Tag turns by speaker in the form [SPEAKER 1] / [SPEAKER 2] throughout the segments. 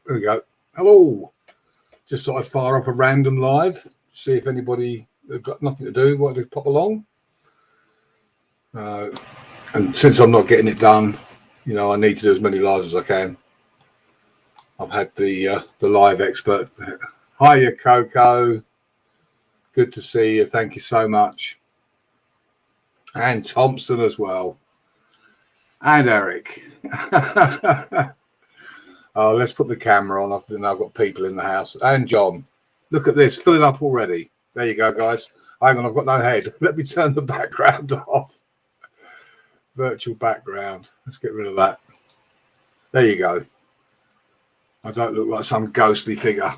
[SPEAKER 1] There we go. Hello. Just thought I'd fire up a random live, see if anybody has got nothing to do, wanted to pop along. And since I'm not getting it done, you know, I need to do as many lives as I can. I've had the live expert. Hiya, Coco. Good to see you. Thank you so much. And Thompson as well. And Eric. Oh, let's put the camera on. I've got people in the house. And John. Look at this. Filling up already. There you go, guys. Hang on, I've got no head. Let me turn the background off. Virtual background. Let's get rid of that. There you go. I don't look like some ghostly figure.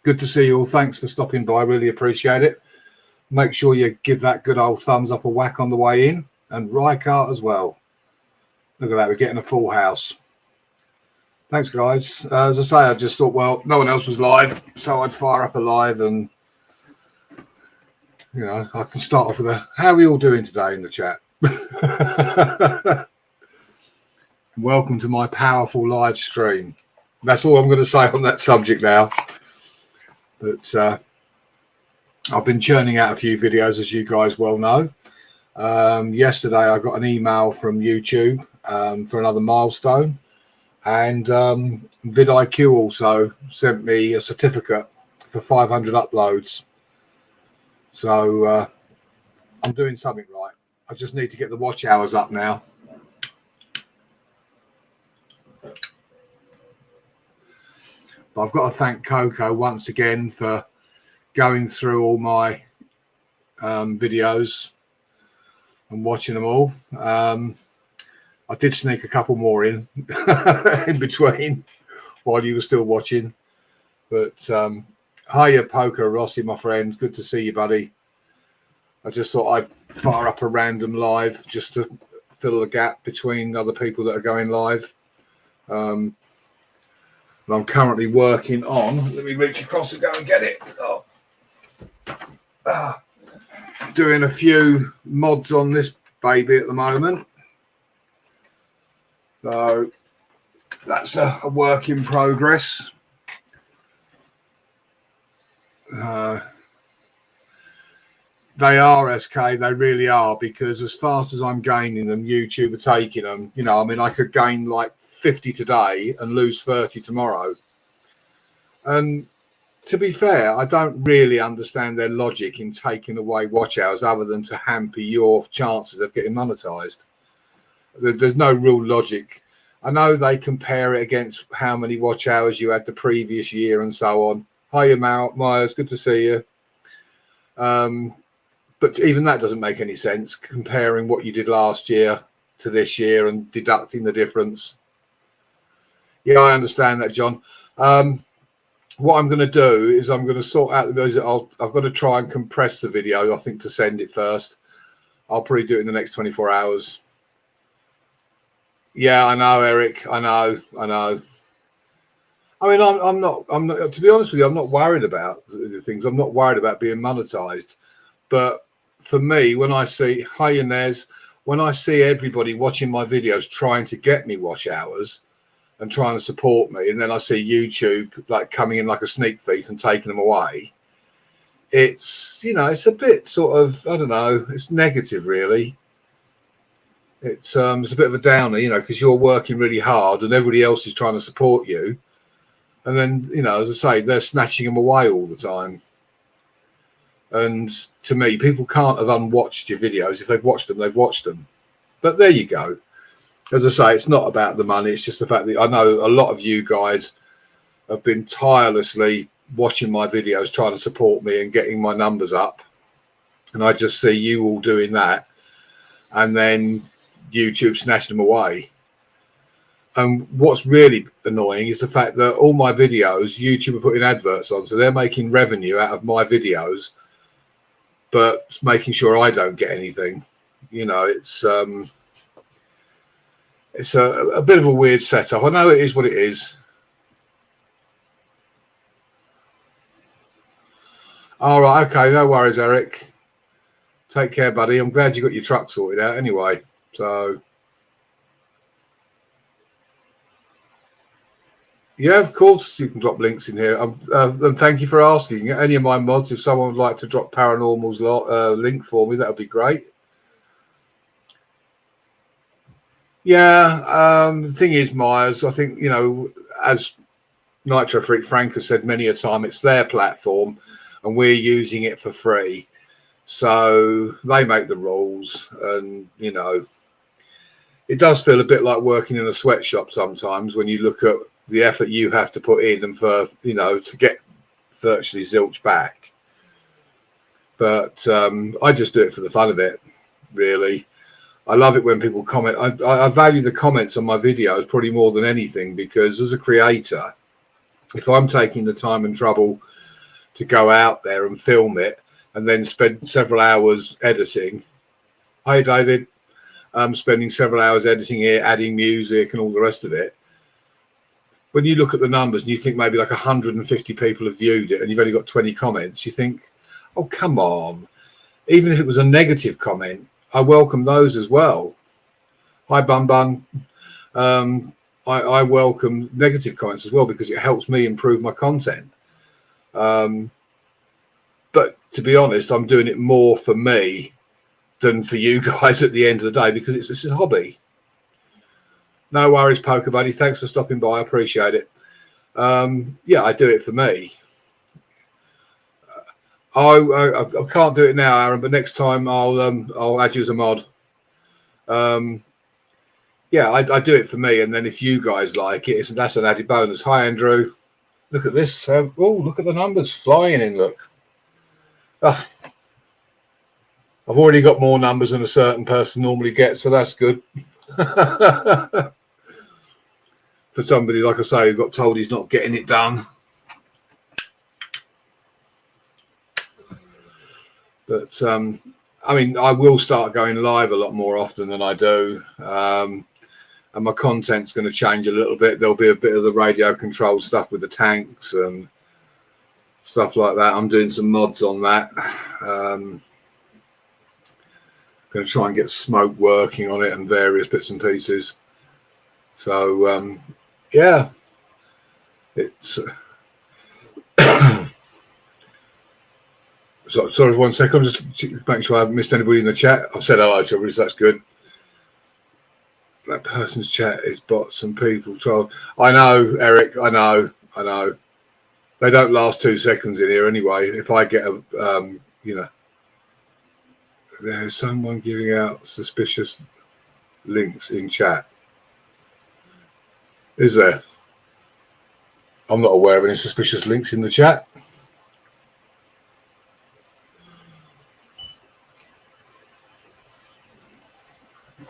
[SPEAKER 1] Good to see you all. Thanks for stopping by. Really appreciate it. Make sure you give that good old thumbs up a whack on the way in. And Rykart as well. Look at that. We're getting a full house. Thanks, guys. As I say, I just thought, well, no one else was live, so I'd fire up a live and, you know, I can start off with a, how are we all doing today in the chat? Welcome to my powerful live stream. That's all I'm going to say on that subject now. But I've been churning out a few videos, as you guys well know. Yesterday, I got an email from YouTube for another milestone. And vidIQ also sent me a certificate for 500 uploads. So I'm doing something right. I just need to get the watch hours up now. But I've got to thank Coco once again for going through all my videos and watching them all. I did sneak a couple more in between while you were still watching. But hiya, Poker Rossi, my friend. Good to see you, buddy. I just thought I'd fire up a random live just to fill the gap between other people that are going live. And I'm currently working on, let me reach across and go and get it. Doing a few mods on this baby at the moment. So that's a work in progress. They are, SK, they really are, because as fast as I'm gaining them, YouTube are taking them. You know, I mean, I could gain like 50 today and lose 30 tomorrow. And to be fair, I don't really understand their logic in taking away watch hours other than to hamper your chances of getting monetized. There's no real logic. I know they compare it against how many watch hours you had the previous year and so on. Hiya, Myers. Good to see you. But even that doesn't make any sense, comparing what you did last year to this year and deducting the difference. Yeah, I understand that, John. What I'm going to do is I'm going to sort out the videos. I've got to try and compress the video, I think, to send it first. I'll probably do it in the next 24 hours. Yeah, I know, Eric. I know. I mean, I'm not, to be honest with you, I'm not worried about the things. I'm not worried about being monetized. But for me, when I see, hi Inez, when I see everybody watching my videos trying to get me watch hours and trying to support me, and then I see YouTube like coming in like a sneak thief and taking them away, it's, you know, it's a bit sort of, I don't know, it's negative really. It's a bit of a downer, you know, because you're working really hard and everybody else is trying to support you. And then, you know, as I say, they're snatching them away all the time. And to me, people can't have unwatched your videos. If they've watched them, they've watched them. But there you go. As I say, it's not about the money. It's just the fact that I know a lot of you guys have been tirelessly watching my videos, trying to support me and getting my numbers up. And I just see you all doing that. And then YouTube snatching them away. And what's really annoying is the fact that all my videos, YouTube are putting adverts on. So they're making revenue out of my videos, but making sure I don't get anything. You know, it's a bit of a weird setup. I know it is what it is. All right. Okay. No worries, Eric. Take care, buddy. I'm glad you got your truck sorted out anyway. So Yeah, of course you can drop links in here. And thank you for asking. Any of my mods, if someone would like to drop Paranormal's link for me, that would be great. Yeah, the thing is, Myers, I think, you know, as Nitro Freak Frank has said many a time, it's their platform and we're using it for free. So they make the rules, and, you know, it does feel a bit like working in a sweatshop sometimes when you look at the effort you have to put in and for, you know, to get virtually zilch back. But I just do it for the fun of it, really. I love it when people comment. I value the comments on my videos probably more than anything, because as a creator, if I'm taking the time and trouble to go out there and film it and then spend several hours editing. Hi, David. Spending several hours editing it, adding music and all the rest of it. When you look at the numbers and you think maybe like 150 people have viewed it and you've only got 20 comments, you think, oh, come on. Even if it was a negative comment, I welcome those as well. Hi, Bun Bun. I welcome negative comments as well, because it helps me improve my content. But to be honest, I'm doing it more for me than for you guys at the end of the day, because it's a hobby. No worries, Poker Buddy. Thanks for stopping by. I appreciate it. Yeah, I do it for me. I can't do it now, Aaron, but next time I'll add you as a mod. Yeah, I do it for me, and then if you guys like it, that's an added bonus. Hi, Andrew. Look at this. Oh, look at the numbers flying in. Look. Oh, I've already got more numbers than a certain person normally gets, so that's good. For somebody, like I say, who got told he's not getting it done. But I mean, I will start going live a lot more often than I do, and my content's going to change a little bit. There'll be a bit of the radio control stuff with the tanks and stuff like that. I'm doing some mods on that. Going to try and get Smoke working on it and various bits and pieces. So yeah, it's. So, sorry, 1 second. I'm just making sure I haven't missed anybody in the chat. I've said hello to everybody, so that's good. That person's chat is bots and people troll. I know, Eric. I know. They don't last 2 seconds in here anyway. If I get a, you know, there's someone giving out suspicious links in chat. Is there? I'm not aware of any suspicious links in the chat.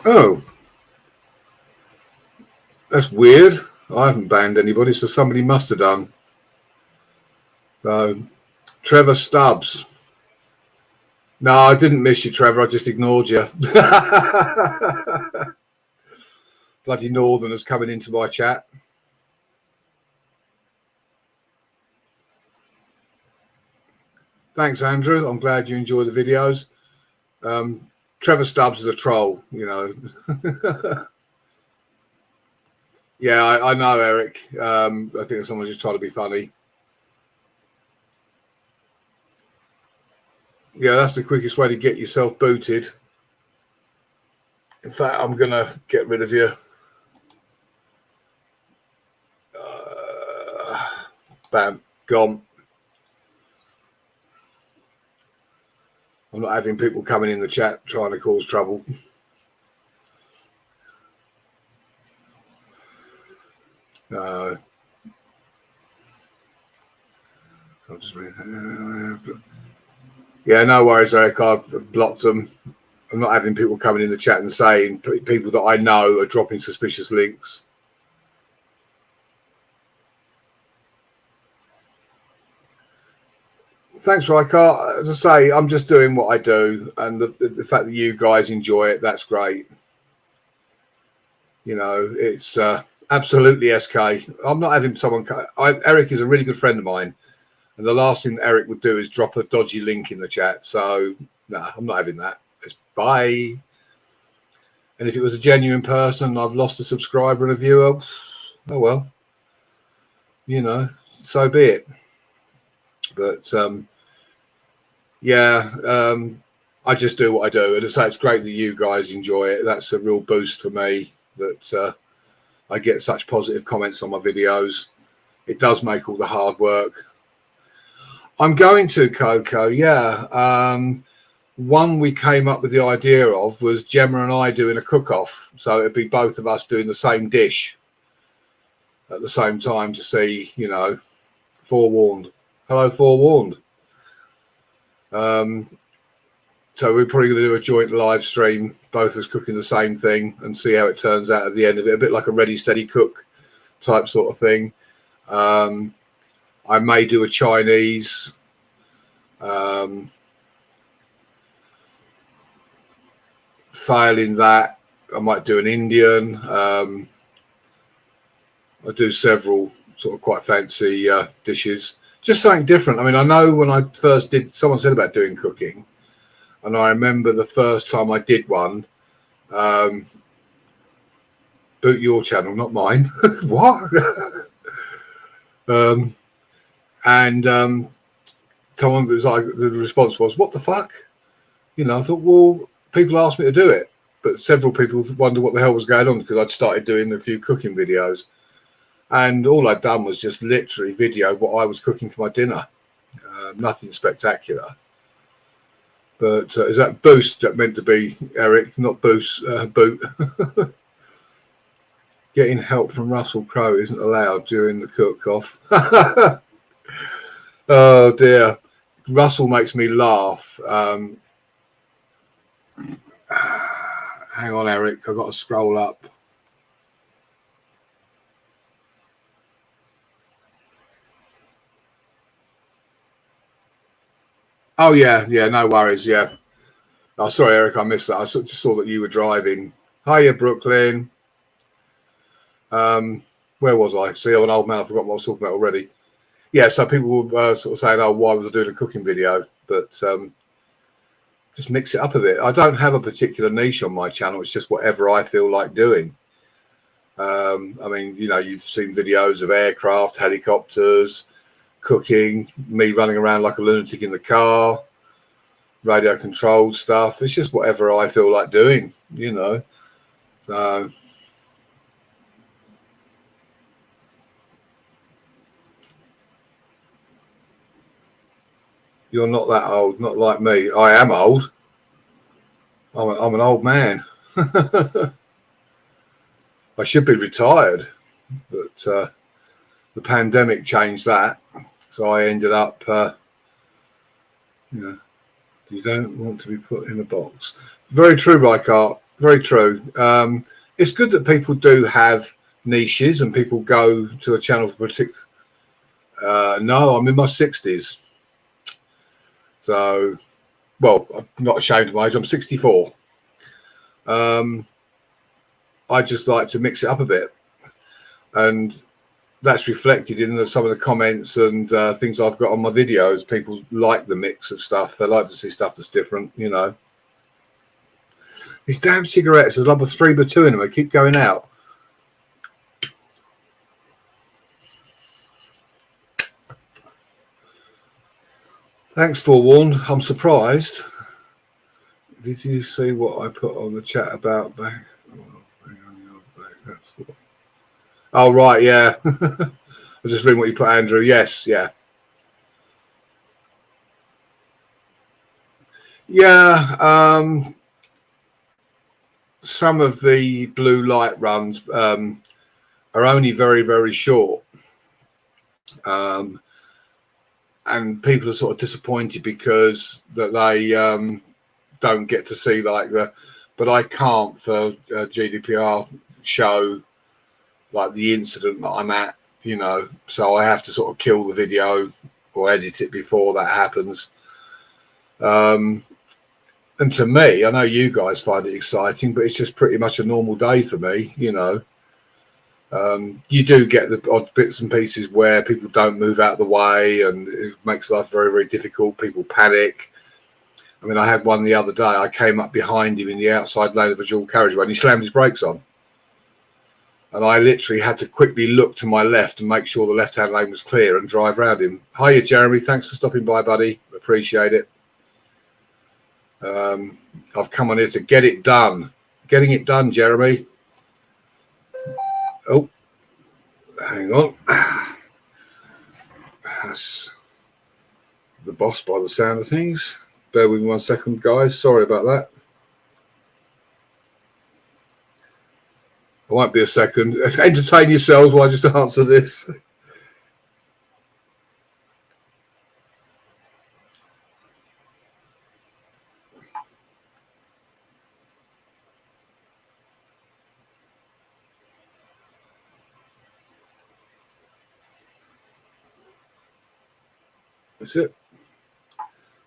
[SPEAKER 1] Oh, that's weird. I haven't banned anybody, so somebody must have done. Trevor Stubbs. No, I didn't miss you, Trevor. I just ignored you. Bloody Northerners coming into my chat. Thanks, Andrew. I'm glad you enjoy the videos. Trevor Stubbs is a troll, you know. Yeah, I know, Eric. I think someone's just trying to be funny. Yeah, that's the quickest way to get yourself booted. In fact, I'm going to get rid of you. Bam, gone. I'm not having people coming in the chat trying to cause trouble. No. Yeah, no worries, Eric. I've blocked them. I'm not having people coming in the chat and saying people that I know are dropping suspicious links. Thanks, Rykar. As I say, I'm just doing what I do, and the fact that you guys enjoy it, that's great. You know, it's absolutely SK. I'm not having someone. Eric is a really good friend of mine, and the last thing that Eric would do is drop a dodgy link in the chat. So, no, I'm not having that. It's bye. And if it was a genuine person, I've lost a subscriber and a viewer. Oh well. you know, so be it. But yeah, I just do what I do, and it's great that you guys enjoy it. That's a real boost for me that I get such positive comments on my videos. It does make all the hard work. I'm going to, Coco, yeah. One we came up with the idea of was Gemma and I doing a cook-off. So it'd be both of us doing the same dish at the same time to see, you know, forewarned. Hello, forewarned. So we're probably going to do a joint live stream, both of us cooking the same thing, and see how it turns out at the end of it. A bit like a Ready Steady Cook type sort of thing. I may do a Chinese. Failing that, I might do an Indian. I do several sort of quite fancy dishes. Just something different. I mean, I know when I first did, someone said about doing cooking, and I remember the first time I did one. Boot your channel, not mine. What? Someone was like, the response was, "What the fuck?" You know, I thought, well, people asked me to do it, but several people wondered what the hell was going on because I'd started doing a few cooking videos, and all I'd done was just literally video what I was cooking for my dinner. Nothing spectacular. But is that boost that meant to be, Eric? Not boost, boot. Getting help from Russell Crowe isn't allowed during the cook-off. Oh dear, Russell makes me laugh. Hang on, Eric, I've got to scroll up. Oh yeah, no worries. Yeah. Oh, sorry, Eric, I missed that. I just saw that you were driving. Hiya, Brooklyn. Where was I? See, I'm an old man. I forgot what I was talking about already. Yeah, so people were sort of saying, "Oh, why was I doing a cooking video?" But just mix it up a bit. I don't have a particular niche on my channel. It's just whatever I feel like doing. I mean, you know, you've seen videos of aircraft, helicopters, cooking, me running around like a lunatic in the car, radio controlled stuff. It's just whatever I feel like doing, you know. So you're not that old, not like me. I am old. I'm an old man. I should be retired, but the pandemic changed that. So I ended up, you know, you don't want to be put in a box. Very true, Reichardt. Very true. It's good that people do have niches and people go to a channel for particular. No, I'm in my 60s. So, well, I'm not ashamed of my age. I'm 64. I just like to mix it up a bit. And that's reflected in some of the comments and things I've got on my videos. People like the mix of stuff. They like to see stuff that's different, you know. These damn cigarettes, there's like 3 by 2 in them. They keep going out. Thanks, forewarned. I'm surprised. Did you see what I put on the chat about back? Oh, right, yeah. I was just reading what you put, Andrew. Yes, yeah. Yeah, some of the blue light runs are only very, very short. And people are sort of disappointed because that they don't get to see like but I can't for GDPR show like the incident that I'm at, you know, so I have to sort of kill the video or edit it before that happens. And to me, I know you guys find it exciting, but it's just pretty much a normal day for me, you know. You do get the odd bits and pieces where people don't move out of the way and it makes life very, very difficult. People panic. I mean, I had one the other day. I came up behind him in the outside lane of a dual carriageway and he slammed his brakes on. And I literally had to quickly look to my left and make sure the left-hand lane was clear and drive around him. Hiya, Jeremy. Thanks for stopping by, buddy. Appreciate it. I've come on here to get it done. Getting it done, Jeremy. Oh, hang on. That's the boss by the sound of things. Bear with me 1 second, guys. Sorry about that. I won't be a second. Entertain yourselves while I just answer this. That's it.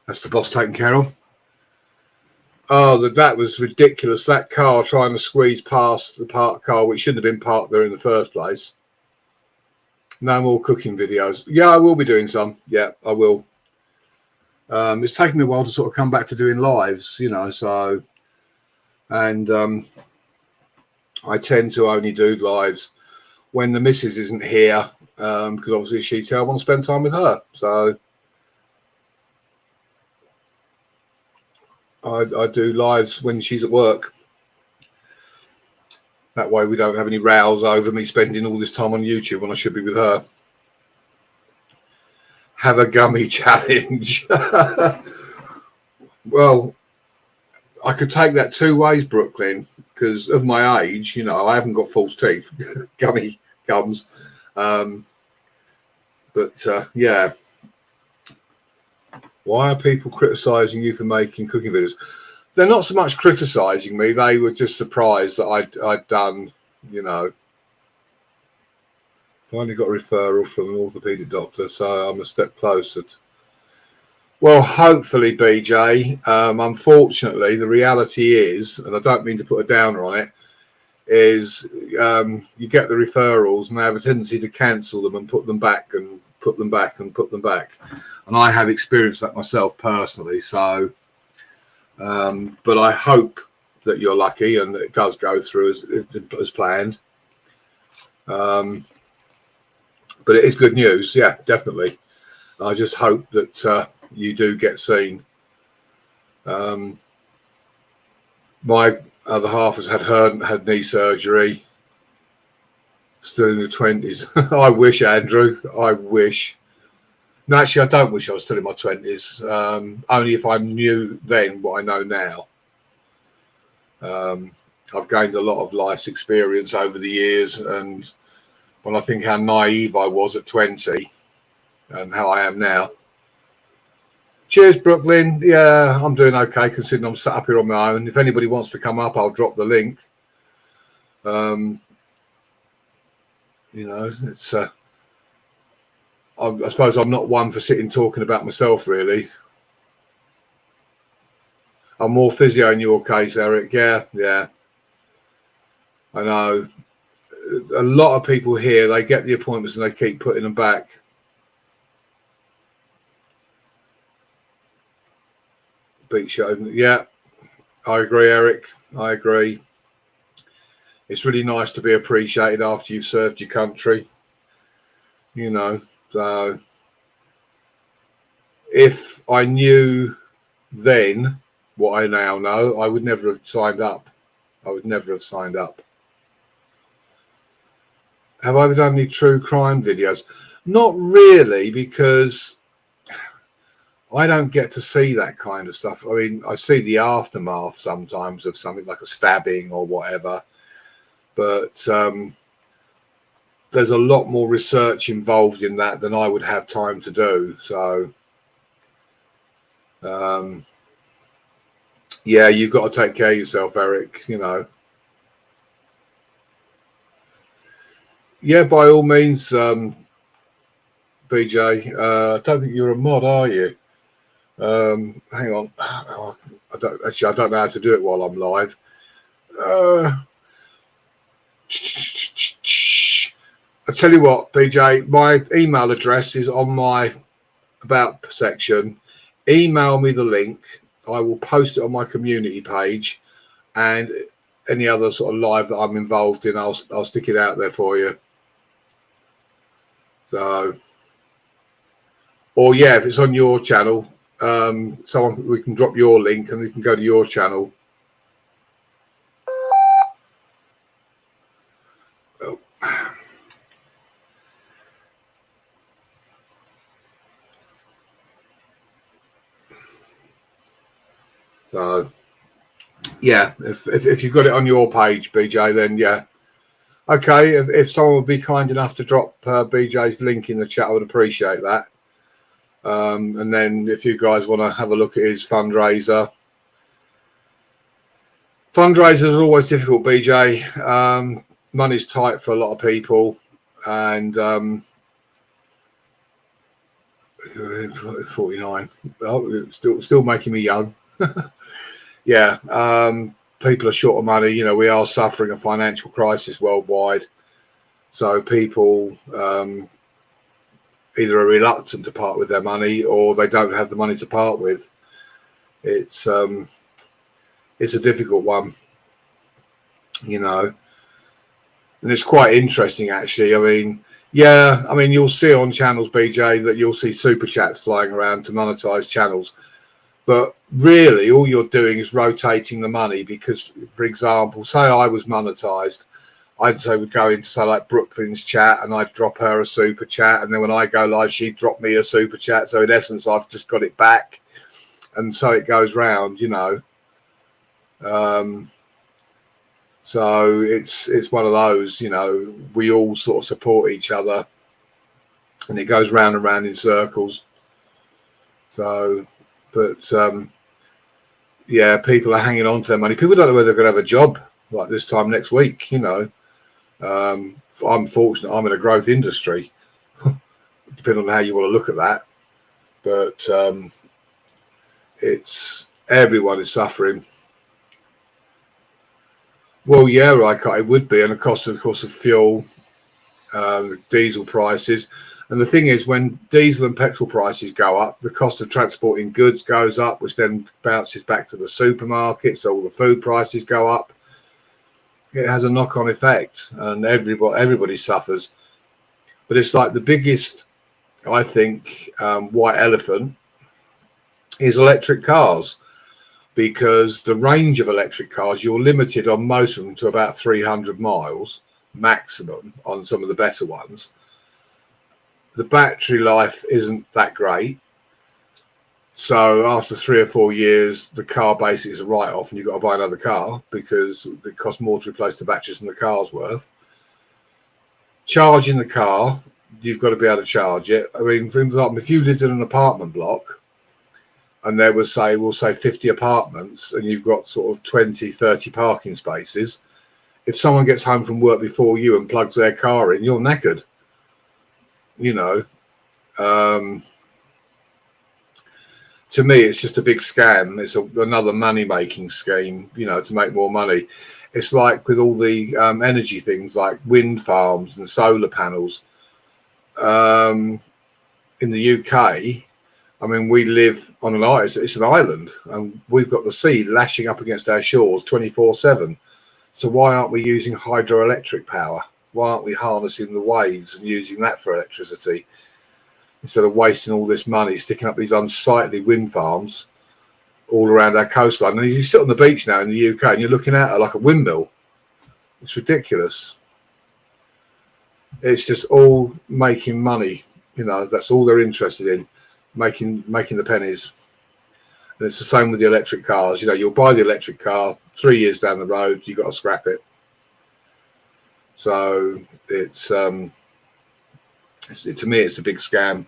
[SPEAKER 1] That's the boss taken care of. Oh, that was ridiculous. That car trying to squeeze past the parked car, which shouldn't have been parked there in the first place. No more cooking videos. Yeah, I will be doing some. Yeah, I will. It's taken me a while to sort of come back to doing lives, you know, so. And I tend to only do lives when the missus isn't here, because obviously she's here. I want to spend time with her. So I do lives when she's at work. That way we don't have any rows over me spending all this time on YouTube when I should be with her. Have a gummy challenge. Well, I could take that two ways, Brooklyn, because of my age, you know, I haven't got false teeth. Gummy gums. Yeah. Why are people criticising you for making cooking videos? They're not so much criticising me. They were just surprised that I'd done, you know. Finally got a referral from an orthopaedic doctor, so I'm a step closer. Well, hopefully, BJ. Unfortunately, the reality is, and I don't mean to put a downer on it, is you get the referrals and they have a tendency to cancel them and put them back and put them back and put them back. And I have experienced that myself personally. So, but I hope that you're lucky and it does go through as planned. But it is good news. Yeah, definitely. I just hope that you do get seen. My other half has had knee surgery. Still in the 20s. I wish, Andrew. I wish. No, actually, I don't wish I was still in my 20s. Only if I knew then what I know now. I've gained a lot of life's experience over the years, and when I think how naive I was at 20 and how I am now. Cheers, Brooklyn. Yeah, I'm doing okay considering I'm sat up here on my own. If anybody wants to come up, I'll drop the link. You know, it's I suppose I'm not one for sitting talking about myself, really. I'm more physio in your case, Eric. Yeah. I know. A lot of people here, they get the appointments and they keep putting them back. Beat show. Yeah, I agree, Eric. I agree. It's really nice to be appreciated after you've served your country. You know, so if I knew then what I now know, I would never have signed up. Have I ever done any true crime videos? Not really, because I don't get to see that kind of stuff. I mean, I see the aftermath sometimes of something like a stabbing or whatever, but there's a lot more research involved in that than I would have time to do. So, yeah, you've got to take care of yourself, Eric, you know. Yeah, by all means, BJ. I don't think you're a mod, are you? Hang on. I don't know how to do it while I'm live. I tell you what, BJ, my email address is on my about section. Email me the link. I will post it on my community page, and any other sort of live that I'm involved in, I'll stick it out there for you. So, or yeah, if it's on your channel, someone, we can drop your link and we can go to your channel. Oh. So yeah, if you've got it on your page, BJ, then yeah. Okay, if someone would be kind enough to drop BJ's link in the chat, I would appreciate that. And then if you guys want to have a look at his fundraisers are always difficult, BJ. Money's tight for a lot of people, and 49. Well, still making me young. Yeah, people are short of money. You know, we are suffering a financial crisis worldwide, so people either are reluctant to part with their money or they don't have the money to part with. It's a difficult one, you know, and it's quite interesting actually. I mean, yeah, I mean, you'll see on channels, BJ, that you'll see super chats flying around to monetize channels. But really, all you're doing is rotating the money because, for example, say I was monetized, I'd say would go into say like Brooklyn's chat and I'd drop her a super chat, and then when I go live, she'd drop me a super chat. So in essence, I've just got it back, and so it goes round, you know. So it's one of those, you know, we all sort of support each other, and it goes round and round in circles. So. But yeah, people are hanging on to their money. People don't know whether they're going to have a job like this time next week. You know, I'm fortunate. I'm in a growth industry, depending on how you want to look at that. But it's everyone is suffering. Well, yeah, like it would be, and the cost, of course, of fuel, diesel prices. And the thing is, when diesel and petrol prices go up, the cost of transporting goods goes up, which then bounces back to the supermarket. So all the food prices go up. It has a knock-on effect, and everybody suffers. But it's like the biggest, I think, white elephant is electric cars, because the range of electric cars, you're limited on most of them to about 300 miles maximum on some of the better ones. The battery life isn't that great. So after 3 or 4 years, the car basically is a write-off and you've got to buy another car because it costs more to replace the batteries than the car's worth. Charging the car, you've got to be able to charge it. I mean, for example, if you lived in an apartment block and there was, say, we'll say 50 apartments and you've got sort of 20, 30 parking spaces, if someone gets home from work before you and plugs their car in, you're knackered. You know, to me, it's just a big scam. It's another money-making scheme, you know, to make more money. It's like with all the energy things like wind farms and solar panels. In the UK, I mean, we live on an island. It's an island, and we've got the sea lashing up against our shores 24/7. So why aren't we using hydroelectric power? Why aren't we harnessing the waves and using that for electricity instead of wasting all this money sticking up these unsightly wind farms all around our coastline? And you sit on the beach now in the UK and you're looking at it like a windmill. It's ridiculous. It's just all making money. You know, that's all they're interested in, making the pennies. And it's the same with the electric cars. You know, you'll buy the electric car, 3 years down the road, you've got to scrap it. So it's to me, it's a big scam.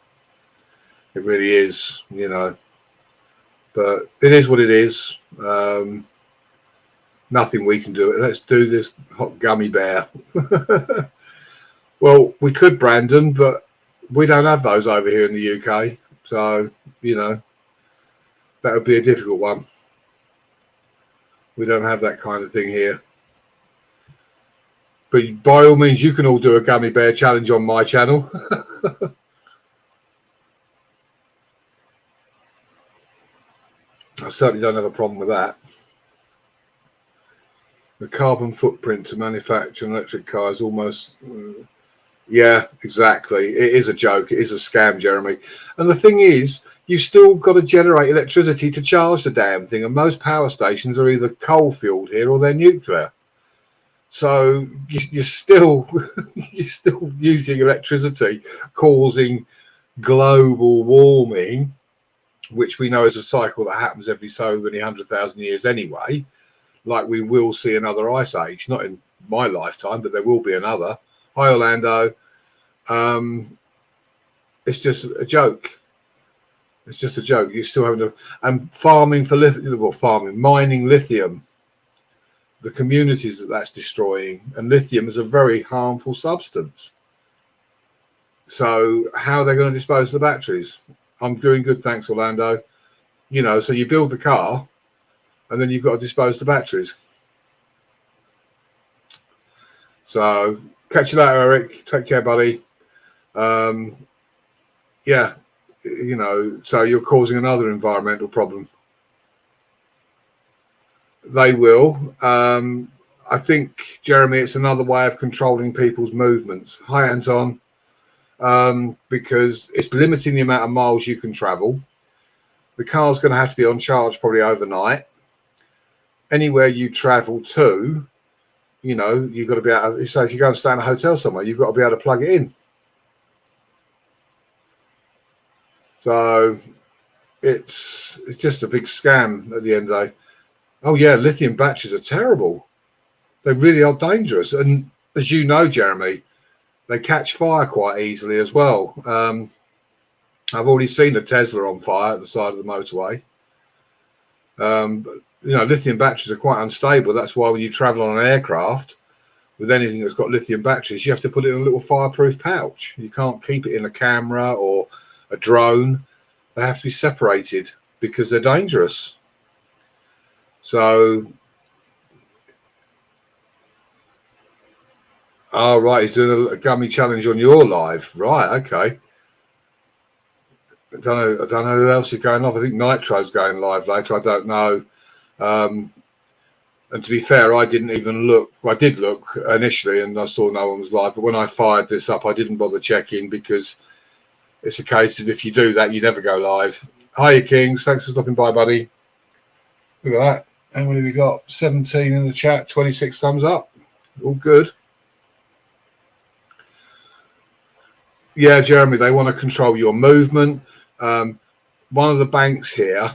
[SPEAKER 1] It really is, you know. But it is what it is. Nothing we can do. Let's do this hot gummy bear. Well, we could, Brandon, but we don't have those over here in the UK. So, you know, that would be a difficult one. We don't have that kind of thing here. But by all means, you can all do a gummy bear challenge on my channel. I certainly don't have a problem with that. The carbon footprint to manufacture an electric car is almost, yeah, exactly. It is a joke. It is a scam, Jeremy. And the thing is, you've still got to generate electricity to charge the damn thing. And most power stations are either coal-fueled here or they're nuclear. So you're still you're still using electricity, causing global warming, which we know is a cycle that happens every so many 100,000 years anyway. Like we will see another ice age, not in my lifetime, but there will be another. Hi, Orlando. It's just a joke. It's just a joke. You're still having to, and farming for lithium, or farming, mining lithium, the communities that's destroying, and lithium is a very harmful substance. So how are they going to dispose of the batteries? I'm doing good, thanks, Orlando. You know, so you build the car, and then you've got to dispose the batteries. So catch you later, Eric. Take care, buddy. Yeah, you know, so you're causing another environmental problem. They will. I think, Jeremy, it's another way of controlling people's movements. Hi, Anton. Because it's limiting the amount of miles you can travel. The car's going to have to be on charge probably overnight. Anywhere you travel to, you know, you've got to be able to, so if you go and stay in a hotel somewhere, you've got to be able to plug it in. So it's just a big scam at the end of the day. Oh yeah, lithium batteries are terrible. They really are dangerous. And as you know, Jeremy, they catch fire quite easily as well. I've already seen a Tesla on fire at the side of the motorway. But, you know, lithium batteries are quite unstable. That's why when you travel on an aircraft with anything that's got lithium batteries, you have to put it in a little fireproof pouch. You can't keep it in a camera or a drone. They have to be separated because they're dangerous. So, oh, right, he's doing a gummy challenge on your live. Right, okay. I don't know who else is going live. I think Nitro's going live later. I don't know. And to be fair, I didn't even look. I did look initially and I saw no one was live. But when I fired this up, I didn't bother checking because it's a case of if you do that, you never go live. Hiya, Kings. Thanks for stopping by, buddy. Look at that. How many have we got? 17 in the chat, 26 thumbs up. All good. Yeah, Jeremy, they want to control your movement. One of the banks here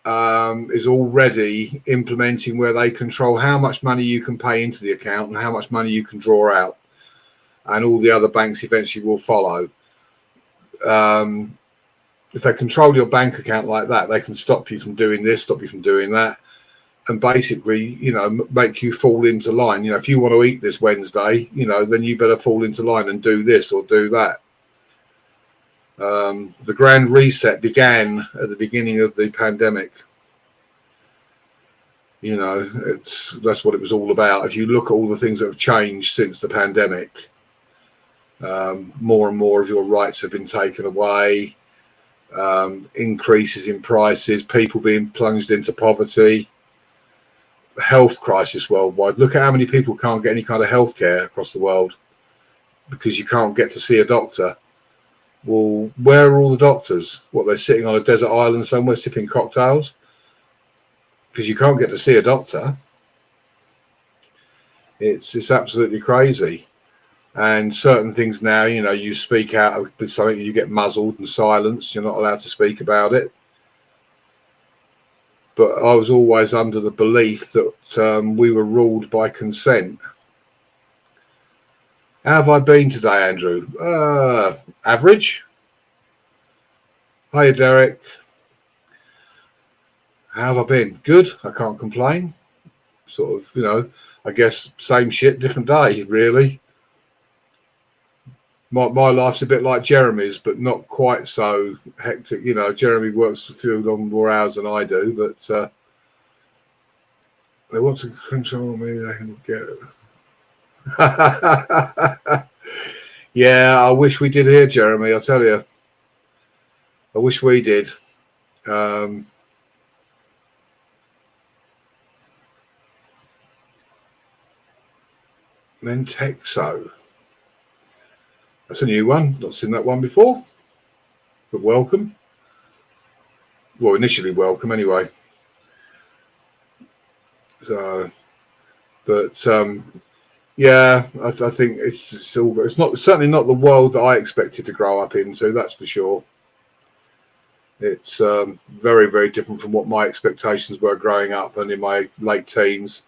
[SPEAKER 1] is already implementing where they control how much money you can pay into the account and how much money you can draw out. And all the other banks eventually will follow. If they control your bank account like that, they can stop you from doing this, stop you from doing that, and basically, you know, make you fall into line. You know, if you want to eat this Wednesday, you know, then you better fall into line and do this or do that. The grand reset began at the beginning of the pandemic. You know, that's what it was all about. If you look at all the things that have changed since the pandemic, more and more of your rights have been taken away, increases in prices, people being plunged into poverty, health crisis worldwide. Look at how many people can't get any kind of health care across the world because you can't get to see a doctor. Well, where are all the doctors? What, they're sitting on a desert island somewhere sipping cocktails? Because you can't get to see a doctor. It's absolutely crazy. And certain things now, you know, you speak out with something, you get muzzled and silenced. You're not allowed to speak about it. But I was always under the belief that we were ruled by consent. How have I been today, Andrew? Average. Hiya, Derek. How have I been? Good. I can't complain. Sort of, you know, I guess same shit, different day, really. My life's a bit like Jeremy's, but not quite so hectic. You know, Jeremy works a few long more hours than I do, but they want to control me. They can get it. Yeah, I wish we did here, Jeremy. I'll tell you. I wish we did. Mentexo. That's a new one. Not seen that one before. But welcome. Well, initially welcome anyway. So, but yeah, I think it's not certainly not the world that I expected to grow up into. That's for sure. It's very, very different from what my expectations were growing up and in my late teens.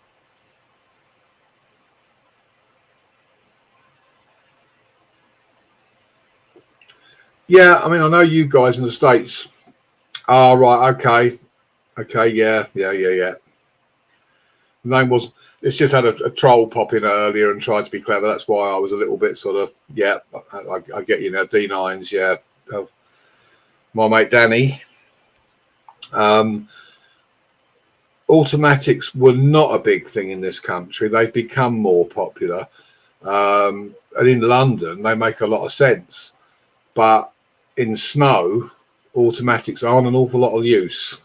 [SPEAKER 1] Yeah, I mean, I know you guys in the States. Oh, right, okay, yeah. Name was. It's just had a troll pop in earlier and tried to be clever. That's why I was a little bit sort of, yeah, I get you now. D9s, yeah. My mate Danny. Automatics were not a big thing in this country. They've become more popular. And in London, they make a lot of sense. But in snow, automatics aren't an awful lot of use.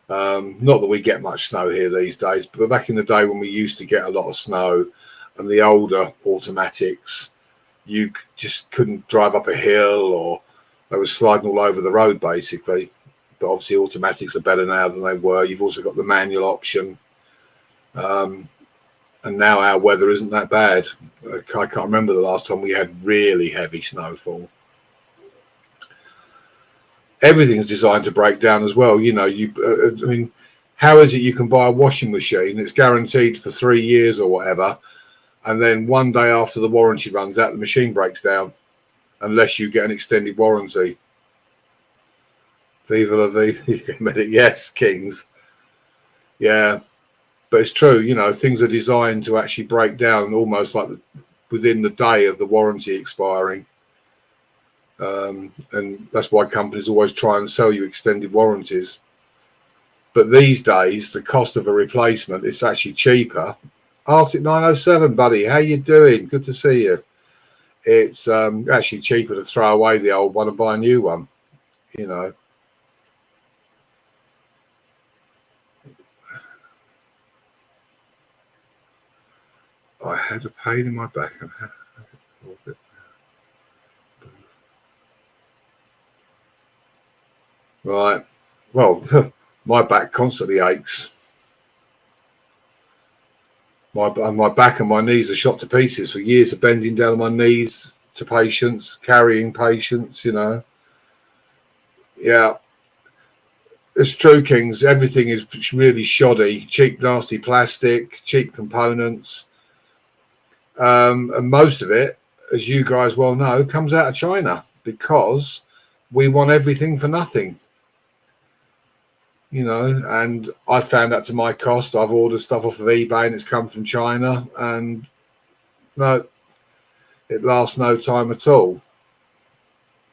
[SPEAKER 1] Not that we get much snow here these days, but back in the day when we used to get a lot of snow and the older automatics, you just couldn't drive up a hill or they were sliding all over the road basically. But obviously automatics are better now than they were. You've also got the manual option. And now our weather isn't that bad. I can't remember the last time we had really heavy snowfall. Everything's designed to break down as well. You know, I mean, how is it you can buy a washing machine? It's guaranteed for 3 years or whatever. And then one day after the warranty runs out, the machine breaks down unless you get an extended warranty. Viva la vida. Yes, Kings. Yeah. But it's true, you know, things are designed to actually break down almost like within the day of the warranty expiring. And that's why companies always try and sell you extended warranties. But these days, the cost of a replacement is actually cheaper. Arctic 907, buddy, how you doing? Good to see you. It's actually cheaper to throw away the old one and buy a new one, you know. I had a pain in my back. Right. Well, my back constantly aches. My back and my knees are shot to pieces for years of bending down on my knees to patients, carrying patients, you know. Yeah. It's true, Kings. Everything is really shoddy. Cheap, nasty plastic, cheap components. And most of it, as you guys well know, comes out of China because we want everything for nothing. You know, and I found that to my cost. I've ordered stuff off of eBay and it's come from China, and no, it lasts no time at all.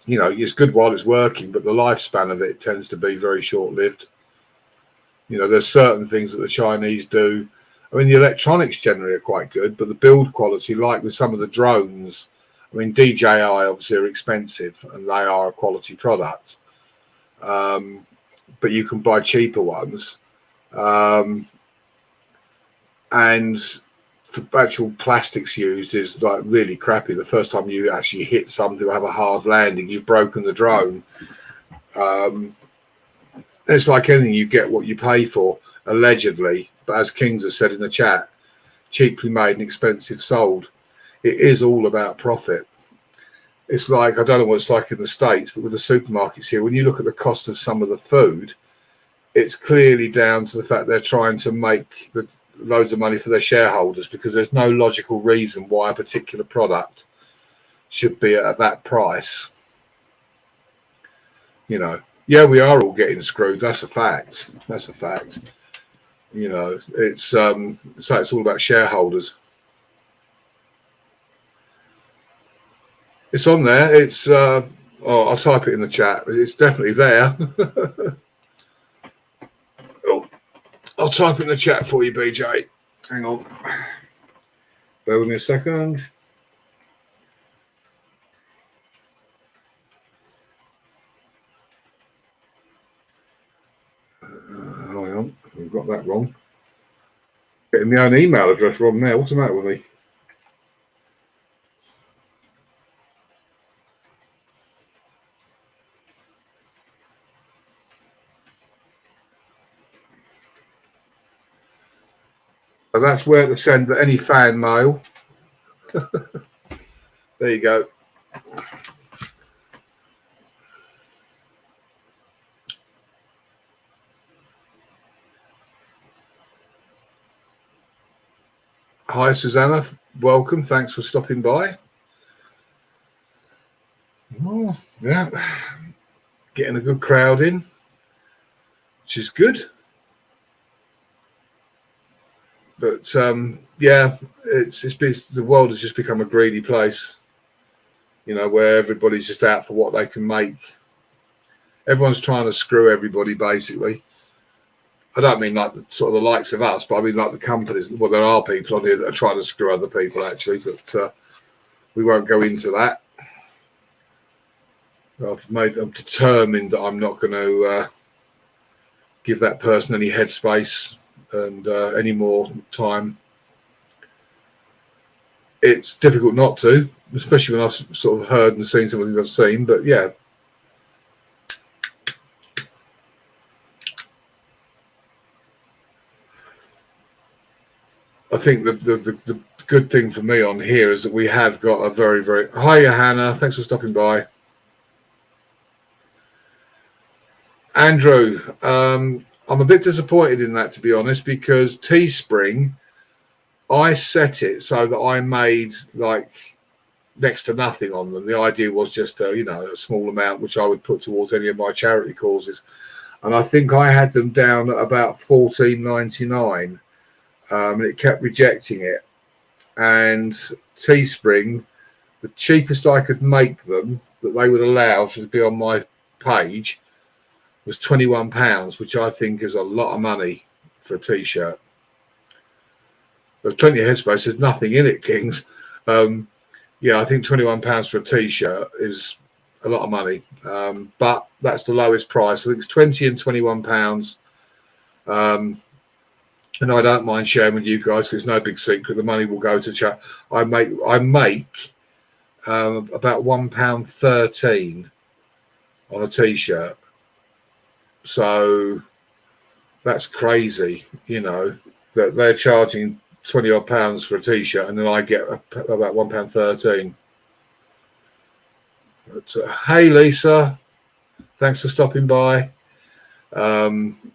[SPEAKER 1] You know, it's good while it's working, but the lifespan of it tends to be very short-lived. You know, there's certain things that the Chinese do. I mean, the electronics generally are quite good, but the build quality, like with some of the drones, I mean, DJI obviously are expensive and they are a quality product. But you can buy cheaper ones. And the actual plastics used is like really crappy. The first time you actually hit something or have a hard landing, you've broken the drone. It's like anything, you get what you pay for, allegedly. But as Kings has said in the chat, cheaply made and expensive sold. It is all about profit. It's like, I don't know what it's like in the States, but with the supermarkets here, when you look at the cost of some of the food, it's clearly down to the fact they're trying to make loads of money for their shareholders, because there's no logical reason why a particular product should be at that price. You know, yeah, we are all getting screwed. That's a fact. That's a fact. You know, it's all about shareholders. It's on there. It's I'll type it in the chat. It's definitely there. Oh, I'll type it in the chat for you, BJ. Hang on. Bear with me a second. Hang on. We've got that wrong. Getting my own email address wrong there. What's the matter with me? And that's where to send any fan mail. There you go. Hi, Susanna. Welcome. Thanks for stopping by. Oh, yeah. Getting a good crowd in, which is good. But yeah, the world has just become a greedy place, you know, where everybody's just out for what they can make. Everyone's trying to screw everybody, basically. I don't mean like sort of the likes of us, but I mean like the companies. Well, there are people on here that are trying to screw other people, actually, but we won't go into that. I'm determined that I'm not going to give that person any headspace and any more time. It's difficult not to, especially when I've sort of heard and seen some of the things I've seen. But yeah, I think the good thing for me on here is that we have got a very, very... Hiya, Hannah. Thanks for stopping by. Andrew, I'm a bit disappointed in that, to be honest, because Teespring, I set it so that I made like next to nothing on them. The idea was just a small amount which I would put towards any of my charity causes, and I think I had them down at about $14.99, and it kept rejecting it. And Teespring, the cheapest I could make them that they would allow to be on my page was £21, which I think is a lot of money for a t-shirt. There's plenty of headspace. There's nothing in it, Kings. Yeah, I think £21 for a t-shirt is a lot of money, but that's the lowest price. I think it's £20 and £21. And I don't mind sharing with you guys because it's no big secret. The money will go to chat. I make about £1.13 on a t-shirt. So that's crazy, you know, that they're charging £20 odd for a t-shirt, and then I get about £1.13. But hey, Lisa, thanks for stopping by. But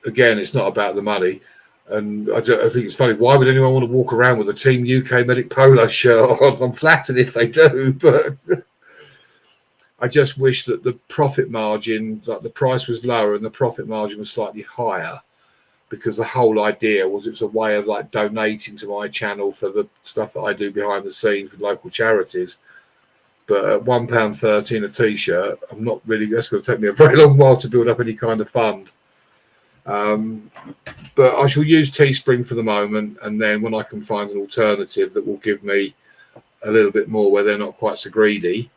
[SPEAKER 1] again, it's not about the money, and I think it's funny. Why would anyone want to walk around with a Team UK Medic polo shirt on? I'm flattered if they do, but I just wish that the profit margin, like the price was lower and the profit margin was slightly higher, because the whole idea was it's a way of like donating to my channel for the stuff that I do behind the scenes with local charities. But at £1.13 a t-shirt, I'm not really, that's going to take me a very long while to build up any kind of fund. But I shall use Teespring for the moment, and then when I can find an alternative that will give me a little bit more where they're not quite so greedy,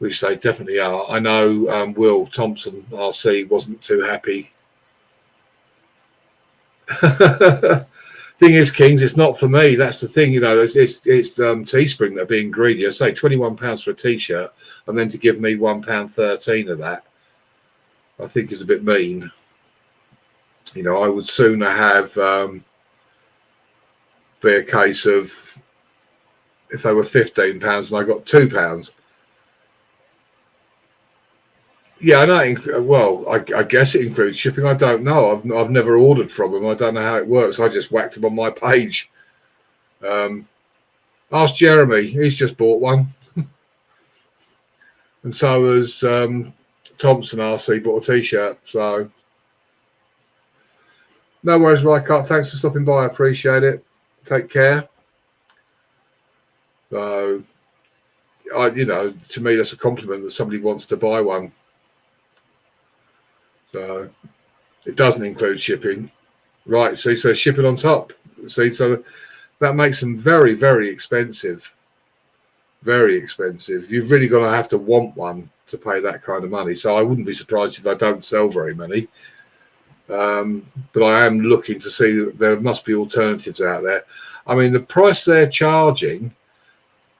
[SPEAKER 1] which they definitely are. I know Will Thompson, RC, wasn't too happy. Thing is, Kings, it's not for me. That's the thing, you know. It's Teespring that are being greedy. I say £21 for a t-shirt, and then to give me £1.13 of that, I think is a bit mean. You know, I would sooner have be a case of if they were £15 and I got £2. Yeah, I know. Well, I guess it includes shipping. I don't know. I've never ordered from them. I don't know how it works. I just whacked them on my page. Ask Jeremy. He's just bought one, and so has Thompson RC bought a t-shirt. So no worries, Rycart. Thanks for stopping by. I appreciate it. Take care. So, you know, to me that's a compliment that somebody wants to buy one. So it doesn't include shipping, right? See, so shipping on top. See, so that makes them very, very expensive. Very expensive. You've really got to have to want one to pay that kind of money. So I wouldn't be surprised if I don't sell very many. But I am looking to see that there must be alternatives out there. I mean, the price they're charging,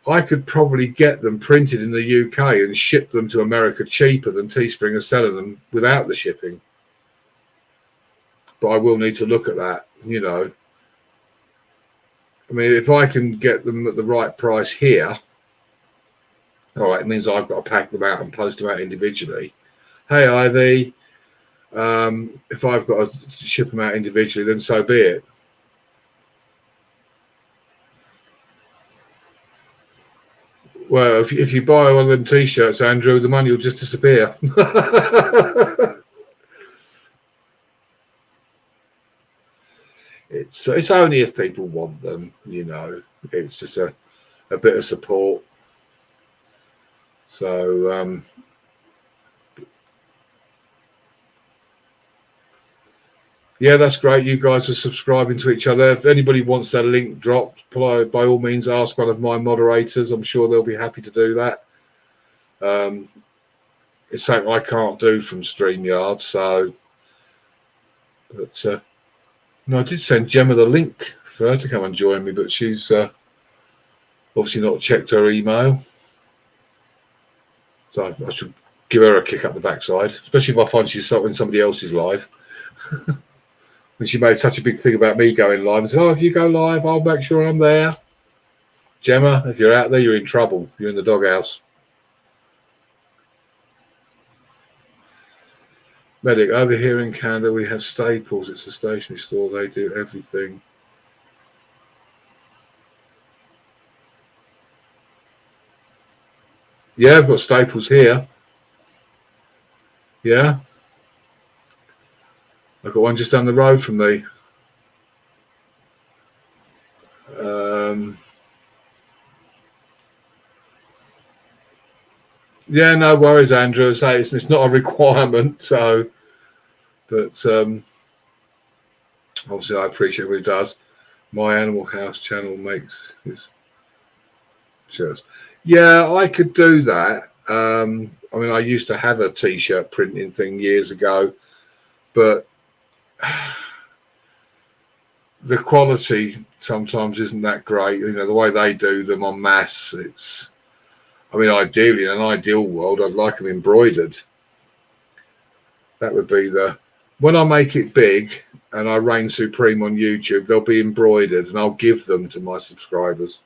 [SPEAKER 1] I could probably get them printed in the UK and ship them to America cheaper than Teespring are selling them without the shipping. but I will need to look at that. You know, I mean, if I can get them at the right price here, all right, it means I've got to pack them out and post them out individually. Hey, Ivy, if I've got to ship them out individually, then so be it. Well, if you buy one of them T-shirts, Andrew, the money will just disappear. It's only if people want them, you know. It's just a bit of support. So yeah, that's great. You guys are subscribing to each other. If anybody wants their link dropped, by all means, ask one of my moderators. I'm sure they'll be happy to do that. It's something I can't do from StreamYard. So, but no, I did send Gemma the link for her to come and join me, but she's obviously not checked her email. So I should give her a kick up the backside, especially if I find she's in somebody else's live. When she made such a big thing about me going live and said, "Oh, if you go live, I'll make sure I'm there." Gemma, if you're out there, you're in trouble. You're in the doghouse. Medic, over here in Canada, we have Staples. It's a stationery store. They do everything. Yeah, I've got Staples here. Yeah. I've got one just down the road from me. Yeah, no worries, Andrew. Say it's not a requirement, so, but obviously I appreciate what he does. My Animal House channel makes his shirts. Yeah, I could do that. I mean, I used to have a T-shirt printing thing years ago, but the quality sometimes isn't that great. You know, the way they do them en masse, it's, I mean, ideally, in an ideal world, I'd like them embroidered. That would be when I make it big and I reign supreme on YouTube, they'll be embroidered and I'll give them to my subscribers.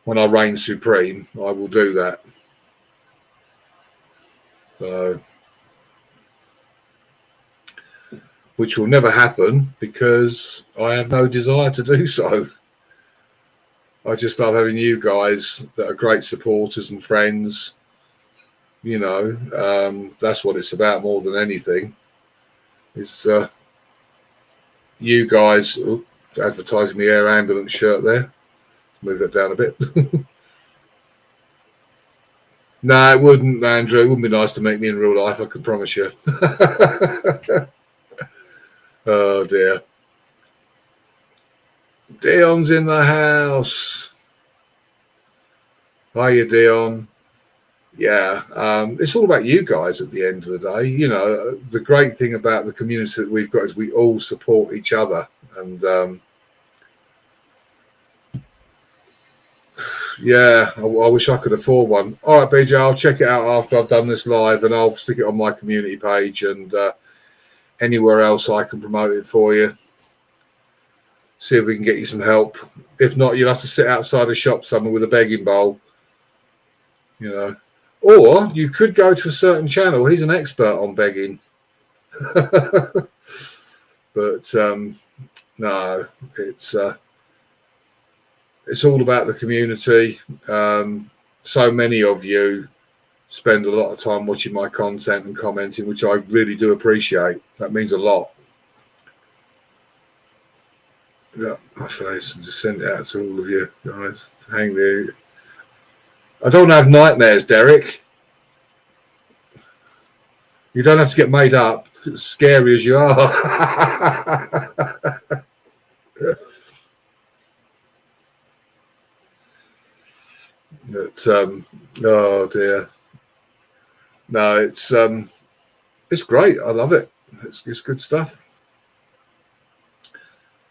[SPEAKER 1] When I reign supreme, I will do that. So, which will never happen because I have no desire to do so. I just love having you guys that are great supporters and friends. You know, that's what it's about more than anything. It's you guys advertising the air ambulance shirt there. Move that down a bit. No, it wouldn't, Andrew. It wouldn't be nice to make me in real life, I can promise you. Oh, dear. Dion's in the house. Hiya, Dion. Yeah, it's all about you guys at the end of the day. You know, the great thing about the community that we've got is we all support each other. And yeah, I wish I could afford one. All right, BJ, I'll check it out after I've done this live and I'll stick it on my community page and anywhere else I can promote it for you. See if we can get you some help. If not, you'll have to sit outside a shop somewhere with a begging bowl. You know. Or you could go to a certain channel. He's an expert on begging. But no, it's all about the community. So many of you spend a lot of time watching my content and commenting, which I really do appreciate. That means a lot. Yeah, my face and just send it out to all of you guys. Hang there. I don't have nightmares, Derek. You don't have to get made up, as scary as you are. But, oh dear. No, it's great. I love it. It's good stuff.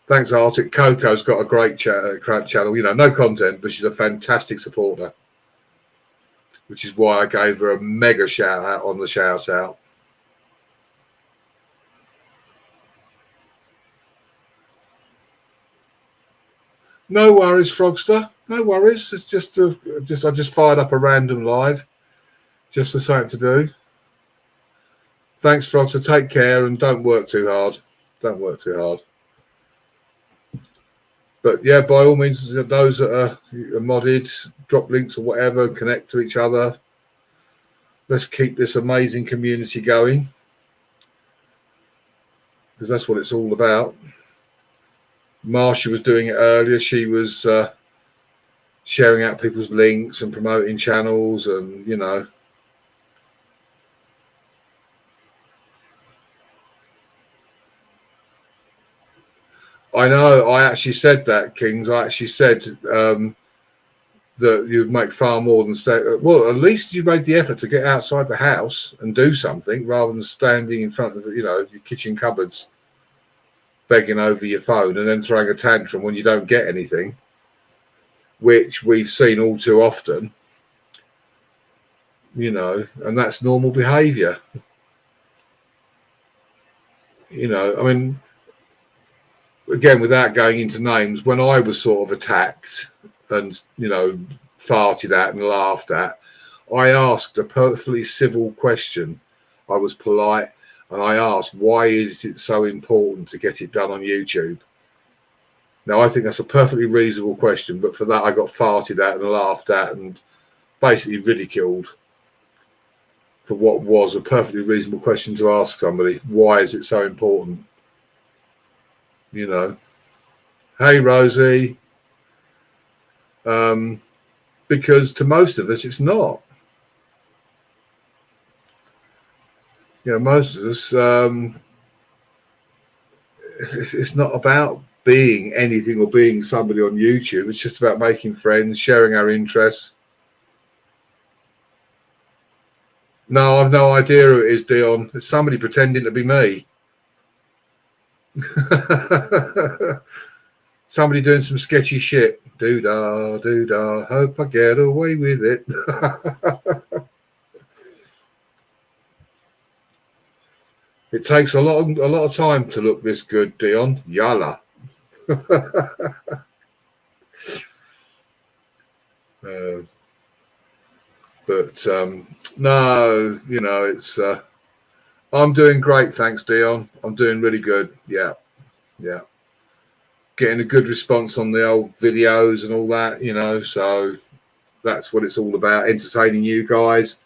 [SPEAKER 1] Thanks, Arctic. Coco's got a great channel. You know, no content, but she's a fantastic supporter. Which is why I gave her a mega shout out on the shout out. No worries, Frogster. No worries. It's I just fired up a random live, just for something to do. Thanks, Frogster. Take care and don't work too hard. Don't work too hard. But yeah, by all means, those that are modded, drop links or whatever, and connect to each other. Let's keep this amazing community going, because that's what it's all about. Marsha was doing it earlier. She was sharing out people's links and promoting channels, and you know. I know. I actually said that, Kings. I actually said that you'd make far more than stay. Well, at least you made the effort to get outside the house and do something rather than standing in front of your kitchen cupboards, begging over your phone and then throwing a tantrum when you don't get anything, which we've seen all too often. And that's normal behaviour. I mean, again, without going into names, when I was sort of attacked and, farted at and laughed at, I asked a perfectly civil question. I was polite and I asked, why is it so important to get it done on YouTube? Now, I think that's a perfectly reasonable question, but for that I got farted at and laughed at and basically ridiculed for what was a perfectly reasonable question to ask somebody. Why is it so important? Hey, Rosie. Because to most of us, it's not. Most of us, it's not about being anything or being somebody on YouTube. It's just about making friends, sharing our interests. No, I've no idea who it is, Dion. It's somebody pretending to be me. Somebody doing some sketchy shit. Doo-dah, doo-dah, hope I get away with it. It takes a lot of time to look this good, Dion. Yalla. But no, it's I'm doing great, thanks, Dion. I'm doing really good. Yeah. Getting a good response on the old videos and all that, so that's what it's all about, entertaining you guys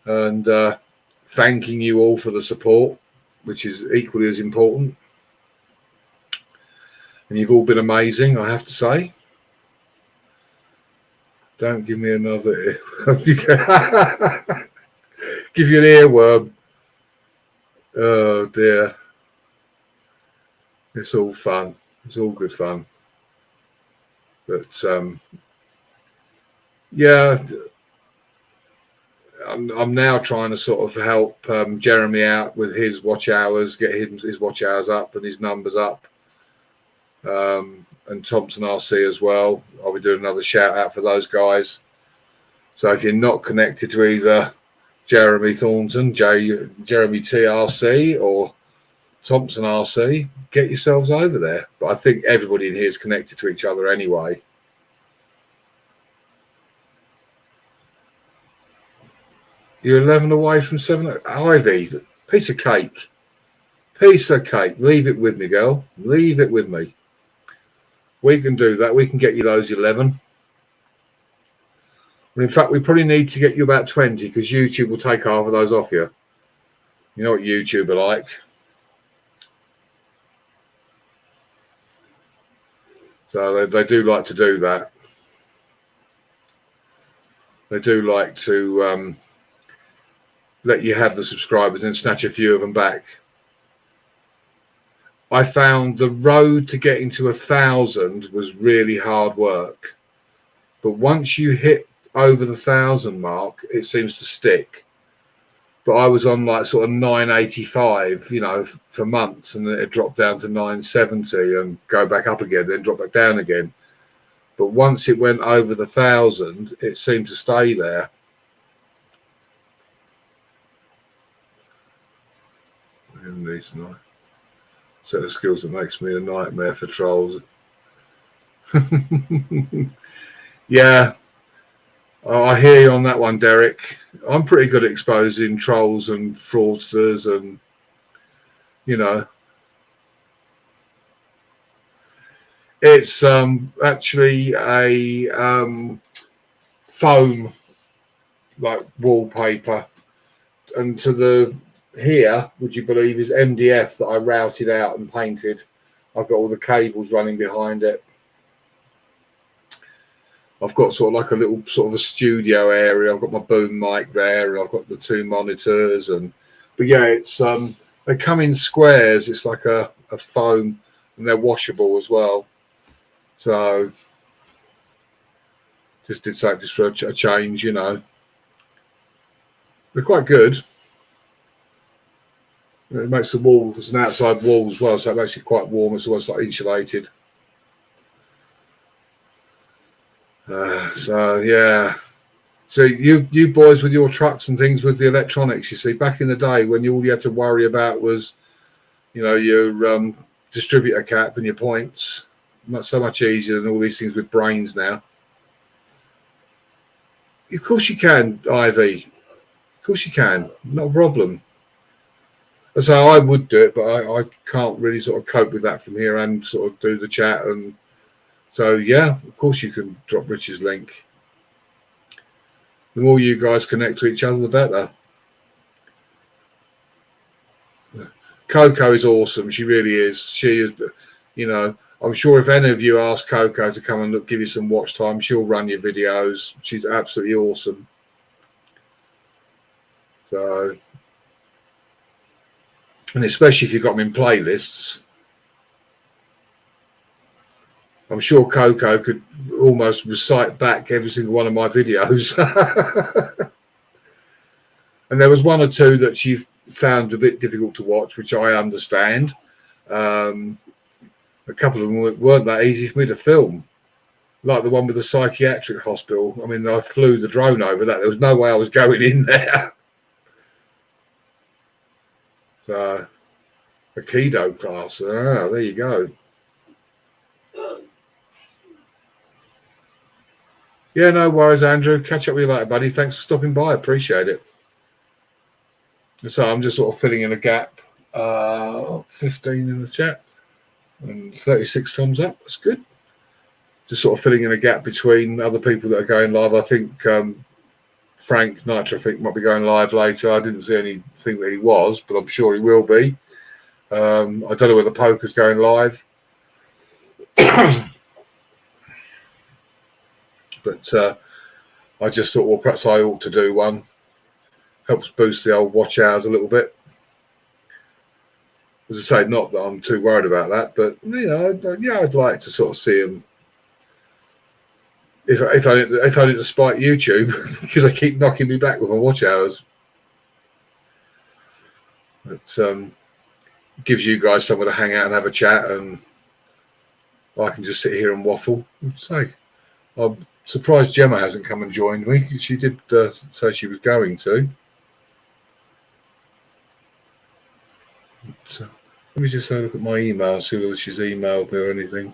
[SPEAKER 1] and thanking you all for the support, which is equally as important. And you've all been amazing, I have to say. Don't give me another give you an earworm. Oh dear. It's all fun. It's all good fun. But yeah, I'm now trying to sort of help Jeremy out with his watch hours, get his watch hours up and his numbers up. And Thompson RC as well. I'll be doing another shout out for those guys. So if you're not connected to either Jeremy Thornton, Jeremy TRC or Thompson RC, get yourselves over there. But I think everybody in here is connected to each other anyway. You're 11 away from 7. Ivy, piece of cake. Piece of cake. Leave it with me, girl. Leave it with me. We can do that. We can get you those 11. And in fact, we probably need to get you about 20 because YouTube will take half of those off you. You know what YouTube are like. So they do like to do that. They do like to let you have the subscribers and snatch a few of them back. I found the road to getting to 1,000 was really hard work. But once you hit over the 1,000 mark, it seems to stick. But I was on like sort of 985, for months, and then it dropped down to 970 and go back up again, then drop back down again. But once it went over the 1,000, it seemed to stay there. Set of skills that makes me a nightmare for trolls. Yeah, I hear you on that one, Derek. I'm pretty good at exposing trolls and fraudsters, and you know, it's actually a foam like wallpaper, and to the here, would you believe, is MDF that I routed out and painted. I've got all the cables running behind it. I've got sort of like a little sort of a studio area. I've got my boom mic there, and I've got the 2 monitors. But yeah, it's they come in squares. It's like a foam, and they're washable as well. So just did something just for a change, you know. They're quite good. It makes the wall, it's an outside wall as well, so it makes it quite warm. It's almost like insulated. So yeah, so you boys with your trucks and things with the electronics, you see, back in the day when all you had to worry about was, you know, your distributor cap and your points. Not so much easier than all these things with brains now. Of course you can, Ivy. Of course you can. Not a problem. So I would do it, but I can't really sort of cope with that from here and sort of do the chat. And so, yeah, of course you can drop Rich's link. The more you guys connect to each other, the better. Coco is awesome. She really is. She is, you know, I'm sure if any of you ask Coco to come and give you some watch time, she'll run your videos. She's absolutely awesome. So, and especially if you've got them in playlists, I'm sure Coco could almost recite back every single one of my videos. And there was 1 or 2 that she found a bit difficult to watch, which I understand. A couple of them weren't that easy for me to film, like the one with the psychiatric hospital. I mean, I flew the drone over that. There was no way I was going in there. So, a Aikido class. Ah, there you go. Yeah, no worries, Andrew. Catch up with you later, buddy. Thanks for stopping by. Appreciate it. So I'm just sort of filling in a gap. 15 in the chat and 36 thumbs up. That's good. Just sort of filling in a gap between other people that are going live. I think Frank Nitro, I think, might be going live later. I didn't see anything that he was, but I'm sure he will be. I don't know whether Poker's going live. But I just thought, well, perhaps I ought to do one. Helps boost the old watch hours a little bit. As I say, not that I'm too worried about that, but, you know, yeah, I'd like to sort of see him. If I need to spite YouTube, because I keep knocking me back with my watch hours. But gives you guys somewhere to hang out and have a chat, and I can just sit here and waffle. Say, I'm surprised Gemma hasn't come and joined me. She did say she was going to. So let me just have a look at my email, see whether she's emailed me or anything.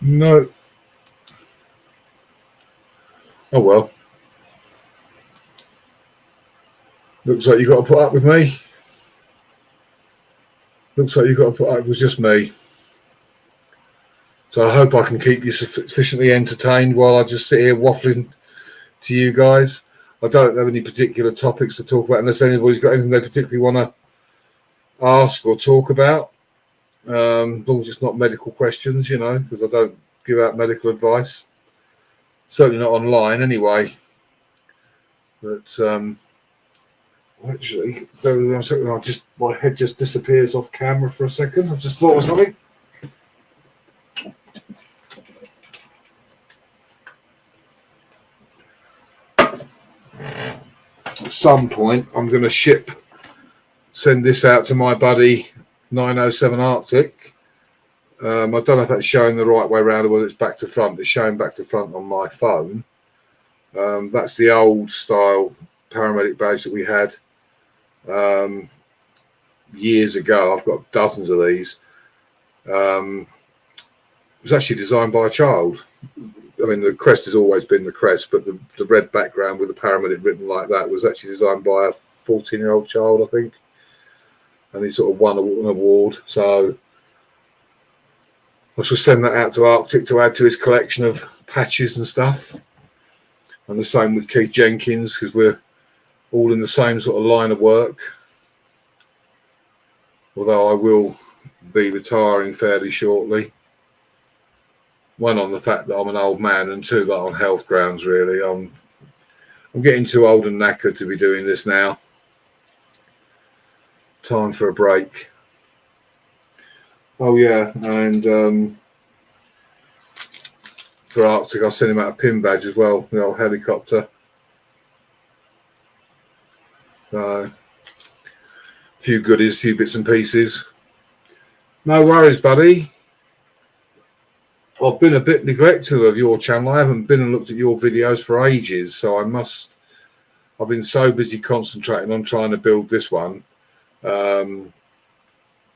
[SPEAKER 1] No. Oh well. Looks like you got to put up with me. Looks like you got to put up with just me. So I hope I can keep you sufficiently entertained while I just sit here waffling to you guys. I don't have any particular topics to talk about unless anybody's got anything they particularly want to ask or talk about. As long as it's not medical questions, you know, because I don't give out medical advice. Certainly not online anyway. But actually, my head just disappears off camera for a second. I've just thought of something. At some point, I'm going to send this out to my buddy 907 Arctic. I don't know if that's showing the right way around or whether it's back to front. It's showing back to front on my phone. That's the old style paramedic badge that we had years ago. I've got dozens of these. It was actually designed by a child. I mean, the crest has always been the crest, but the red background with the paramedic written like that was actually designed by a 14-year-old child, I think. And he sort of won an award. So I shall send that out to Arctic to add to his collection of patches and stuff. And the same with Keith Jenkins, because we're all in the same sort of line of work. Although I will be retiring fairly shortly. One, on the fact that I'm an old man, and two, that on health grounds, really. I'm getting too old and knackered to be doing this now. Time for a break. Oh, yeah, and for Arctic, I'll send him out a pin badge as well, the old helicopter. A few goodies, a few bits and pieces. No worries, buddy. I've been a bit neglectful of your channel. I haven't been and looked at your videos for ages, so I've been so busy concentrating on trying to build this one. I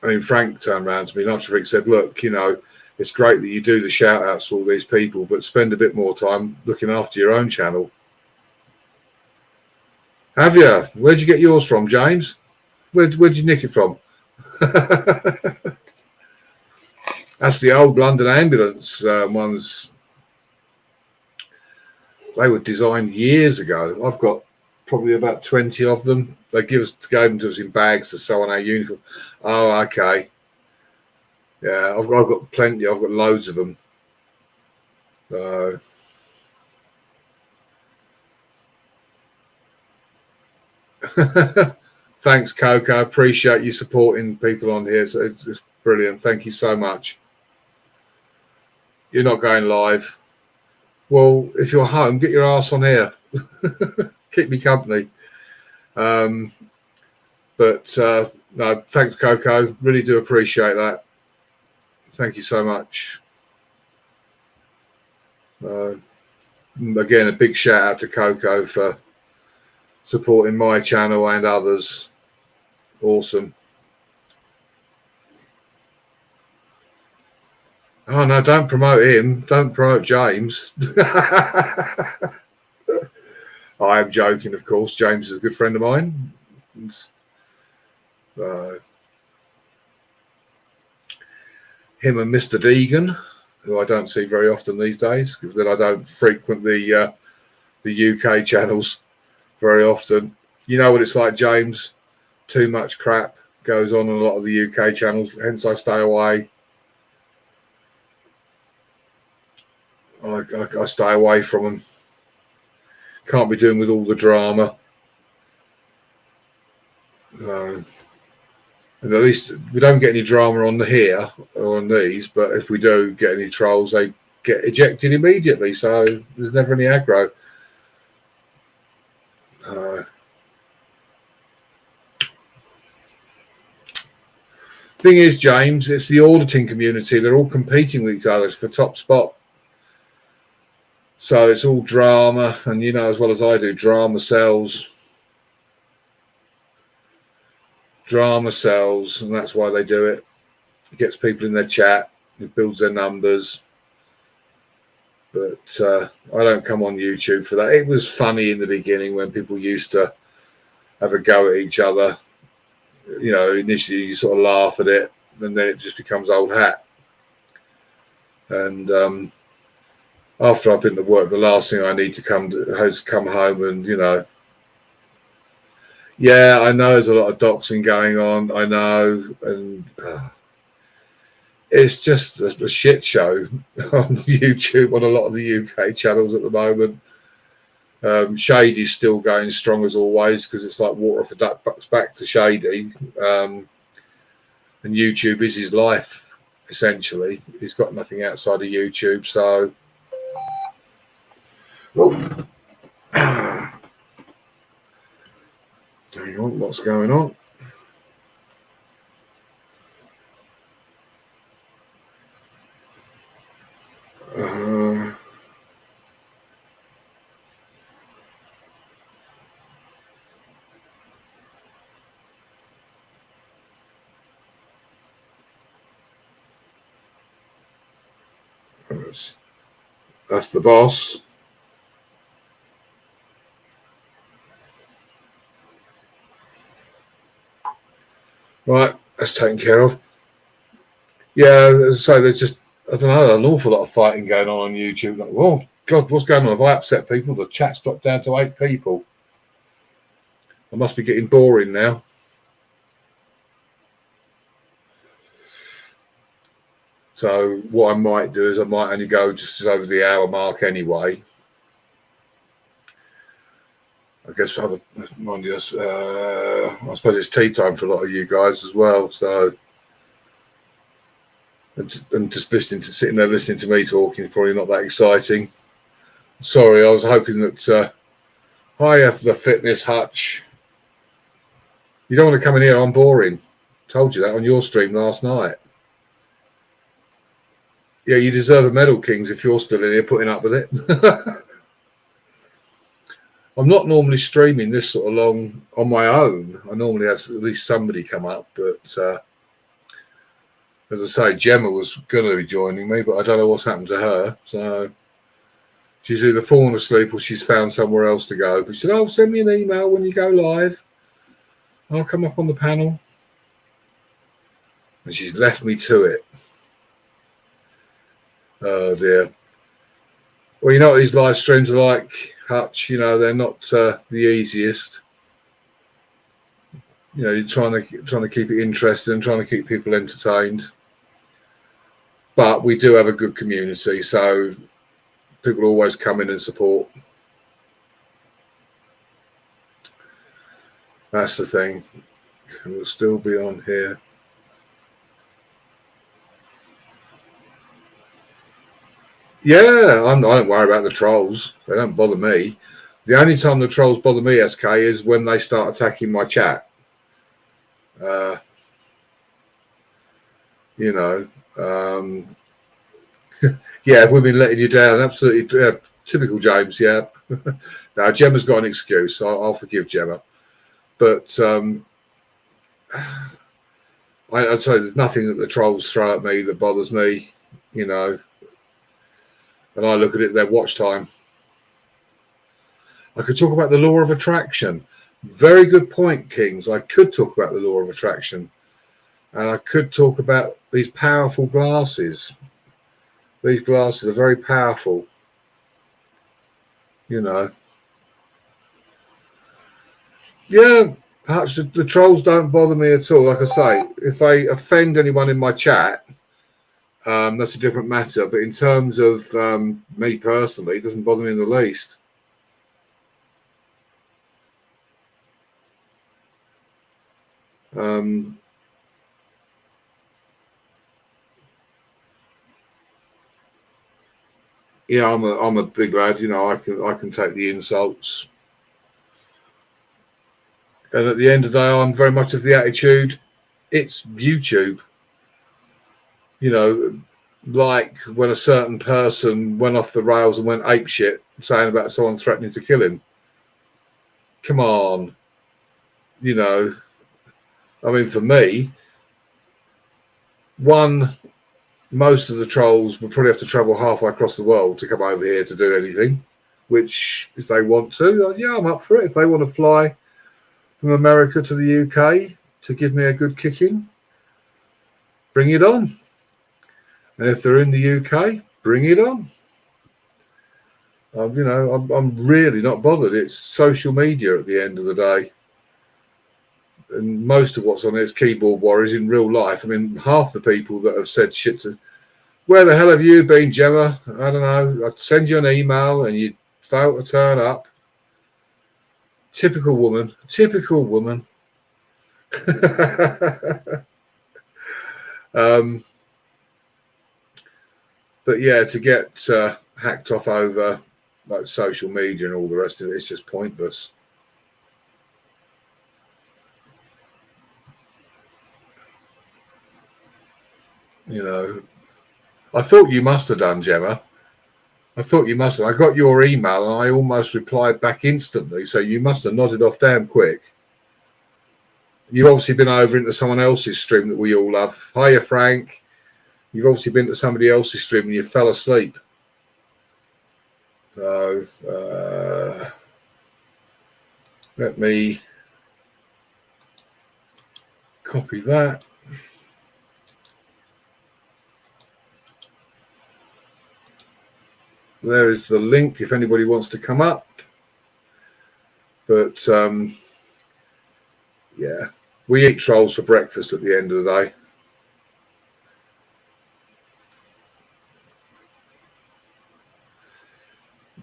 [SPEAKER 1] mean, Frank turned around to me, Not Freak, said, look, you know, it's great that you do the shout outs to all these people, but spend a bit more time looking after your own channel. Have you? Where'd you get yours from, James? Where'd you nick it from? That's the old London ambulance ones. They were designed years ago. I've got probably about 20 of them. They gave them to us in bags to sew on our uniform. Oh, okay. Yeah, I've got plenty. I've got loads of them. Thanks, Coco. Appreciate you supporting people on here. So it's brilliant. Thank you so much. You're not going live. Well, if you're home, get your ass on here. Keep me company. No, thanks, Coco. Really do appreciate that. Thank you so much. Again, a big shout out to Coco for supporting my channel and others. Awesome. Oh, no, don't promote him. Don't promote James. I am joking, of course. James is a good friend of mine. Him and Mr. Deegan, who I don't see very often these days, because then I don't frequent the UK channels very often. You know what it's like, James. Too much crap goes on a lot of the UK channels, hence I stay away. I stay away from them. Can't be doing with all the drama. And at least we don't get any drama on here or on these, but if we do get any trolls, they get ejected immediately. So there's never any aggro. Thing is, James, it's the auditing community. They're all competing with each other for top spot. So it's all drama, and you know as well as I do, drama sells. Drama sells, and that's why they do it. It gets people in their chat, it builds their numbers. But I don't come on YouTube for that. It was funny in the beginning when people used to have a go at each other. You know, initially you sort of laugh at it, and then it just becomes old hat. And after I've been to work, the last thing I need to come home and, you know, yeah, I know there's a lot of doxing going on. I know, and it's just a shit show on YouTube on a lot of the UK channels at the moment. Shady's still going strong as always because it's like water off the duck's back to Shady. And YouTube is his life, essentially. He's got nothing outside of YouTube, so... Oh. Hang on, what's going on? That's the boss. Right, that's taken care of. Yeah, so there's just, I don't know, an awful lot of fighting going on YouTube. Like, oh, God, what's going on? Have I upset people? The chat's dropped down to 8 people. I must be getting boring now. So what I might do is I might only go just over the hour mark anyway. I guess mind you, I suppose it's tea time for a lot of you guys as well. So, and just sitting there listening to me talking is probably not that exciting. Sorry, I was hoping that I have the fitness hutch. You don't want to come in here. I'm boring. Told you that on your stream last night. Yeah, you deserve a medal, Kings, if you're still in here putting up with it. I'm not normally streaming this sort of long on my own. I normally have at least somebody come up, but as I say, Gemma was going to be joining me, but I don't know what's happened to her. So she's either fallen asleep or she's found somewhere else to go. But she said, "Oh, send me an email when you go live. I'll come up on the panel." And she's left me to it. Oh dear. Well, you know what these live streams are like, Hutch. You know, they're not the easiest. You know, you're trying to keep it interesting and trying to keep people entertained. But we do have a good community, so people always come in and support. That's the thing. We'll still be on here. Yeah, I don't worry about the trolls. They don't bother me. The only time the trolls bother me, SK, is when they start attacking my chat. You know, yeah, we've been letting you down. Absolutely, typical James. Yeah. Now Gemma's got an excuse. I'll forgive Gemma, but I'd say there's nothing that the trolls throw at me that bothers me. You know. And I look at it, their watch time. I could talk about the law of attraction. Very good point, Kings. I could talk about the law of attraction. And I could talk about these powerful glasses. These glasses are very powerful. You know. Yeah, perhaps the trolls don't bother me at all. Like I say, if they offend anyone in my chat, that's a different matter. But in terms of me personally, it doesn't bother me in the least. Yeah, I'm a big lad. You know, I can take the insults. And at the end of the day, I'm very much of the attitude, it's YouTube. You know, like when a certain person went off the rails and went apeshit saying about someone threatening to kill him. Come on. You know, I mean, for me, most of the trolls would probably have to travel halfway across the world to come over here to do anything, which if they want to, yeah, I'm up for it. If they want to fly from America to the UK to give me a good kicking, bring it on. And if they're in the UK, bring it on. You know, I'm really not bothered. It's social media at the end of the day. And most of what's on it is keyboard warriors in real life. I mean, half the people that have said shit to, where the hell have you been, Gemma? I don't know. I'd send you an email and you fail to turn up. Typical woman. Typical woman. But yeah, to get hacked off over like social media and all the rest of it, it's just pointless. You know, I thought you must have done, Gemma. I thought you must have. I got your email and I almost replied back instantly. So you must have nodded off damn quick. You've obviously been over into someone else's stream that we all love. Hiya, Frank. You've obviously been to somebody else's stream and you fell asleep. So let me copy that. There is the link if anybody wants to come up. But yeah, we eat trolls for breakfast at the end of the day.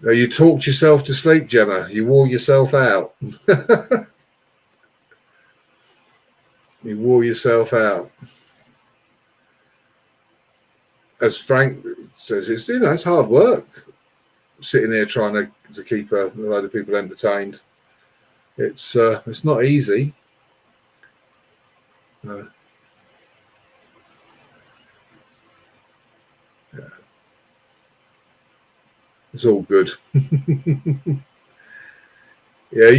[SPEAKER 1] Now, you talked yourself to sleep, Gemma. You wore yourself out. You wore yourself out. As Frank says, it's hard work sitting there trying to keep a load of people entertained. It's not easy. Yeah. It's all good. Yeah,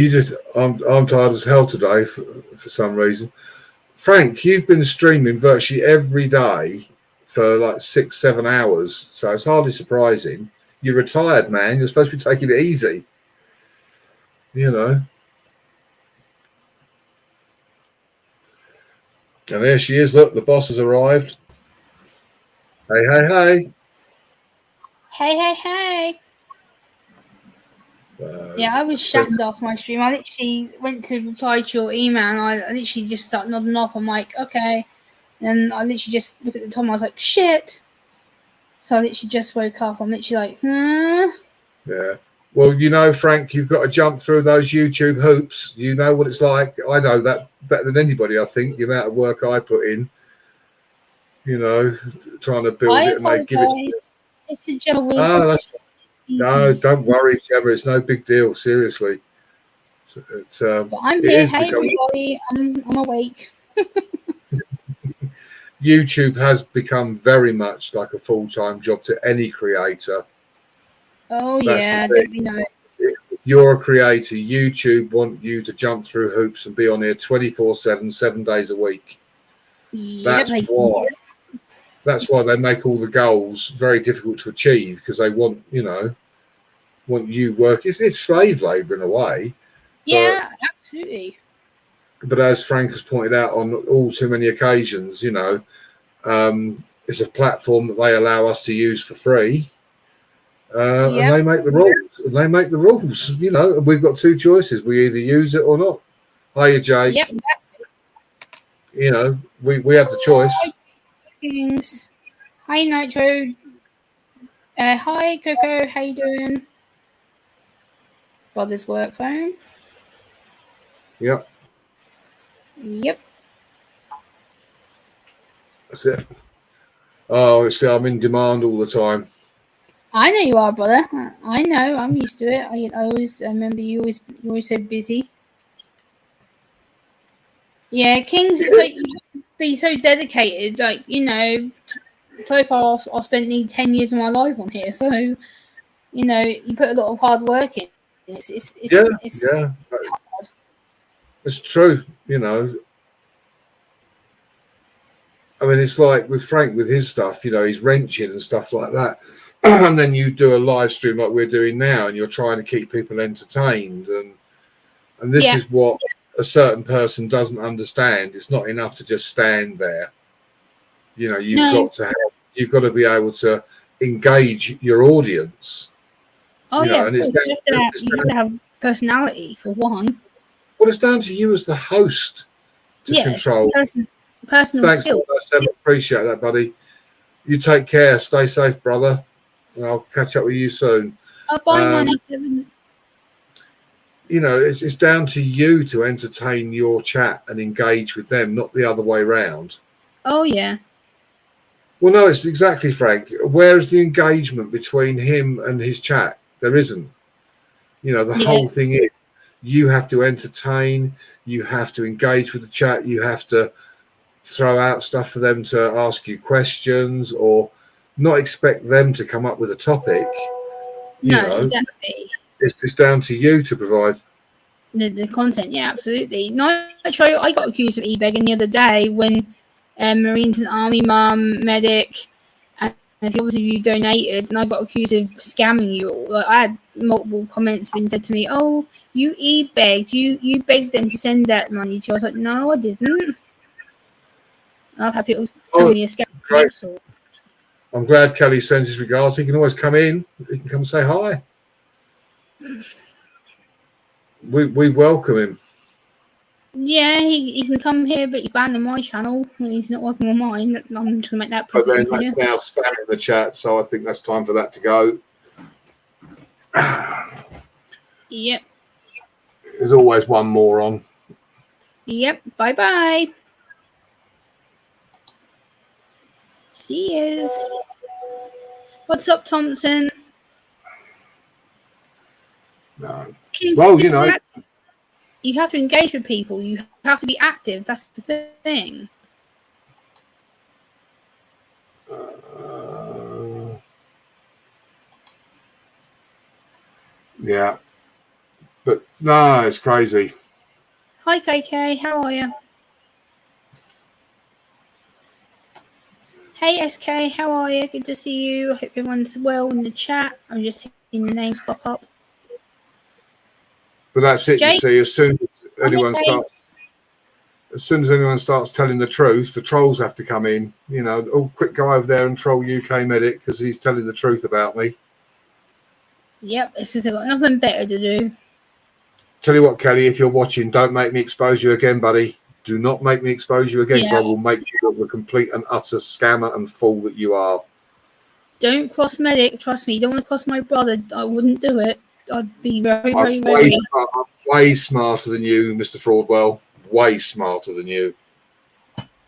[SPEAKER 1] I'm tired as hell today for some reason. Frank, you've been streaming virtually every day for like 6-7 hours, so it's hardly surprising. You're retired, man. You're supposed to be taking it easy. You know. And there she is. Look, the boss has arrived. Hey, hey, hey.
[SPEAKER 2] Hey, hey, hey. Yeah, I was shattered after my stream. I literally went to reply to your email and I literally just started nodding off. I'm like, okay. And I literally just look at the time. I was like, shit. So I literally just woke up. I'm literally like,
[SPEAKER 1] Yeah. Well, you know, Frank, you've got to jump through those YouTube hoops. You know what it's like. I know that better than anybody, I think, the amount of work I put in, you know, trying to build it and they give it.
[SPEAKER 2] Sister Gemma was
[SPEAKER 1] no, don't worry, Gemma. It's no big deal. Seriously.
[SPEAKER 2] But I'm here. Hey, everybody. I'm awake.
[SPEAKER 1] YouTube has become very much like a full-time job to any creator.
[SPEAKER 2] Oh, yeah. Don't we know it?
[SPEAKER 1] If you're a creator, YouTube want you to jump through hoops and be on here 24/7, 7 days a week.
[SPEAKER 2] Yep,
[SPEAKER 1] that's why they make all the goals very difficult to achieve, because they want you work. It's slave labor in a way.
[SPEAKER 2] Yeah, absolutely.
[SPEAKER 1] But as Frank has pointed out on all too many occasions, it's a platform that they allow us to use for free. And they make the rules. We've got two choices. We either use it or not. Hiya, Jake.
[SPEAKER 2] Yep, exactly.
[SPEAKER 1] We have the choice.
[SPEAKER 2] Hi, Nitro. Hi, Coco. How you doing? Brother's work phone.
[SPEAKER 1] Yep. That's it. Oh, see, I'm in demand all the time.
[SPEAKER 2] I know you are, brother. I know. I'm used to it. I always remember you're always so busy. Yeah, Kings, it's like you have to be so dedicated. Like, so far I've spent nearly 10 years of my life on here. So, you put a lot of hard work in. It's hard.
[SPEAKER 1] It's true, I mean, it's like with Frank, with his stuff, he's wrenching and stuff like that. And then you do a live stream like we're doing now, and you're trying to keep people entertained. And this is what a certain person doesn't understand. It's not enough to just stand there. You've got to be able to engage your audience.
[SPEAKER 2] Oh, yeah. And you have to have personality, for one.
[SPEAKER 1] Well, it's down to you as the host to control.
[SPEAKER 2] Personal
[SPEAKER 1] Thanks,
[SPEAKER 2] skill.
[SPEAKER 1] I appreciate that, buddy. You take care. Stay safe, brother. And I'll catch up with you soon.
[SPEAKER 2] Bye, 987.
[SPEAKER 1] It's down to you to entertain your chat and engage with them, not the other way around.
[SPEAKER 2] Oh, yeah.
[SPEAKER 1] Well, no, it's exactly, Frank. Where's the engagement between him and his chat? There isn't. The whole thing is you have to entertain, you have to engage with the chat, you have to throw out stuff for them to ask you questions, or not expect them to come up with a topic.
[SPEAKER 2] Exactly.
[SPEAKER 1] It's just down to you to provide
[SPEAKER 2] the content. Yeah, absolutely. Nitro, I got accused of e-begging the other day when Marines and Army Mum, Medic, if obviously you donated and I got accused of scamming you, like I had multiple comments being said to me, "Oh, you e-begged, you begged them to send that money to you." I was like, "No, I didn't." And I've had people call
[SPEAKER 1] Oh,
[SPEAKER 2] me a scammer.
[SPEAKER 1] great.
[SPEAKER 2] Also.
[SPEAKER 1] I'm glad Kelly sends his regards. He can always come in. He can come and say hi. We welcome him.
[SPEAKER 2] Yeah, he can come here, but he's banned on my channel and he's not working on mine. I'm just gonna make that
[SPEAKER 1] But
[SPEAKER 2] pretty
[SPEAKER 1] then
[SPEAKER 2] clear.
[SPEAKER 1] that's now spamming the chat, so I think that's time for that to go.
[SPEAKER 2] Yep.
[SPEAKER 1] There's always one more on.
[SPEAKER 2] Yep. Bye bye. See yous. What's up, Thompson?
[SPEAKER 1] No.
[SPEAKER 2] Kings,
[SPEAKER 1] Well, you know.
[SPEAKER 2] You have to engage with people. You have to be active. That's the thing.
[SPEAKER 1] Yeah. But no, it's crazy.
[SPEAKER 2] Hi, KK. How are you? Hey, SK. How are you? Good to see you. I hope everyone's well in the chat. I'm just seeing the names pop up.
[SPEAKER 1] But that's it.
[SPEAKER 2] Jake?
[SPEAKER 1] You see, as soon as anyone starts telling the truth, the trolls have to come in. You know, oh, quick, go over there and troll UK Medic because he's telling the truth about me.
[SPEAKER 2] Yep, this has got nothing better to do.
[SPEAKER 1] Tell you what, Kelly, if you're watching, don't make me expose you again, buddy. Do not make me expose you again, because I will make you look the complete and utter scammer and fool that you are.
[SPEAKER 2] Don't cross Medic. Trust me, you don't want to cross my brother. I wouldn't do it. I'd be very, very,
[SPEAKER 1] I'm
[SPEAKER 2] very...
[SPEAKER 1] way smarter than you, Mr. Fraudwell. Way smarter than you.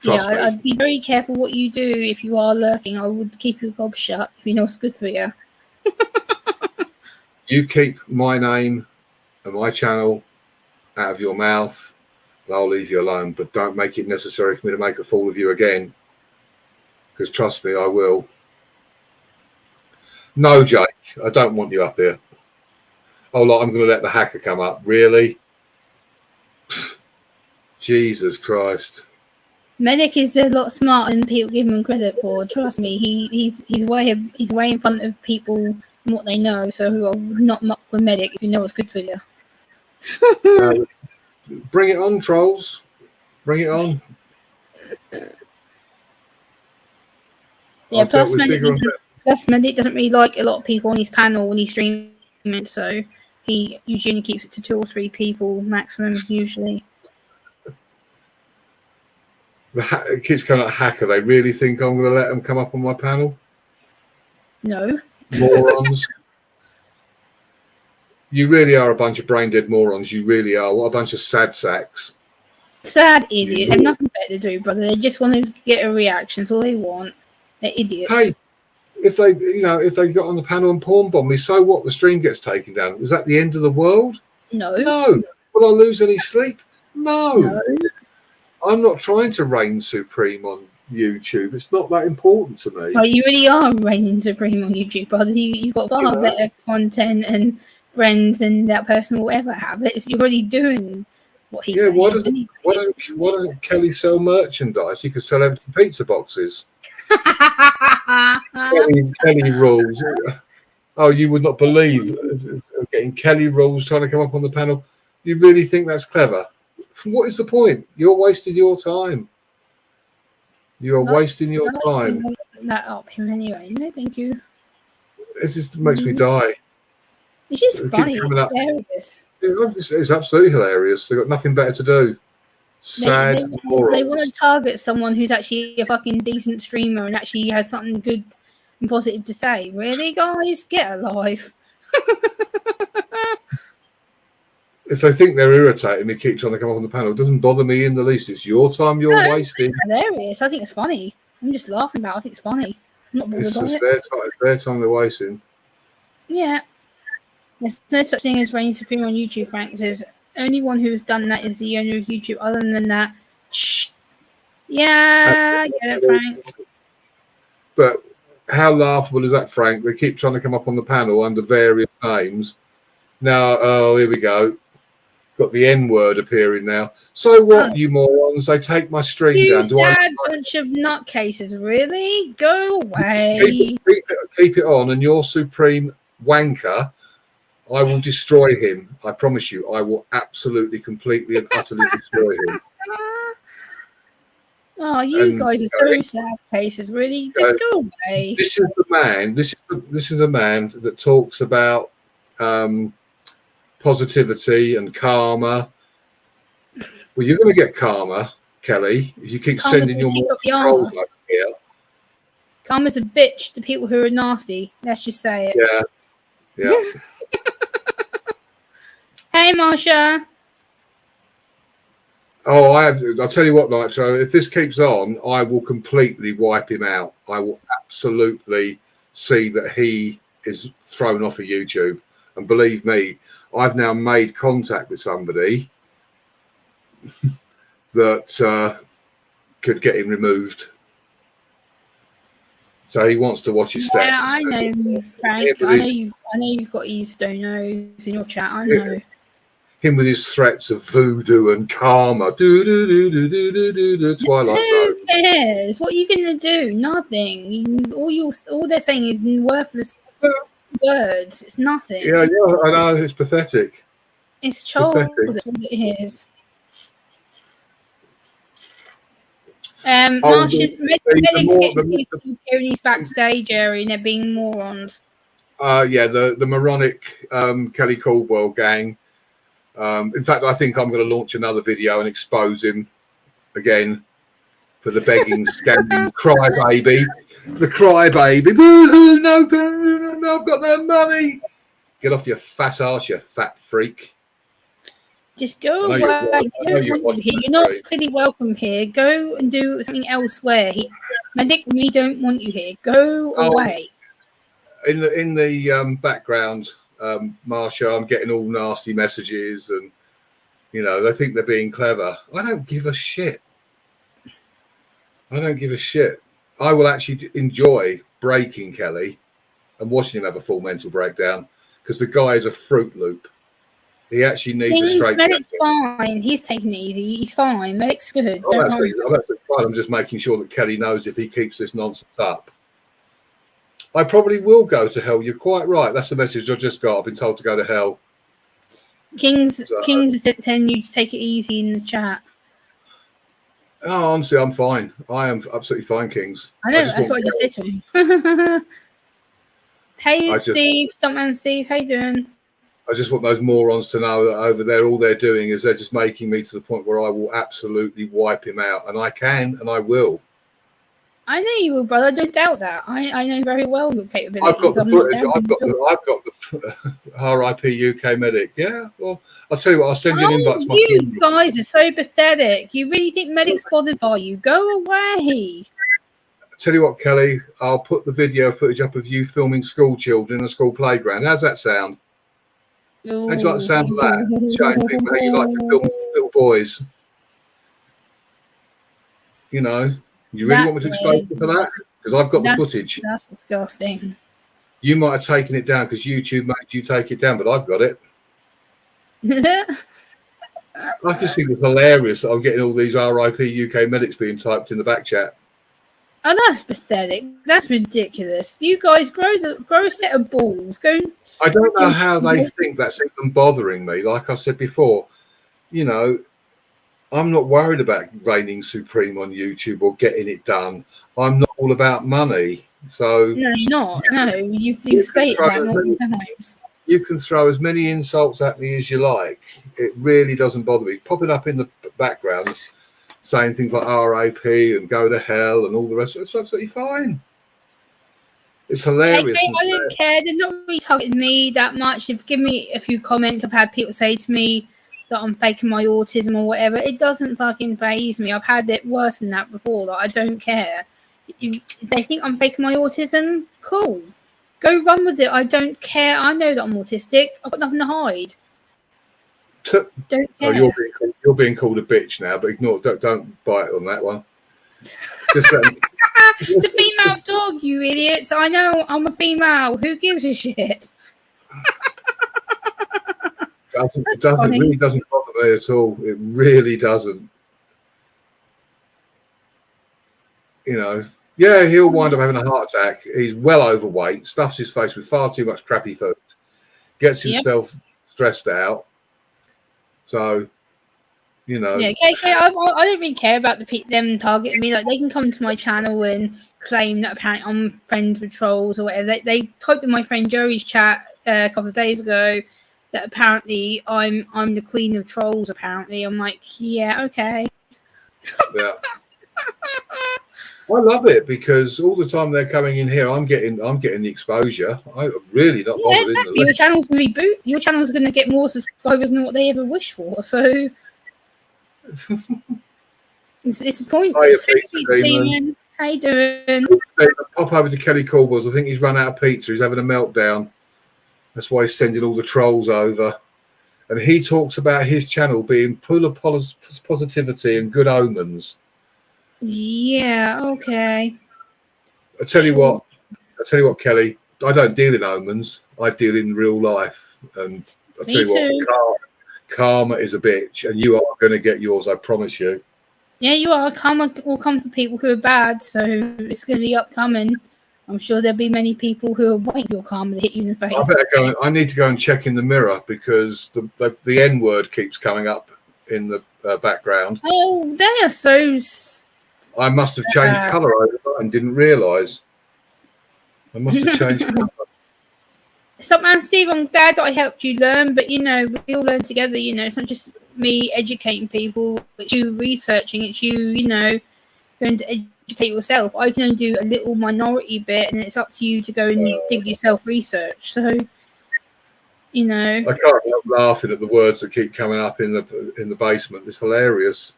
[SPEAKER 1] Trust me.
[SPEAKER 2] I'd be very careful what you do if you are lurking. I would keep your gob shut if you know what's good for you.
[SPEAKER 1] You keep my name and my channel out of your mouth, and I'll leave you alone. But don't make it necessary for me to make a fool of you again, because trust me, I will. No, Jake, I don't want you up here. Oh, look, I'm going to let the hacker come up. Really? Jesus Christ.
[SPEAKER 2] Medic is a lot smarter than people give him credit for. Trust me, he's way in front of people and what they know. So I would not muck with Medic if you know what's good for you.
[SPEAKER 1] Bring it on, trolls. Bring it on.
[SPEAKER 2] Yeah, plus Medic doesn't really like a lot of people on his panel when he's streaming, so he usually only keeps it to 2 or 3 people maximum, usually.
[SPEAKER 1] The kids coming like hacker. They really think I'm going to let them come up on my panel?
[SPEAKER 2] No.
[SPEAKER 1] Morons. You really are a bunch of brain dead morons. You really are. What a bunch of sad sacks.
[SPEAKER 2] Sad idiots. They have nothing better to do, brother. They just want to get a reaction. That's all they want. They're idiots.
[SPEAKER 1] Hey, if they got on the panel and porn bomb me, so what? The stream gets taken down. Is that the end of the world?
[SPEAKER 2] No.
[SPEAKER 1] No. Will I lose any sleep? No. I'm not trying to reign supreme on YouTube. It's not that important to me.
[SPEAKER 2] Well, you really are reigning supreme on YouTube, brother. You've got far better content and friends than that person will ever have. You're already doing what he
[SPEAKER 1] why doesn't Kelly sell merchandise? He could sell empty pizza boxes. Kelly rules. Oh, you would not believe getting Kelly rules trying to come up on the panel. You really think that's clever? What is the point? You're wasting your time. You are wasting your time.
[SPEAKER 2] That up here anyway. No, thank you.
[SPEAKER 1] It just makes me die.
[SPEAKER 2] It's just funny. It's hilarious.
[SPEAKER 1] It's absolutely hilarious. They've got nothing better to do. Sad morons.
[SPEAKER 2] They want to target someone who's actually a fucking decent streamer and actually has something good and positive to say. Really, guys? Get a life.
[SPEAKER 1] If they think they're irritating me, keep trying to come up on the panel. It doesn't bother me in the least. It's your time you're wasting.
[SPEAKER 2] It's hilarious. I think it's funny. I'm just laughing about it. I think it's funny. I'm not bothered by it.
[SPEAKER 1] It's their time they're wasting.
[SPEAKER 2] Yeah. There's no such thing as reigning supreme on YouTube, Frank. There's only one who's done that is the owner of YouTube. Other than that, shh. Yeah, get it, Frank.
[SPEAKER 1] But how laughable is that, Frank? They keep trying to come up on the panel under various names. Now, oh, here we go. got the N word appearing now. So what, you morons? They take my stream
[SPEAKER 2] You
[SPEAKER 1] down. Do I
[SPEAKER 2] sad bunch of nutcases, really? Go away.
[SPEAKER 1] keep it on? And your supreme wanker, I will destroy him. I promise you, I will absolutely, completely, and utterly destroy him.
[SPEAKER 2] Oh, you guys are so sad cases, really. Just go away.
[SPEAKER 1] This is the man. This is the man that talks about positivity and karma. Well, you're going to get karma, Kelly, if you keep sending your more trolls over here.
[SPEAKER 2] Karma's a bitch to people who are nasty. Let's just say it.
[SPEAKER 1] Yeah.
[SPEAKER 2] Hey, Marsha.
[SPEAKER 1] Oh, I'll tell you what, Nitro, if this keeps on, I will completely wipe him out. I will absolutely see that he is thrown off of YouTube. And believe me, I've now made contact with somebody that could get him removed. So he wants to watch his step.
[SPEAKER 2] Yeah, I know, Frank. I know you've got East Donos in your chat. I know.
[SPEAKER 1] Him with his threats of voodoo and karma. Twilight Zone.
[SPEAKER 2] Who cares? What are you gonna do? Nothing. All they're saying is worthless words. It's nothing.
[SPEAKER 1] Yeah, I know. It's pathetic.
[SPEAKER 2] It's childish. That's what it is. Medics getting people appearing these backstage area and they're being morons.
[SPEAKER 1] The moronic Kelly Caldwell gang. In fact, I think I'm going to launch another video and expose him again for the begging, scamming crybaby. The crybaby. No, I've got no money. Get off your fat arse, you fat freak.
[SPEAKER 2] Just go away. You're not clearly welcome here. Go and do something elsewhere. Medic, we don't want you here. Go away.
[SPEAKER 1] In the background, Marsha, I'm getting all nasty messages, and they think they're being clever. I don't give a shit. I will actually enjoy breaking Kelly and watching him have a full mental breakdown, because the guy is a Fruit Loop. He actually needs a straight.
[SPEAKER 2] Medic's fine. He's taking it easy. He's fine. Medic's good.
[SPEAKER 1] I'm absolutely fine. I'm just making sure that Kelly knows if he keeps this nonsense up, I probably will go to hell. You're quite right. That's the message I just got. I've been told to go to hell.
[SPEAKER 2] Kings is telling you to take it easy in the chat.
[SPEAKER 1] Oh, honestly, I'm fine. I am absolutely fine, Kings.
[SPEAKER 2] I know. That's what I just said to him. Hey, Steve. Stuntman Steve. How you doing?
[SPEAKER 1] I just want those morons to know that over there, all they're doing is they're just making me to the point where I will absolutely wipe him out. And I can, and I will.
[SPEAKER 2] I know you will, brother. I don't doubt that. I know very well your capabilities.
[SPEAKER 1] I've got the footage. I've got the RIP UK medic. Yeah. Well, I'll tell you what. I'll send you an invite to my
[SPEAKER 2] You guys are so pathetic. You really think Medic's bothered by you? Go away.
[SPEAKER 1] I'll tell you what, Kelly. I'll put the video footage up of you filming school children in a school playground. How's that sound?
[SPEAKER 2] Ooh.
[SPEAKER 1] How'd you like the sound of that? Showing people how you like to film little boys. You really want me to expose you for that? Because I've got the footage.
[SPEAKER 2] That's disgusting.
[SPEAKER 1] You might have taken it down because YouTube made you take it down, but I've got it. I just think it's hilarious that I'm getting all these RIP UK medics being typed in the back chat.
[SPEAKER 2] Oh, that's pathetic. That's ridiculous. You guys grow a set of balls.
[SPEAKER 1] I don't know how they think that's even bothering me. Like I said before, I'm not worried about reigning supreme on YouTube or getting it done. I'm not all about money. So
[SPEAKER 2] no, you're not. No, you've stated that multiple times.
[SPEAKER 1] You can throw as many insults at me as you like. It really doesn't bother me. Popping up in the background, saying things like RAP and go to hell and all the rest of it, it's absolutely fine. It's hilarious.
[SPEAKER 2] I don't care. They're not really targeting me that much. They've given me a few comments. I've had people say to me that I'm faking my autism or whatever. It doesn't fucking faze me. I've had it worse than that before. Like, I don't care. If they think I'm faking my autism, cool. Go run with it. I don't care. I know that I'm autistic. I've got nothing to hide. Don't care.
[SPEAKER 1] Oh, you're being called a bitch now, but ignore. Don't bite on that one. Just
[SPEAKER 2] it's a female dog, you idiots. I know I'm a female. Who gives a shit?
[SPEAKER 1] It really doesn't bother for me at all. It really doesn't. You know, yeah, he'll wind up having a heart attack. He's well overweight, stuffs his face with far too much crappy food, gets
[SPEAKER 2] Yep.
[SPEAKER 1] himself stressed out. So, you know,
[SPEAKER 2] Yeah, I don't really care about them targeting me. Like, they can come to my channel and claim that apparently I'm friends with trolls or whatever. They typed in my friend Joey's chat a couple of days ago that apparently I'm the queen of trolls. Apparently, I'm like, yeah, okay.
[SPEAKER 1] yeah. I love it because all the time they're coming in here, I'm getting the exposure. I'm really not
[SPEAKER 2] Yeah,
[SPEAKER 1] bothered
[SPEAKER 2] exactly.
[SPEAKER 1] in the
[SPEAKER 2] Your
[SPEAKER 1] least.
[SPEAKER 2] channel's gonna be Your channel's gonna get more subscribers than what they ever wish for. So it's the point.
[SPEAKER 1] Hiya,
[SPEAKER 2] It's
[SPEAKER 1] Pizza Demon.
[SPEAKER 2] Demon. How you doing?
[SPEAKER 1] Pop over to Kelly Corbels. I think he's run out of pizza. He's having a meltdown. That's why he's sending all the trolls over. And he talks about his channel being full of positivity and good omens.
[SPEAKER 2] Yeah. Okay.
[SPEAKER 1] I tell you what, Kelly. I don't deal in omens. I deal in real life. And I tell
[SPEAKER 2] Me
[SPEAKER 1] you
[SPEAKER 2] too.
[SPEAKER 1] what, karma is a bitch, and you are going to get yours. I promise you.
[SPEAKER 2] Yeah, you are. Karma will come for people who are bad, so it's going to be upcoming. I'm sure there'll be many people who are waiting for your karma to hit you in the face.
[SPEAKER 1] I better go. I need to go and check in the mirror because the N word keeps coming up in the background.
[SPEAKER 2] Oh, they are so.
[SPEAKER 1] I must have changed colour overnight and didn't realise. I must have changed colour.
[SPEAKER 2] Stop, man, Steve. I'm glad that I helped you learn, but we all learn together. It's not just me educating people; it's you researching. It's you, going to educate yourself. I can only do a little minority bit, and it's up to you to go and dig yourself research. So,
[SPEAKER 1] I can't help laughing at the words that keep coming up in the basement. It's hilarious.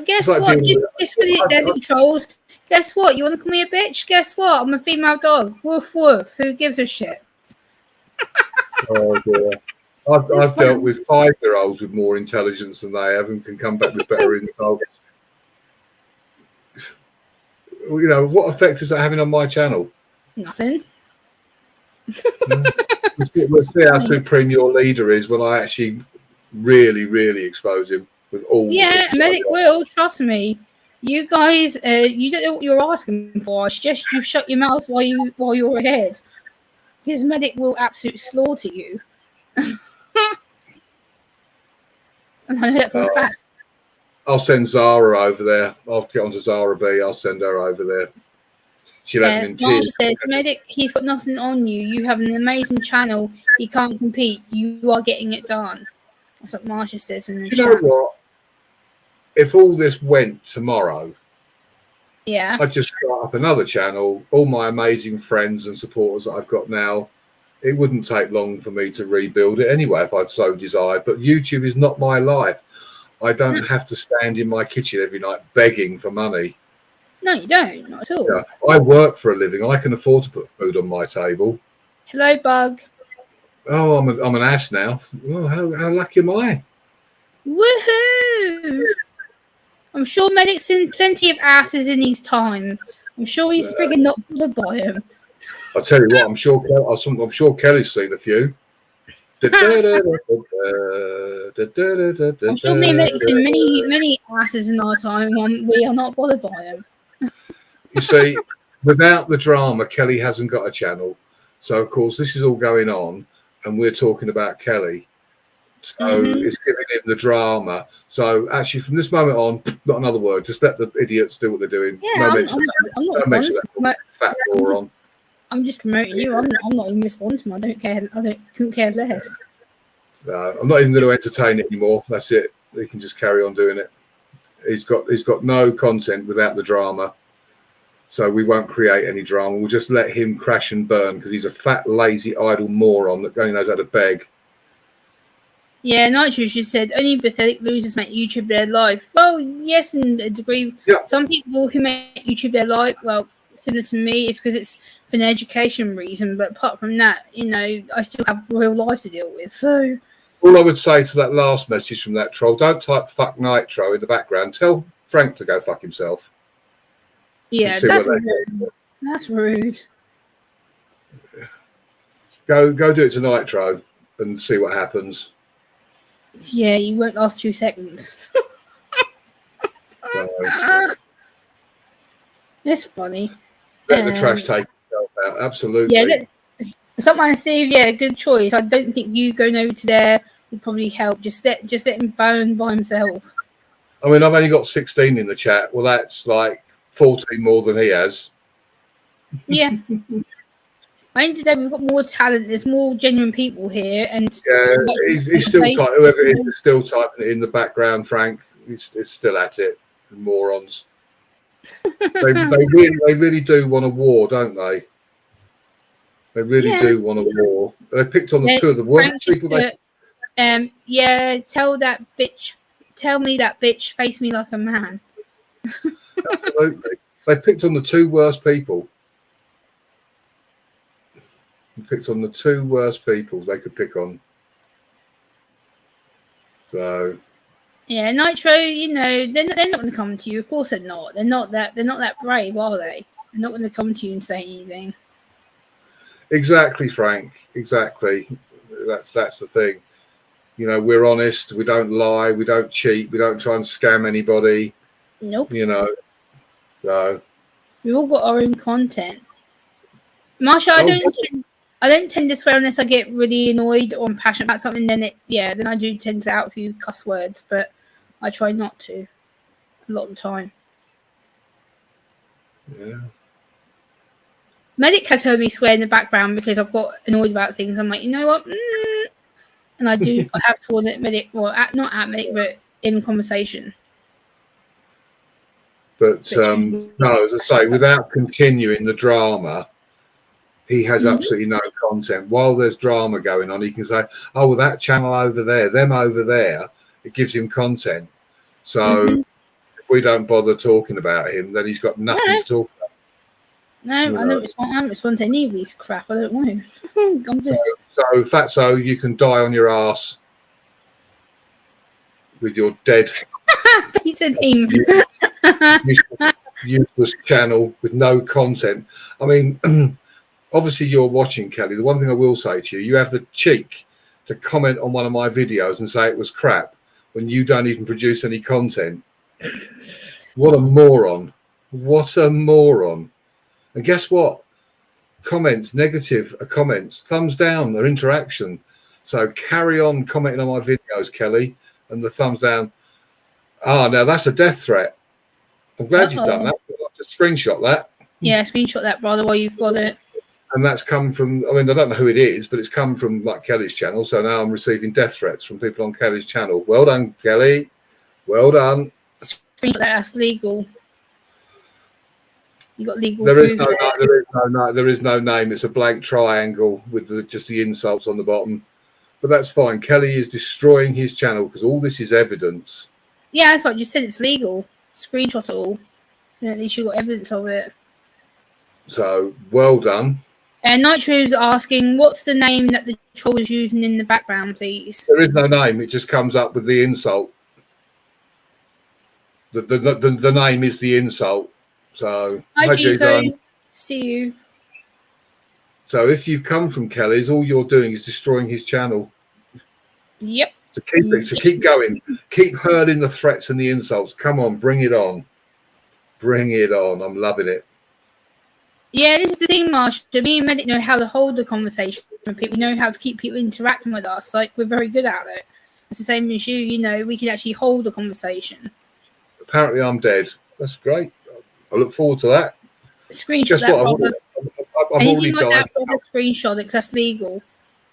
[SPEAKER 2] Guess what? Just for the little trolls. Guess what? You want to call me a bitch? Guess what? I'm a female dog. Woof woof. Who gives a shit?
[SPEAKER 1] Oh dear. I've dealt with 5-year-olds with more intelligence than they have and can come back with better insults. What effect is that having on my channel?
[SPEAKER 2] Nothing.
[SPEAKER 1] We'll see how supreme your leader is when I actually really, really expose him with all.
[SPEAKER 2] Yeah, Medic will. Trust me. You guys, you don't know what you're asking for. I suggest you shut your mouth while you're ahead. His Medic will absolutely slaughter you. And I know that for a fact.
[SPEAKER 1] I'll send Zara over there. I'll get onto Zara B. I'll send her over there. She'll have him in tears.
[SPEAKER 2] Marsha says, Medic, he's got nothing on you. You have an amazing channel. He can't compete. You are getting it done. That's what Marsha says in the chat.
[SPEAKER 1] You know what? If all this went tomorrow,
[SPEAKER 2] yeah,
[SPEAKER 1] I'd just start up another channel. All my amazing friends and supporters that I've got now, it wouldn't take long for me to rebuild it anyway if I'd so desired. But YouTube is not my life. I don't have to stand in my kitchen every night begging for money.
[SPEAKER 2] No, you don't. Not at all.
[SPEAKER 1] Yeah, I work for a living. I can afford to put food on my table.
[SPEAKER 2] Hello, Bug.
[SPEAKER 1] Oh, I'm an ass now. Oh, how lucky am I?
[SPEAKER 2] Woohoo! I'm sure Medic's seen plenty of asses in his time. I'm sure he's friggin' not bothered by him.
[SPEAKER 1] I'll tell you what, I'm sure Kelly's seen a few. I'm
[SPEAKER 2] sure me and Medic's seen many asses in our time, and we are not bothered by him.
[SPEAKER 1] You see, without the drama, Kelly hasn't got a channel. So, of course, this is all going on, and we're talking about Kelly. So it's giving him the drama. So actually, from this moment on, not another word. Just let the idiots do what they're doing.
[SPEAKER 2] Yeah, I'm not
[SPEAKER 1] fat moron.
[SPEAKER 2] I'm just promoting you. I'm not even responding. I don't care. Couldn't care less.
[SPEAKER 1] I'm not even going to entertain it anymore. That's it. He can just carry on doing it. He's got no content without the drama. So we won't create any drama. We'll just let him crash and burn because he's a fat, lazy, idle moron that only knows how to beg.
[SPEAKER 2] Yeah, Nitro just said only pathetic losers make YouTube their life. Well, yes, in a degree.
[SPEAKER 1] Yeah.
[SPEAKER 2] Some people who make YouTube their life, well, similar to me, it's because it's for an education reason. But apart from that, I still have real life to deal with. So
[SPEAKER 1] all I would say to that last message from that troll, don't type "fuck Nitro" in the background. Tell Frank to go fuck himself.
[SPEAKER 2] Yeah, that's rude.
[SPEAKER 1] Go do it to Nitro and see what happens.
[SPEAKER 2] Yeah, you won't last 2 seconds.
[SPEAKER 1] So
[SPEAKER 2] It's funny.
[SPEAKER 1] let the trash take itself out.
[SPEAKER 2] Yeah,
[SPEAKER 1] Absolutely.
[SPEAKER 2] someone Steve, yeah, good choice. I don't think you going over to there would probably help. Just let him burn by himself.
[SPEAKER 1] I mean, I've only got 16 in the chat. Well, that's like 14 more than he has.
[SPEAKER 2] Yeah. I think today we've got more talent. There's more genuine people here, and
[SPEAKER 1] Yeah, he's still typing. Whoever it is still typing it in the background. Frank, he's still at it. Morons. they really do want a war, don't they? They really do want a war. They picked on the two of the worst people.
[SPEAKER 2] Yeah, tell me that bitch, face me like a man.
[SPEAKER 1] Absolutely, they picked on the two worst people. They picked on the two worst people they could pick on. So
[SPEAKER 2] yeah, Nitro, they're not going to come to you. Of course they're not. They're not that brave, are they? They're not going to come to you and say anything.
[SPEAKER 1] Exactly, Frank. Exactly. That's the thing. We're honest. We don't lie. We don't cheat. We don't try and scam anybody.
[SPEAKER 2] Nope.
[SPEAKER 1] So
[SPEAKER 2] we've all got our own content. Marsha, I don't tend to swear unless I get really annoyed or I'm passionate about something. Then I do tend to out a few cuss words, but I try not to a lot of the time.
[SPEAKER 1] Yeah.
[SPEAKER 2] Medic has heard me swear in the background because I've got annoyed about things. I'm like, you know what? And I have sworn at Medic, well, not at Medic, but in conversation.
[SPEAKER 1] But no, as I say, without continuing the drama, he has absolutely no content. While there's drama going on, he can say, oh, well, that channel over there, them over there, it gives him content. So if we don't bother talking about him, then he's got nothing to talk about.
[SPEAKER 2] No, I don't respond to any of these crap. I don't want to.
[SPEAKER 1] So Fatso, you can die on your ass with your dead useless channel with no content. I mean, obviously you're watching, Kelly. The one thing I will say to you, you have the cheek to comment on one of my videos and say it was crap when you don't even produce any content. What a moron. What a moron. And guess what? Comments, negative are comments. Thumbs down are interaction. So carry on commenting on my videos, Kelly, and the thumbs down. Now that's a death threat. I'm glad you've done that. I'd like to screenshot that.
[SPEAKER 2] Yeah, screenshot that, brother, while you've got it.
[SPEAKER 1] And that's come from, I mean, I don't know who it is, but it's come from like Kelly's channel. So now I'm receiving death threats from people on Kelly's channel. Well done, Kelly. Well done.
[SPEAKER 2] Screenshot that's legal. You got legal
[SPEAKER 1] There
[SPEAKER 2] proof.
[SPEAKER 1] There is no name. It's a blank triangle with just the insults on the bottom. But that's fine. Kelly is destroying his channel because all this is evidence.
[SPEAKER 2] Yeah, that's what I just said. It's legal. Screenshot it all. So at least you got evidence of it.
[SPEAKER 1] So well done.
[SPEAKER 2] And Nitro's asking, what's the name that the troll is using in the background, please?
[SPEAKER 1] There is no name. It just comes up with the insult. The name is the insult. So
[SPEAKER 2] hi Jizo. See you.
[SPEAKER 1] So if you've come from Kelly's, all you're doing is destroying his channel.
[SPEAKER 2] Yep.
[SPEAKER 1] So keep going. Keep hurling the threats and the insults. Come on, bring it on. Bring it on. I'm loving it.
[SPEAKER 2] Yeah, this is the thing, Marsha. Me and Medic know how to hold the conversation with people. We know how to keep people interacting with us. Like, we're very good at it. It's the same as you, we can actually hold a conversation.
[SPEAKER 1] Apparently I'm dead. That's great. I look forward to that.
[SPEAKER 2] Screenshot that, brother. Anything like that, brother, screenshot it, because that's legal.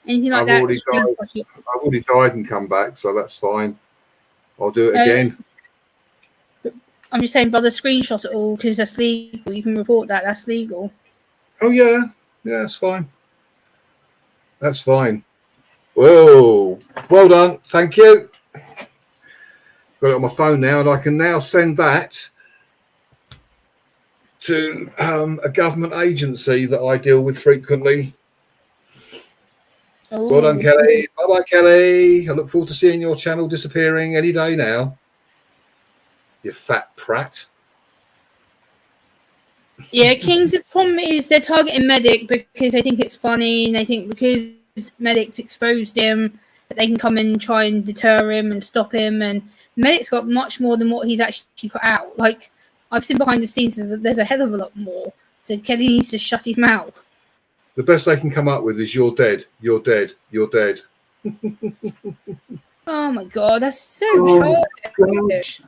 [SPEAKER 2] Anything like that,
[SPEAKER 1] I've already died and come back, so that's fine. I'll do it again.
[SPEAKER 2] I'm just saying, brother, screenshot it all because that's legal. You can report that. That's legal.
[SPEAKER 1] Oh, yeah. Yeah, that's fine. That's fine. Whoa. Well done. Thank you. Got it on my phone now, and I can now send that to a government agency that I deal with frequently.
[SPEAKER 2] Oh.
[SPEAKER 1] Well done, Kelly. Bye-bye, Kelly. I look forward to seeing your channel disappearing any day now. You fat prat.
[SPEAKER 2] Yeah, Kings, the problem is they're targeting Medic because they think it's funny, and they think because Medic's exposed him, they can come and try and deter him and stop him. And Medic's got much more than what he's actually put out. Like, I've seen behind the scenes that there's a hell of a lot more. So Kelly needs to shut his mouth.
[SPEAKER 1] The best they can come up with is "You're dead, you're dead, you're dead."
[SPEAKER 2] Oh my god, that's so childish.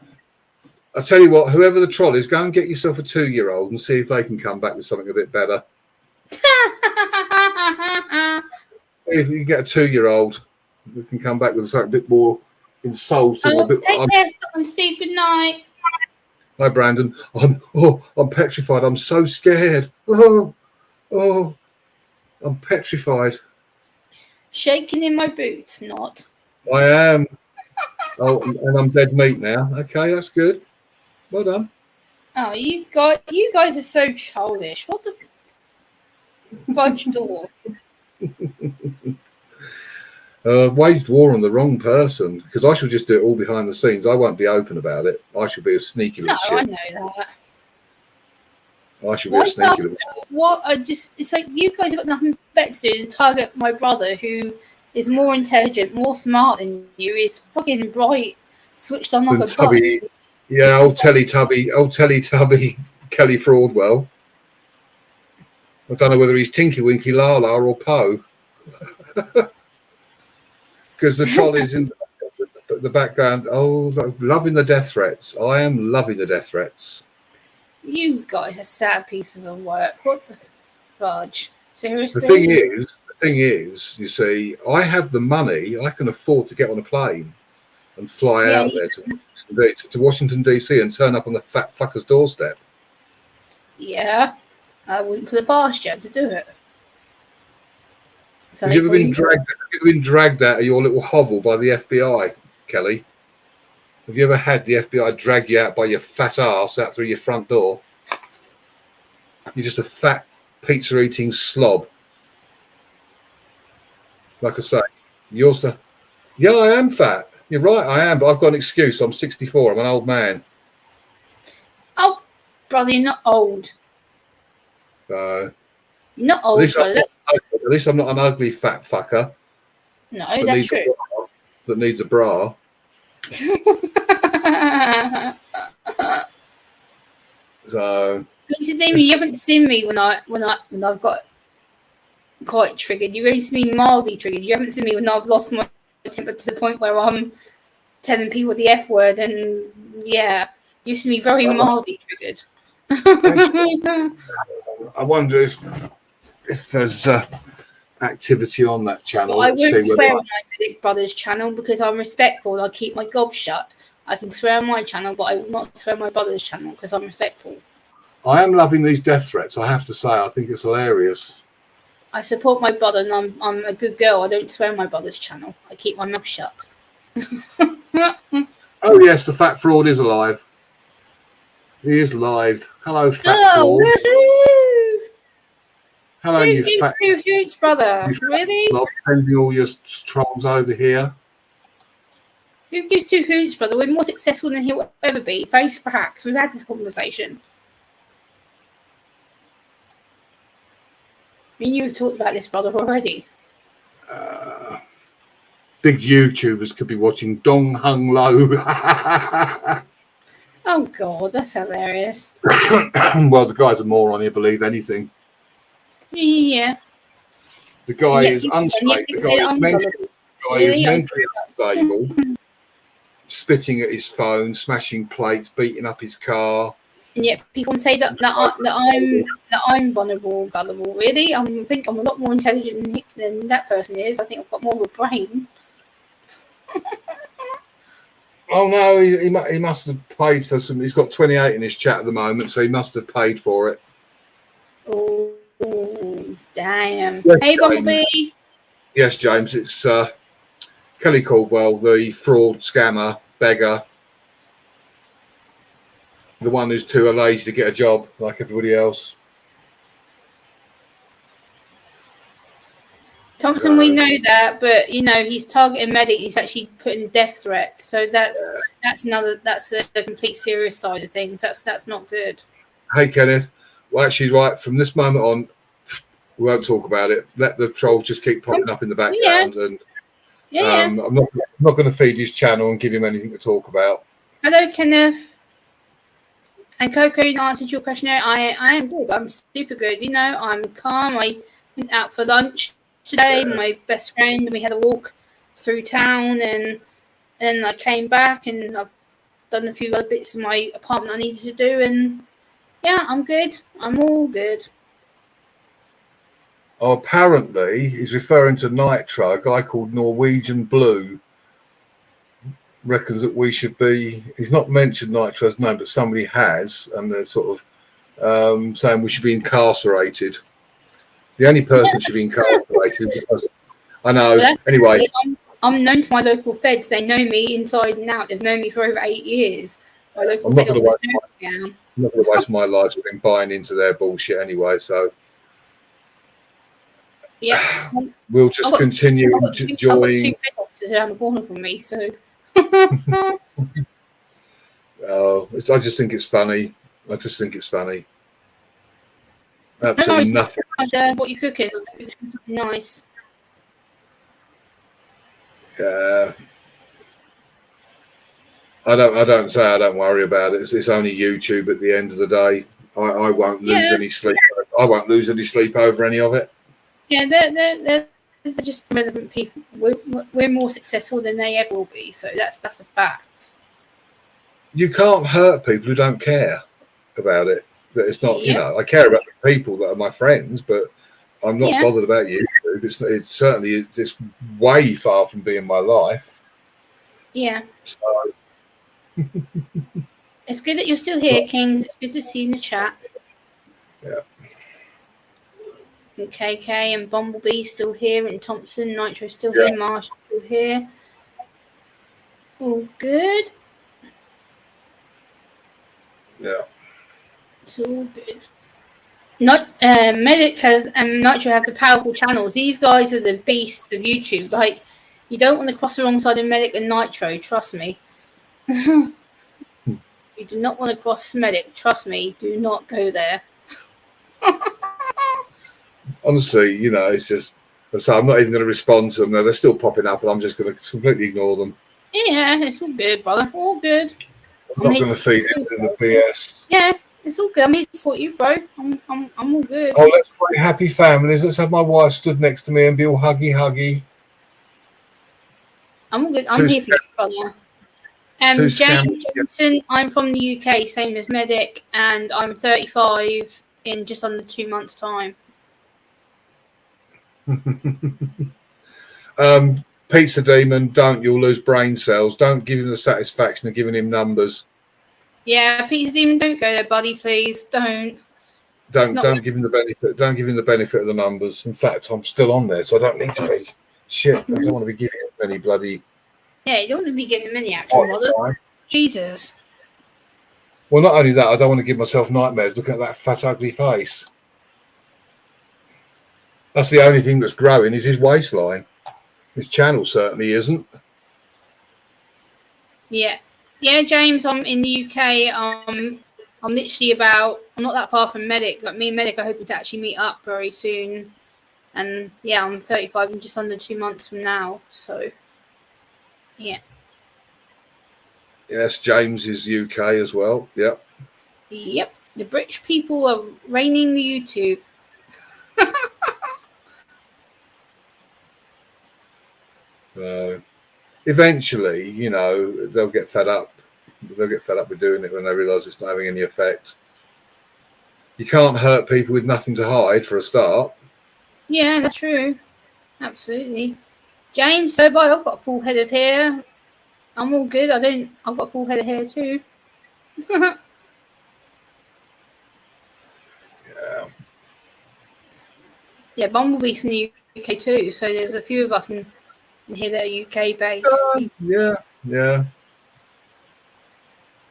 [SPEAKER 1] I tell you what, whoever the troll is, go and get yourself a 2-year-old and see if they can come back with something a bit better. If you get a 2-year-old, we can come back with something a bit more insulting.
[SPEAKER 2] Oh, take care, Steve. Good night.
[SPEAKER 1] Hi, Brandon. I'm petrified. I'm so scared. Oh, I'm petrified.
[SPEAKER 2] Shaking in my boots, not.
[SPEAKER 1] I am. Oh, and I'm dead meat now. Okay, that's good. Well done.
[SPEAKER 2] Oh, you guys are so childish. What the fudge door?
[SPEAKER 1] Waged war on the wrong person, because I shall just do it all behind the scenes. I won't be open about it. I shall be a sneaky little shit.
[SPEAKER 2] I know that.
[SPEAKER 1] I shall be a sneaky little shit.
[SPEAKER 2] What? It's like you guys have got nothing better to do than target my brother, who is more intelligent, more smart than you, is fucking bright, switched on like a
[SPEAKER 1] Tubby, yeah, old Teletubby Kelly Fraudwell. I don't know whether he's Tinky Winky Lala or Poe. Because the troll is in the background. Oh, loving the death threats. I am loving the death threats.
[SPEAKER 2] You guys are sad pieces of work. What the fudge? Seriously?
[SPEAKER 1] The thing is, you see, I have the money. I can afford to get on a plane and fly out there to Washington, D.C. and turn up on the fat fucker's doorstep.
[SPEAKER 2] Yeah, I wouldn't put it past you to do it.
[SPEAKER 1] Have you ever been dragged out of your little hovel by the FBI, Kelly? Have you ever had the FBI drag you out by your fat ass out through your front door? You're just a fat pizza-eating slob. Like I say, you're still... Yeah, I am fat. You're right, I am, but I've got an excuse. I'm 64. I'm an old man.
[SPEAKER 2] Oh, brother, you're not old.
[SPEAKER 1] You're
[SPEAKER 2] not old, brother.
[SPEAKER 1] At least I'm not an ugly fat fucker.
[SPEAKER 2] No, that's true.
[SPEAKER 1] That needs a bra. So,
[SPEAKER 2] you haven't seen me when I've got quite triggered. You've only seen me mildly triggered. You haven't seen me when I've lost my temper to the point where I'm telling people the F word, and yeah, you've seen me very mildly triggered.
[SPEAKER 1] I wonder if there's activity on that channel.
[SPEAKER 2] Well, I won't swear on my Medic Brothers channel because I'm respectful and I keep my gob shut. I can swear on my channel, but I will not swear on my brother's channel because I'm respectful.
[SPEAKER 1] I am loving these death threats, I have to say. I think it's hilarious.
[SPEAKER 2] I support my brother and I'm a good girl. I don't swear on my brother's channel. I keep my mouth shut.
[SPEAKER 1] Oh, yes, the fat fraud is alive. He is live. Hello, fat fraud. Hello,
[SPEAKER 2] you fat... Two hoots, brother. Really?
[SPEAKER 1] Sending all your trolls over here.
[SPEAKER 2] Who gives two hoots, brother? We're more successful than he'll ever be. Face facts. We've had this conversation. I mean, you've talked about this, brother, already.
[SPEAKER 1] Big YouTubers could be watching Dong Hung Lo.
[SPEAKER 2] Oh, God, that's hilarious.
[SPEAKER 1] Well, the guy's a moron, he'll believe anything.
[SPEAKER 2] Yeah.
[SPEAKER 1] The guy is unstable. The guy is mentally unstable. Spitting at his phone, smashing plates, beating up his car.
[SPEAKER 2] And yet people say that I'm vulnerable, gullible. Really, I think I'm a lot more intelligent than that person is. I think I've got more of a brain.
[SPEAKER 1] Oh no, he must have paid for some. He's got 28 in his chat at the moment, so he must have paid for it.
[SPEAKER 2] Oh, damn!
[SPEAKER 1] Yes,
[SPEAKER 2] hey, Bumblebee.
[SPEAKER 1] Yes, James. It's Kelly Caldwell, the fraud, scammer, beggar, the one who's too lazy to get a job like everybody else.
[SPEAKER 2] Thompson, we know that, but you know he's targeting Medic. He's actually putting death threats, so that's a complete serious side of things. That's not good.
[SPEAKER 1] Hey, Kenneth. Well, actually, right from this moment on, we won't talk about it. Let the trolls just keep popping up in the background, and
[SPEAKER 2] Yeah.
[SPEAKER 1] I'm not going to feed his channel and give him anything to talk about.
[SPEAKER 2] Hello, Kenneth. And Coco, in answer to your question, I am good. I'm super good. You know, I'm calm. I went out for lunch today with my best friend, and we had a walk through town, and then I came back and I've done a few other bits in my apartment I needed to do, and yeah, I'm good. I'm all good.
[SPEAKER 1] Oh, apparently, he's referring to Nitro. A guy called Norwegian Blue reckons that we should be. He's not mentioned Nitro's name, but somebody has, and they're sort of saying we should be incarcerated. The only person who should be incarcerated is the person. I know.
[SPEAKER 2] Well,
[SPEAKER 1] Anyway,
[SPEAKER 2] I'm known to my local feds. They know me inside and out. They've known me for over 8 years. My local
[SPEAKER 1] I'm not
[SPEAKER 2] fed
[SPEAKER 1] going
[SPEAKER 2] office
[SPEAKER 1] to
[SPEAKER 2] knows me.
[SPEAKER 1] I'm not going to waste my life been buying into their bullshit anyway. So
[SPEAKER 2] Yeah,
[SPEAKER 1] we'll just continue enjoying.
[SPEAKER 2] I've got 2 fed officers around the corner from me, so.
[SPEAKER 1] I just think it's funny. I just think it's funny. Absolutely nothing.
[SPEAKER 2] What you're cooking? Something nice.
[SPEAKER 1] I don't worry about it. It's only YouTube at the end of the day. I won't lose any sleep. I won't lose any sleep over any of it.
[SPEAKER 2] Yeah, they're just relevant people. We're more successful than they ever will be, so that's a fact.
[SPEAKER 1] You can't hurt people who don't care about it. But it's not, you know, I care about the people that are my friends, but I'm not bothered about YouTube. It's certainly way far from being my life.
[SPEAKER 2] Yeah.
[SPEAKER 1] So.
[SPEAKER 2] It's good that you're still here, Kings. It's good to see you in the chat.
[SPEAKER 1] Yeah.
[SPEAKER 2] And KK and Bumblebee still here, and Thompson, Nitro still here, Marsh still here. All good.
[SPEAKER 1] Yeah.
[SPEAKER 2] It's all good. Medic has and Nitro have the powerful channels. These guys are the beasts of YouTube. Like, you don't want to cross the wrong side of Medic and Nitro, trust me. You do not want to cross Medic, trust me. Do not go there.
[SPEAKER 1] Honestly, you know, it's just. So I'm not even going to respond to them. They're still popping up, and I'm just going to completely ignore them.
[SPEAKER 2] Yeah, it's all good, brother. All good.
[SPEAKER 1] I'm not going to feed into the BS.
[SPEAKER 2] Yeah, it's all good. I'm here to support you, bro. I'm all good.
[SPEAKER 1] Oh, let's play happy families. Let's have my wife stood next to me and be all huggy.
[SPEAKER 2] I'm all good. I'm here for you, brother. James Johnson, I'm from the UK, same as Medic, and I'm 35 in just under 2 months' time.
[SPEAKER 1] Pizza Demon, you'll lose brain cells. Don't give him the satisfaction of giving him numbers.
[SPEAKER 2] Yeah, Pizza Demon, don't go there, buddy, please. Don't
[SPEAKER 1] give him the benefit. Don't give him the benefit of the numbers. In fact, I'm still on there, so I don't need to be. Shit, I don't want to be giving him any bloody.
[SPEAKER 2] Yeah, you don't want to be giving him any actual model. Jesus.
[SPEAKER 1] Well, not only that, I don't want to give myself nightmares looking at that fat, ugly face. That's the only thing that's growing is his waistline. His channel certainly isn't.
[SPEAKER 2] Yeah, James. I'm in the UK. I'm literally I'm not that far from Medic. Like, me and Medic are hoping to actually meet up very soon. And yeah, I'm 35 and just under 2 months from now. So yeah.
[SPEAKER 1] Yes, James is UK as well. Yep.
[SPEAKER 2] Yep. The British people are reigning the YouTube.
[SPEAKER 1] Eventually, you know, they'll get fed up. They'll get fed up with doing it when they realise it's not having any effect. You can't hurt people with nothing to hide for a start.
[SPEAKER 2] Yeah, that's true. Absolutely. James, so bye. I've got a full head of hair. I'm all good. I've got a full head of hair too.
[SPEAKER 1] Yeah.
[SPEAKER 2] Yeah, Bumblebee's from the UK too. So there's a few of us in here that are UK based.
[SPEAKER 1] Yeah.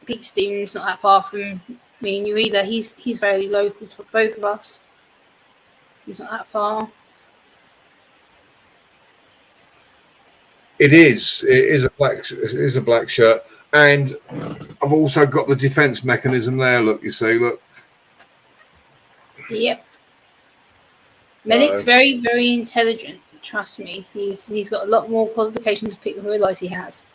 [SPEAKER 2] Pete Stevens not that far from me and you either. He's very local for both of us. He's not that far.
[SPEAKER 1] It is a black shirt, and I've also got the defense mechanism there. Look, you see, look.
[SPEAKER 2] Yep. Medic's very, very intelligent. Trust me, he's got a lot more qualifications than people realise he has.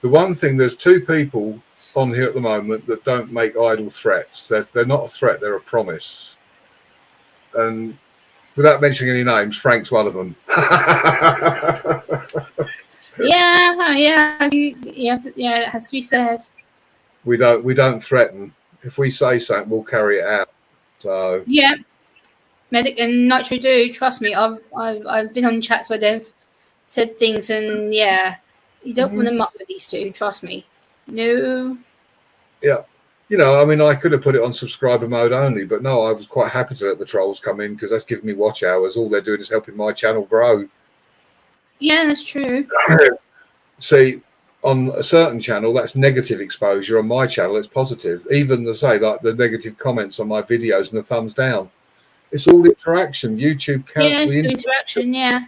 [SPEAKER 1] The one thing, there's two people on here at the moment that don't make idle threats. They're not a threat, they're a promise. And without mentioning any names, Frank's one of them.
[SPEAKER 2] Yeah, you have to, yeah, it has to be said.
[SPEAKER 1] We don't threaten. If we say something, we'll carry it out. So
[SPEAKER 2] Yeah, Medic and Nitro do. Trust me, I've been on chats where they've said things, and yeah, you don't want to muck with these two. Trust me. No.
[SPEAKER 1] yeah, you know, I mean, I could have put it on subscriber mode only, but no, I was quite happy to let the trolls come in because that's giving me watch hours. All they're doing is helping my channel grow.
[SPEAKER 2] Yeah, that's true.
[SPEAKER 1] See, on a certain channel, that's negative exposure. On my channel, it's positive. Even the like the negative comments on my videos and the thumbs down. It's all interaction. YouTube counts
[SPEAKER 2] Yeah, it's
[SPEAKER 1] the
[SPEAKER 2] good interaction. Yeah.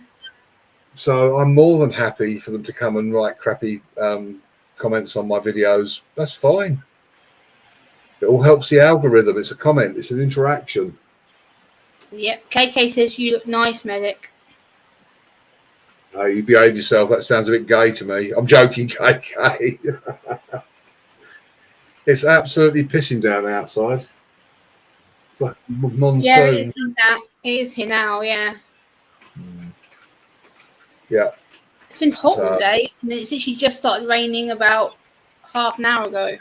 [SPEAKER 1] So I'm more than happy for them to come and write crappy comments on my videos. That's fine. It all helps the algorithm. It's a comment. It's an interaction.
[SPEAKER 2] Yep. KK says you look nice, Medic.
[SPEAKER 1] You behave yourself. That sounds a bit gay to me. I'm joking, KK. It's absolutely pissing down outside. It's like monsoon.
[SPEAKER 2] Yeah, it is that. It is here now. Yeah.
[SPEAKER 1] Yeah.
[SPEAKER 2] It's been hot all day, and it's actually just started raining about half an hour ago.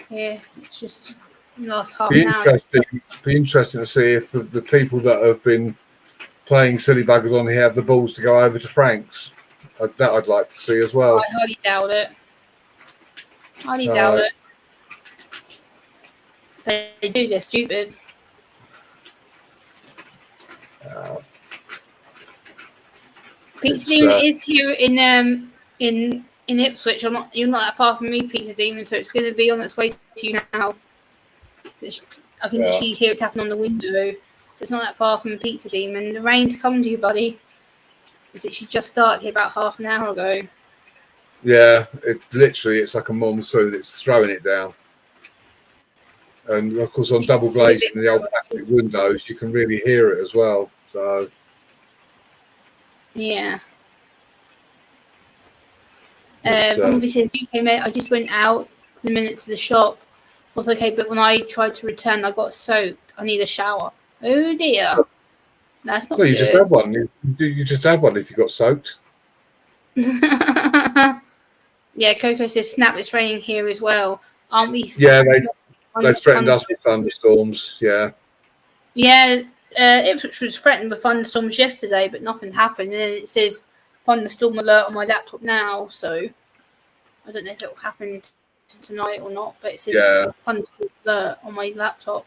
[SPEAKER 2] Yeah, it's just the last half an hour.
[SPEAKER 1] Be interesting to see if the people that have been playing silly buggers on here have the balls to go over to Frank's. That I'd like to see as well.
[SPEAKER 2] I highly doubt it. Highly doubt it. If they do, they're stupid. Pizza Demon is here in Ipswich. You're not that far from me, Pizza Demon, so it's going to be on its way to you now. I can actually hear it tapping on the window, so it's not that far from Pizza Demon. The rain's come to you, buddy. It's actually just started here about half an hour ago.
[SPEAKER 1] Yeah, it's like a monsoon. It's throwing it down. And of course, on double glazing the old plastic windows, you can really hear it as well. So
[SPEAKER 2] yeah. Bumblebee says, UK mate, I just went out for a minute to the shop. Was okay, but when I tried to return, I got soaked. I need a shower. Oh dear. That's not good.
[SPEAKER 1] You just had one. You just had one if you got soaked.
[SPEAKER 2] Yeah, Coco says, snap, it's raining here as well. Aren't we?
[SPEAKER 1] Yeah, they threatened us with thunderstorms. Yeah.
[SPEAKER 2] Yeah, Ipswich was threatened with thunderstorms yesterday, but nothing happened. And then it says thunderstorm alert on my laptop now, so I don't know if it will happen tonight or not, but it says thunderstorm alert on my laptop.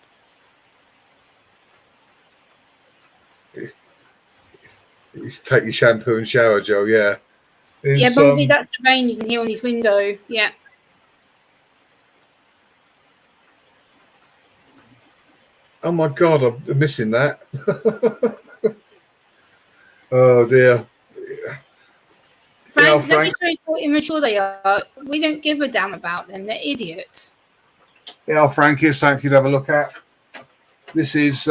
[SPEAKER 1] You take your shampoo and shower, Joe. Yeah.
[SPEAKER 2] Yeah, Bumblebee, that's the rain you can hear on his window. Yeah.
[SPEAKER 1] Oh my God, I'm missing that. Oh dear.
[SPEAKER 2] Frank, let me show you how immature they are. We don't give a damn about them. They're idiots.
[SPEAKER 1] Yeah, Frank, here's something for you to have a look at. This is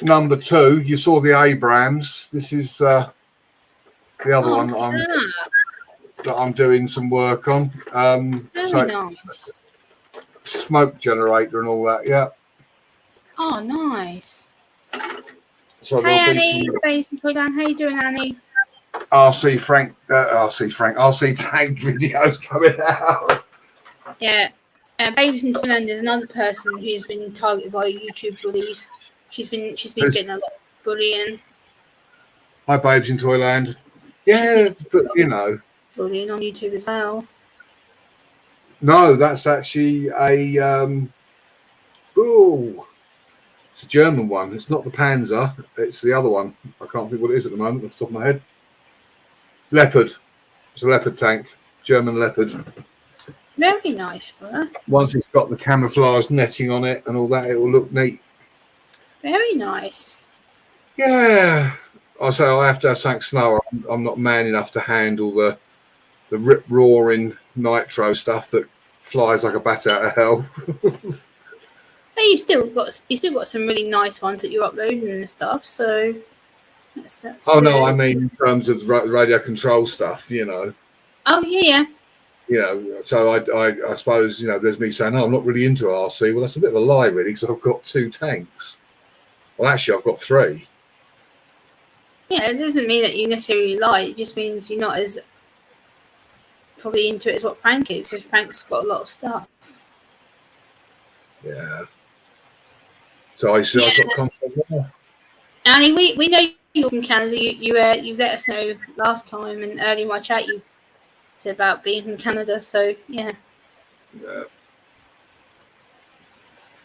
[SPEAKER 1] number 2. You saw the Abrams. This is the other one that I'm doing some work on.
[SPEAKER 2] Very nice.
[SPEAKER 1] Smoke generator and all that. Yeah.
[SPEAKER 2] Oh, nice.
[SPEAKER 1] So
[SPEAKER 2] hey, Annie. How you doing, Annie?
[SPEAKER 1] RC Tank videos coming out.
[SPEAKER 2] Yeah. Babes in Toyland is another person who's been targeted by YouTube bullies. She's been getting a lot of bullying.
[SPEAKER 1] Hi, Babes in Toyland. Yeah, but you know,
[SPEAKER 2] bullying on YouTube as well.
[SPEAKER 1] No, that's actually a it's a German one. It's not the Panzer. It's the other one. I can't think what it is at the moment off the top of my head. Leopard. It's a Leopard tank. German Leopard.
[SPEAKER 2] Very nice, brother.
[SPEAKER 1] Once it's got the camouflage netting on it and all that, it will look neat.
[SPEAKER 2] Very nice.
[SPEAKER 1] Yeah. I say I have to have something slower. I'm not man enough to handle the rip-roaring nitro stuff that flies like a bat out of hell.
[SPEAKER 2] Hey, you still got some really nice ones that you're uploading and stuff. So That's
[SPEAKER 1] Oh no, I mean in terms of radio control stuff,
[SPEAKER 2] Oh yeah,
[SPEAKER 1] So I suppose there's me saying, oh, I'm not really into RC. Well, that's a bit of a lie, really, because I've got 2 tanks. Well, actually, I've got 3.
[SPEAKER 2] yeah. It doesn't mean that you necessarily lie. It just means you're not as probably into it as what Frank is. So Frank's got a lot of stuff.
[SPEAKER 1] Yeah. So I've got content there.
[SPEAKER 2] Annie, we know you're from Canada. You let us know last time and early in my chat you said about being from Canada. So yeah.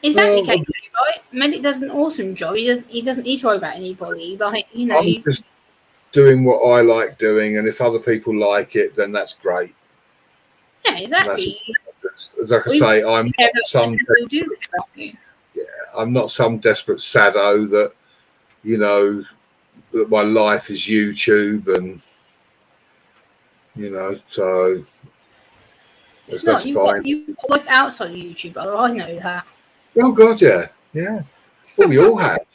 [SPEAKER 2] Is that the case, right? Medic does an awesome job. He doesn't need to worry about anybody. Like
[SPEAKER 1] I'm just doing what I like doing, and if other people like it, then that's great.
[SPEAKER 2] Yeah, exactly.
[SPEAKER 1] Like I say, I'm some. I'm not some desperate sado that that my life is YouTube, and so
[SPEAKER 2] it's not. You've got life outside of YouTube, brother. I know that.
[SPEAKER 1] Oh God, yeah. Well, we all have.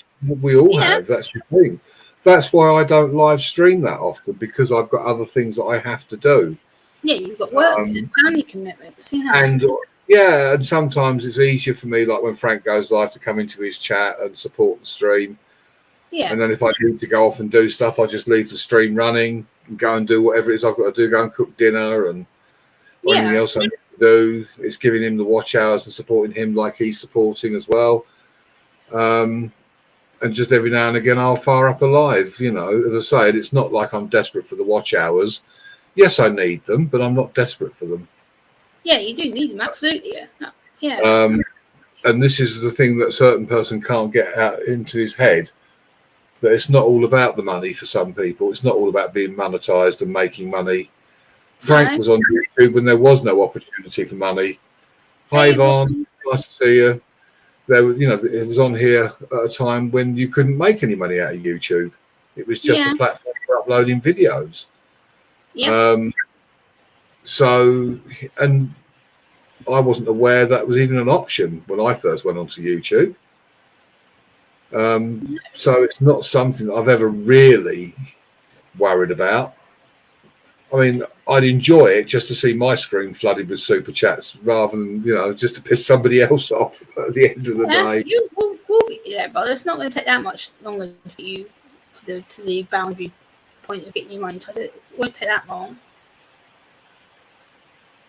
[SPEAKER 1] We all have. That's the thing. That's why I don't live stream that often, because I've got other things that I have to do.
[SPEAKER 2] Yeah, you've got work and family commitments. Yeah.
[SPEAKER 1] And sometimes it's easier for me, like when Frank goes live, to come into his chat and support the stream.
[SPEAKER 2] Yeah.
[SPEAKER 1] And then if I need to go off and do stuff, I just leave the stream running and go and do whatever it is I've got to do. Go and cook dinner and anything else I need to do. It's giving him the watch hours and supporting him like he's supporting as well. And just every now and again, I'll fire up a live. As I say, it's not like I'm desperate for the watch hours. Yes, I need them, but I'm not desperate for them.
[SPEAKER 2] Yeah, you do need them, absolutely. Yeah.
[SPEAKER 1] And this is the thing that a certain person can't get out into his head, that it's not all about the money for some people. It's not all about being monetized and making money. Frank was on YouTube when there was no opportunity for money. Hi, Yvonne. Nice to see you. It was on here at a time when you couldn't make any money out of YouTube. It was just a platform for uploading videos.
[SPEAKER 2] Yeah.
[SPEAKER 1] And I wasn't aware that was even an option when I first went onto YouTube. So it's not something that I've ever really worried about. I mean, I'd enjoy it just to see my screen flooded with super chats rather than, just to piss somebody else off at the end of the day.
[SPEAKER 2] We'll get you there, brother. It's not going to take that much longer to get you to the boundary point of getting you monetized. It won't take that long.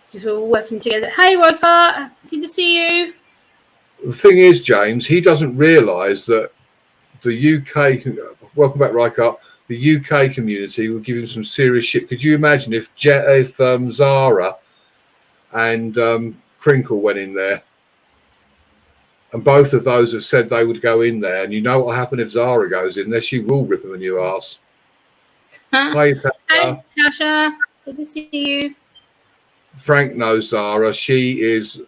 [SPEAKER 2] Because we're all working together. Hey, Roker, good to see you.
[SPEAKER 1] The thing is, James, he doesn't realise that the UK, welcome back, Rycart, the UK community will give him some serious shit. Could you imagine if Zara and Crinkle went in there? And both of those have said they would go in there. And you know what will happen if Zara goes in there? She will rip him a new ass. Hey,
[SPEAKER 2] Tasha. Good to see you.
[SPEAKER 1] Frank knows Zara. She's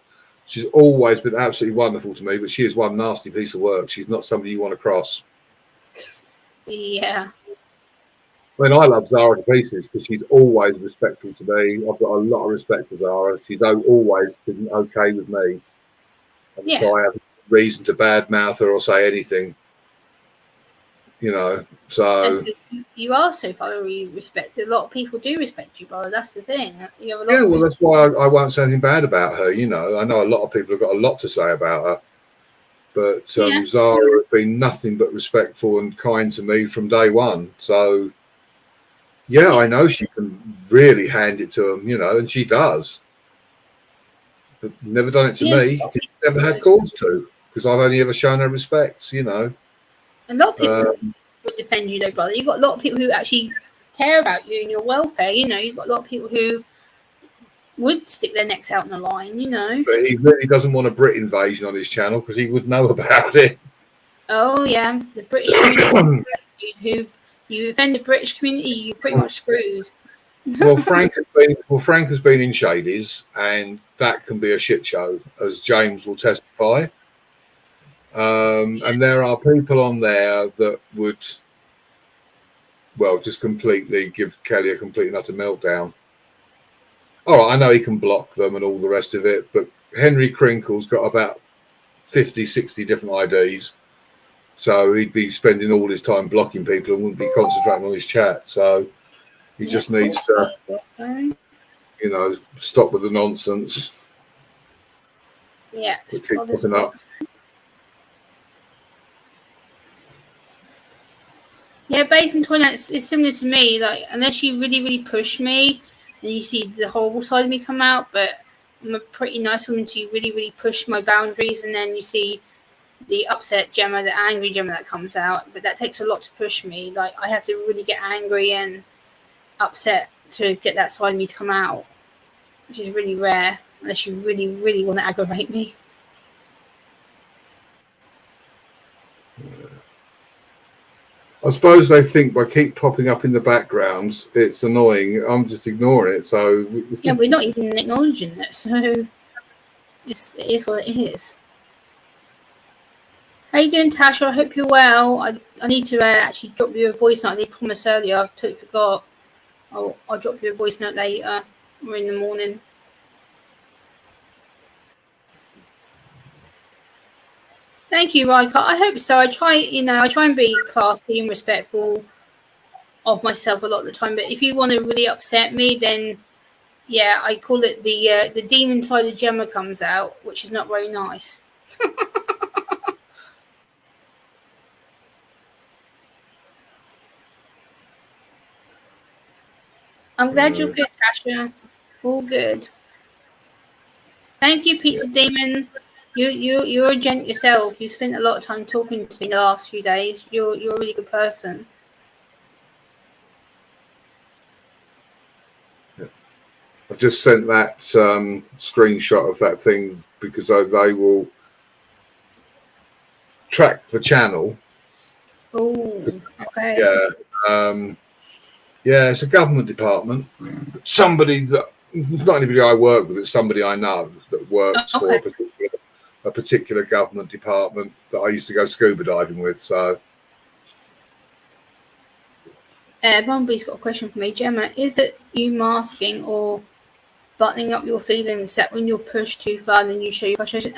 [SPEAKER 1] always been absolutely wonderful to me, but she is one nasty piece of work. She's not somebody you want to cross.
[SPEAKER 2] Yeah.
[SPEAKER 1] I mean, I love Zara to pieces because she's always respectful to me. I've got a lot of respect for Zara. She's always been okay with me. And so I have no reason to badmouth her or say anything. So
[SPEAKER 2] you are so thoroughly respected. A lot of people do respect you, brother. That's the thing. You have a lot
[SPEAKER 1] yeah, well, that's why I won't say anything bad about her. I know a lot of people have got a lot to say about her, but Zara has been nothing but respectful and kind to me from day one. So, I know she can really hand it to them, and she does. But never done it to me because she's never had cause to, because I've only ever shown her respect,
[SPEAKER 2] A lot of people would defend you, though, brother. You've got a lot of people who actually care about you and your welfare. You've got a lot of people who would stick their necks out on the line.
[SPEAKER 1] But he really doesn't want a Brit invasion on his channel because he would know about it.
[SPEAKER 2] Oh yeah, the British community. Who you offend the British community, you're pretty much screwed.
[SPEAKER 1] Well, Frank has been in Shadies, and that can be a shit show, as James will testify. And there are people on there that would, just completely give Kelly a complete and utter meltdown. All right, I know he can block them and all the rest of it, but Henry Crinkle's got about 50, 60 different IDs. So he'd be spending all his time blocking people and wouldn't be concentrating on his chat. So he just needs to, stop with the nonsense.
[SPEAKER 2] Yeah,
[SPEAKER 1] Keep popping up.
[SPEAKER 2] Yeah, based on toilets is similar to me. Like, unless you really, really push me, then you see the horrible side of me come out. But I'm a pretty nice woman to really, really push my boundaries, and then you see the upset Gemma, the angry Gemma that comes out. But that takes a lot to push me. Like, I have to really get angry and upset to get that side of me to come out, which is really rare, unless you really, really want to aggravate me.
[SPEAKER 1] I suppose they think by keep popping up in the background, it's annoying. I'm just ignoring it. So
[SPEAKER 2] yeah, we're not even acknowledging it. So it is what it is. How you doing, Tasha? I hope you're well. I need to actually drop you a voice note. I did promise earlier. I totally forgot. I'll drop you a voice note later or in the morning. Thank you, Riker. I hope so. I try and be classy and respectful of myself a lot of the time. But if you want to really upset me, then yeah, I call it the demon side of Gemma comes out, which is not very nice. I'm glad you're good, Tasha. All good. Thank you, Pizza Demon. You're a gent yourself. You spent a lot of time talking to me the last few days. You're a really good person.
[SPEAKER 1] Yeah. I've just sent that screenshot of that thing because they will track the channel.
[SPEAKER 2] Oh, okay.
[SPEAKER 1] Yeah. Yeah, it's a government department. Somebody that, it's not anybody I work with, it's somebody I know that works for a particular government department that I used to go scuba diving with. So,
[SPEAKER 2] Bumblebee's got a question for me. Gemma, is it you masking or buttoning up your feelings that when you're pushed too far then you show your frustration?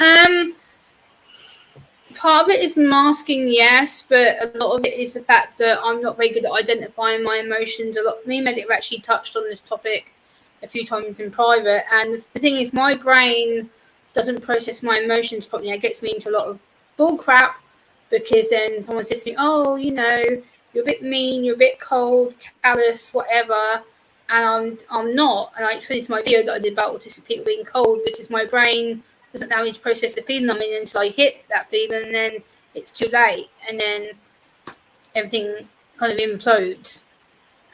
[SPEAKER 2] Part of it is masking, yes, but a lot of it is the fact that I'm not very good at identifying my emotions. Me and Medic have actually touched on this topic a few times in private, and the thing is, my brain doesn't process my emotions properly. It gets me into a lot of bull crap because then someone says to me, "Oh, you're a bit mean, you're a bit cold, callous, whatever," and I'm not. And I explained this in my video that I did about autistic people being cold because my brain doesn't allow me to process the feeling I'm in until I hit that feeling, and then it's too late, and then everything kind of implodes,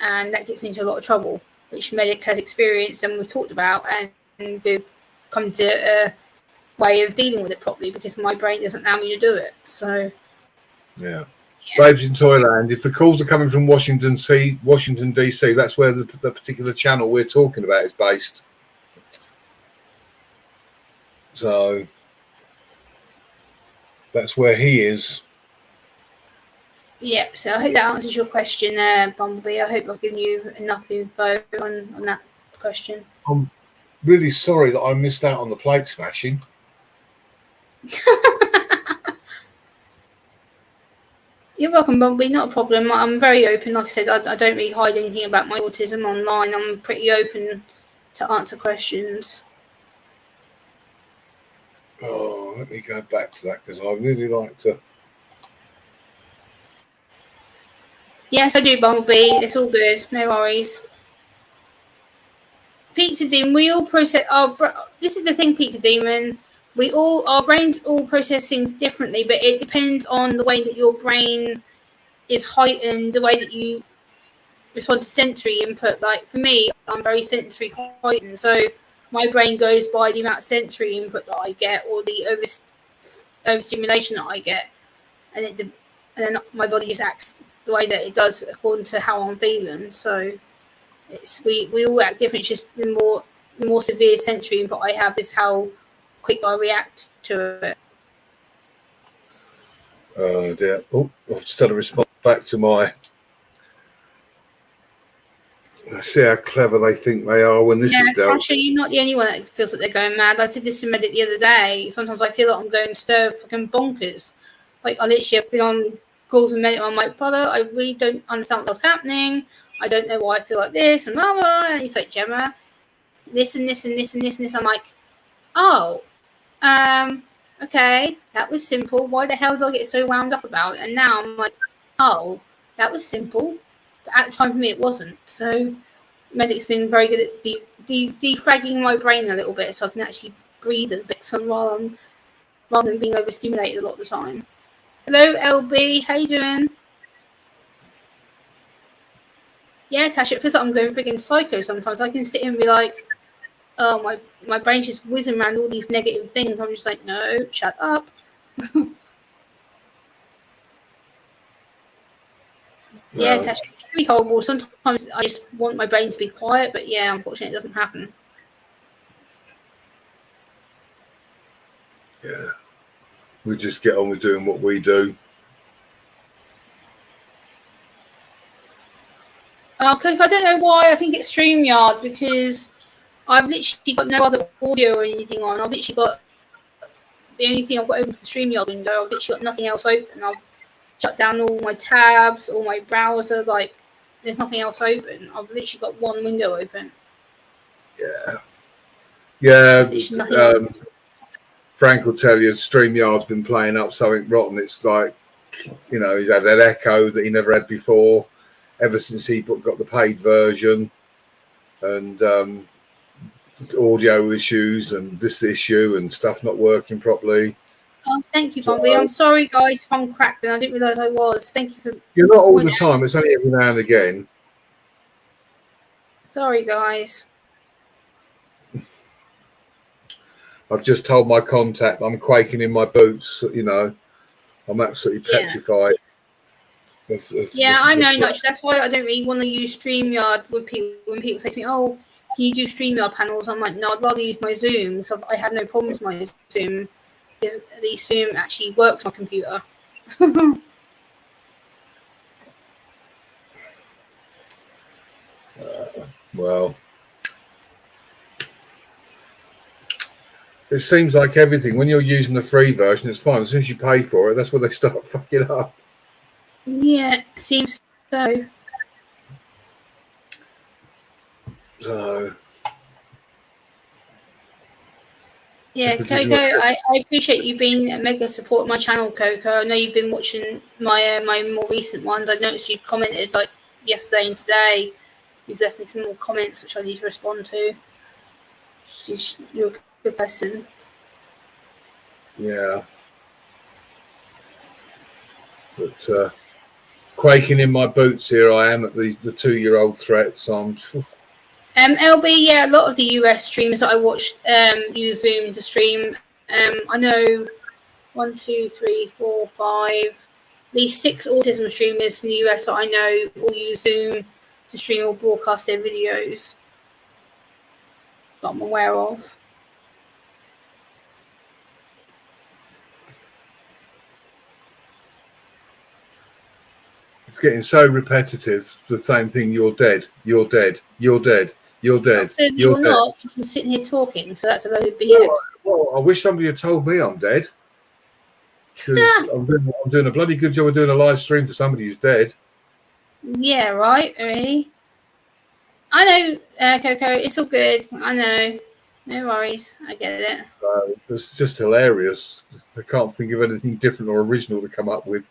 [SPEAKER 2] and that gets me into a lot of trouble, which Medic has experienced and we've talked about, and we've come to a way of dealing with it properly because my brain doesn't allow me to do it. So,
[SPEAKER 1] yeah. Babes in Toyland, if the calls are coming from Washington DC, that's where the particular channel we're talking about is based. So that's where he is.
[SPEAKER 2] Yeah, so I hope that answers your question, Bumblebee. I hope I've given you enough info on that question.
[SPEAKER 1] I'm really sorry that I missed out on the plate smashing.
[SPEAKER 2] You're welcome, Bumblebee. Not a problem. I'm very open. Like I said, I don't really hide anything about my autism online. I'm pretty open to answer questions.
[SPEAKER 1] Oh, let me go back to that because I really like to.
[SPEAKER 2] Yes, I do, Bumblebee. It's all good. No worries. Pizza Demon, we all process this is the thing, Pizza Demon. Our brains all process things differently, but it depends on the way that your brain is heightened, the way that you respond to sensory input. Like for me, I'm very sensory heightened, so my brain goes by the amount of sensory input that I get or the overstimulation that I get, and then my body just acts the way that it does according to how I'm feeling. So we all act different. It's just the more severe sensory input I have is how quick I react to it.
[SPEAKER 1] Oh dear. Oh, I've just had a response back to my. I see how clever they think they are when this is dealt.
[SPEAKER 2] Tasha, you're not the only one that feels like they're going mad. I said this to Medic the other day. Sometimes I feel like I'm going stir fucking bonkers Like I literally have been on calls with medic. I'm like, brother, I really don't understand what's happening. I don't know why I feel like this and blah blah. And he's like, Gemma, this and this and this and this and this. I'm like, oh, okay, that was simple. Why the hell did I get so wound up about it? And now I'm like, oh, that was simple. But at the time for me, it wasn't. So medic's been very good at defragging my brain a little bit, so I can actually breathe a bit rather than being overstimulated a lot of the time. Hello, LB. How you doing? Yeah, Tasha, it feels like I'm going freaking psycho sometimes. I can sit here and be like, oh, my brain's just whizzing around all these negative things. I'm just like, no, shut up. Yeah, Tasha, it can be horrible. Sometimes I just want my brain to be quiet, but yeah, unfortunately, it doesn't happen.
[SPEAKER 1] Yeah. We just get on with doing what we do.
[SPEAKER 2] Okay, I don't know why. I think it's StreamYard because I've literally got no other audio or anything on. I've literally got the only thing I've got open is the StreamYard window. I've literally got nothing else open. I've shut down all my tabs, all my browser. Like, there's nothing else open. I've literally got one window open.
[SPEAKER 1] Yeah. Frank will tell you StreamYard's been playing up something rotten. It's like, you know, he's had that echo that he never had before ever since he got the paid version, and audio issues and this issue and stuff not working properly.
[SPEAKER 2] Oh, thank you, Bobby. I'm sorry, guys, if I'm cracked and I didn't realise I was. Thank you for...
[SPEAKER 1] You're not all the time. It's only every now and again.
[SPEAKER 2] Sorry, guys.
[SPEAKER 1] I've just told my contact I'm quaking in my boots. You know, I'm absolutely petrified.
[SPEAKER 2] Yeah, I know, Notch. That's why I don't really want to use StreamYard when people say to me, oh, can you do StreamYard panels? I'm like, no, I'd rather use my Zoom because I have no problems with my Zoom because at least Zoom actually works on my computer.
[SPEAKER 1] Well, it seems like everything, when you're using the free version, it's fine. As soon as you pay for it, that's where they start fucking up.
[SPEAKER 2] Yeah, seems so. Yeah, Coco, I appreciate you being a mega support of my channel, Coco. I know you've been watching my my more recent ones. I noticed you commented like yesterday and today. You've left me some more comments which I need to respond to. You're a good person.
[SPEAKER 1] Yeah. But quaking in my boots here I am at the 2-year-old threat. So I'm...
[SPEAKER 2] LB, yeah, a lot of the US streamers that I watch use Zoom to stream. I know 1, 2, 3, 4, 5, at least 6 autism streamers from the US that I know all use Zoom to stream or broadcast their videos that I'm aware of.
[SPEAKER 1] It's getting so repetitive. The same thing. You're dead. You're dead. You're dead. You're dead.
[SPEAKER 2] You're not. I'm sitting here talking, so that's a load of BS.
[SPEAKER 1] Well, I wish somebody had told me I'm dead. Because I'm doing a bloody good job of doing a live stream for somebody who's dead.
[SPEAKER 2] Yeah, right. Really. I know, Coco. It's all good. I know. No worries. I get it.
[SPEAKER 1] It's just hilarious. I can't think of anything different or original to come up with.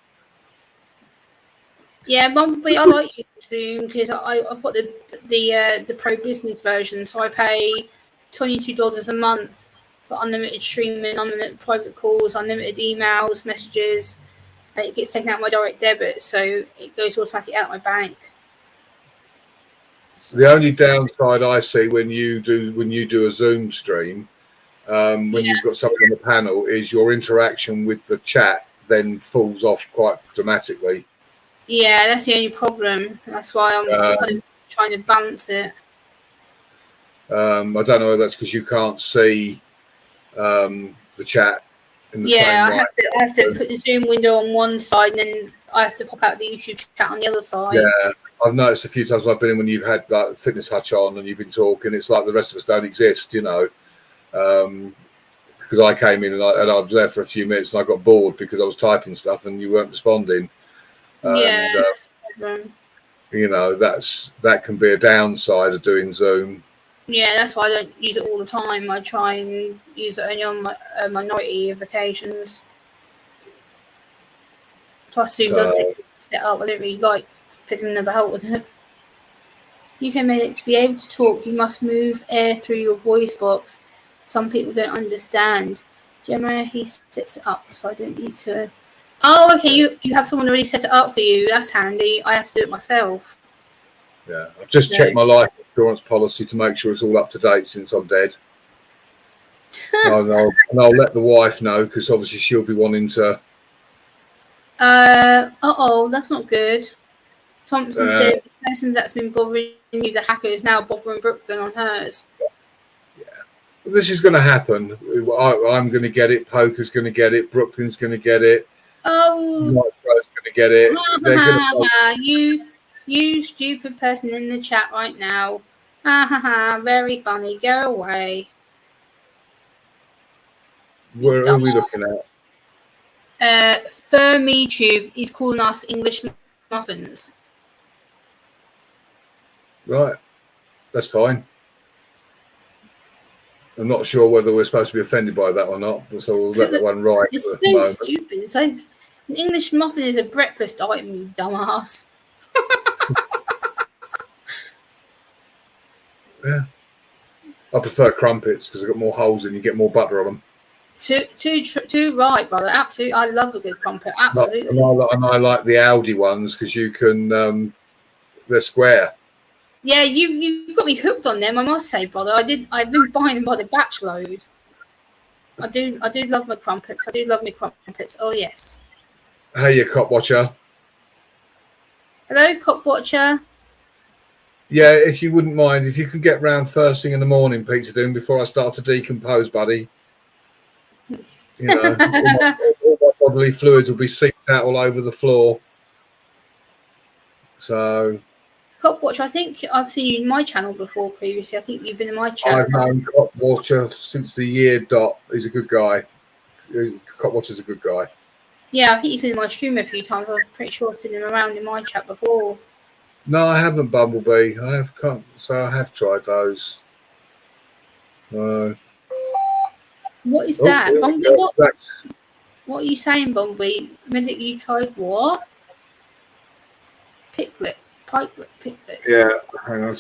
[SPEAKER 2] Yeah, but I like Zoom because I've got the pro business version, so I pay $22 a month for unlimited streaming, unlimited private calls, unlimited emails, messages, and it gets taken out of my direct debit, so it goes automatically out of my bank.
[SPEAKER 1] So the only downside I see when you do a Zoom stream, when you've got something on the panel, is your interaction with the chat then falls off quite dramatically.
[SPEAKER 2] Yeah, that's the only problem. That's why I'm kind of trying to balance it.
[SPEAKER 1] I don't know whether that's because you can't see the chat in the same way.
[SPEAKER 2] I have to put the Zoom window on one side and then I have to pop out the YouTube chat on the other side.
[SPEAKER 1] Yeah, I've noticed a few times I've been in when you've had like Fitness Hutch on and you've been talking, it's like the rest of us don't exist, you know. because I came in and I was there for a few minutes and I got bored because I was typing stuff and you weren't responding.
[SPEAKER 2] Yeah,
[SPEAKER 1] And,
[SPEAKER 2] that's a problem.
[SPEAKER 1] you know, that can be a downside of doing Zoom.
[SPEAKER 2] Yeah, that's why I don't use it all the time. I try and use it only on my minority of occasions. Plus, Zoom does set up. I don't really like fiddling about with it. UK Medic, to be able to talk, you must move air through your voice box. Some people don't understand. Gemma, he sets it up, so I don't need to. Oh, okay. You have someone already set it up for you. That's handy. I have to do it myself.
[SPEAKER 1] Yeah, I've just checked my life insurance policy to make sure it's all up to date since I'm dead. and I'll let the wife know because obviously she'll be wanting to.
[SPEAKER 2] That's not good. Thompson says the person that's been bothering you, the hacker, is now bothering Brooklyn on hers.
[SPEAKER 1] Yeah, this is going to happen. I'm going to get it. Poker's going to get it. Brooklyn's going to get it.
[SPEAKER 2] Oh,
[SPEAKER 1] Nitro's going to get it.
[SPEAKER 2] You stupid person in the chat right now. Very funny. Go away.
[SPEAKER 1] Where are we looking at?
[SPEAKER 2] FermiTube is calling us English muffins.
[SPEAKER 1] Right, that's fine. I'm not sure whether we're supposed to be offended by that or not, so we'll let that one ride.
[SPEAKER 2] It's so stupid. It's like an English muffin is a breakfast item, you dumbass.
[SPEAKER 1] Yeah, I prefer crumpets because they've got more holes and you get more butter on them.
[SPEAKER 2] Too right, brother. Absolutely, I love a good crumpet. Absolutely,
[SPEAKER 1] and I like the Aldi ones because you can. They're square.
[SPEAKER 2] Yeah, you've got me hooked on them. I must say, brother. I've been buying them by the batch load. I do love my crumpets. Oh yes.
[SPEAKER 1] Hey, you cop watcher.
[SPEAKER 2] Hello, cop watcher.
[SPEAKER 1] Yeah, if you wouldn't mind, if you could get round first thing in the morning, Peter Doom, before I start to decompose, buddy. You know, all my bodily fluids will be seeped out all over the floor. So,
[SPEAKER 2] Cop Watcher, I think I've seen you in my channel before previously. I think you've been in my channel.
[SPEAKER 1] I've known Cop Watcher since the year dot. He's a good guy. Cop Watcher's a good guy.
[SPEAKER 2] Yeah, I think he's been in my stream a few times. I'm pretty sure I've seen him around in my chat before.
[SPEAKER 1] No, I haven't, Bumblebee. I have tried those.
[SPEAKER 2] What is that? Bumblebee, what are you saying, Bumblebee? Minute you tried what? Picklets.
[SPEAKER 1] Yeah, hang on.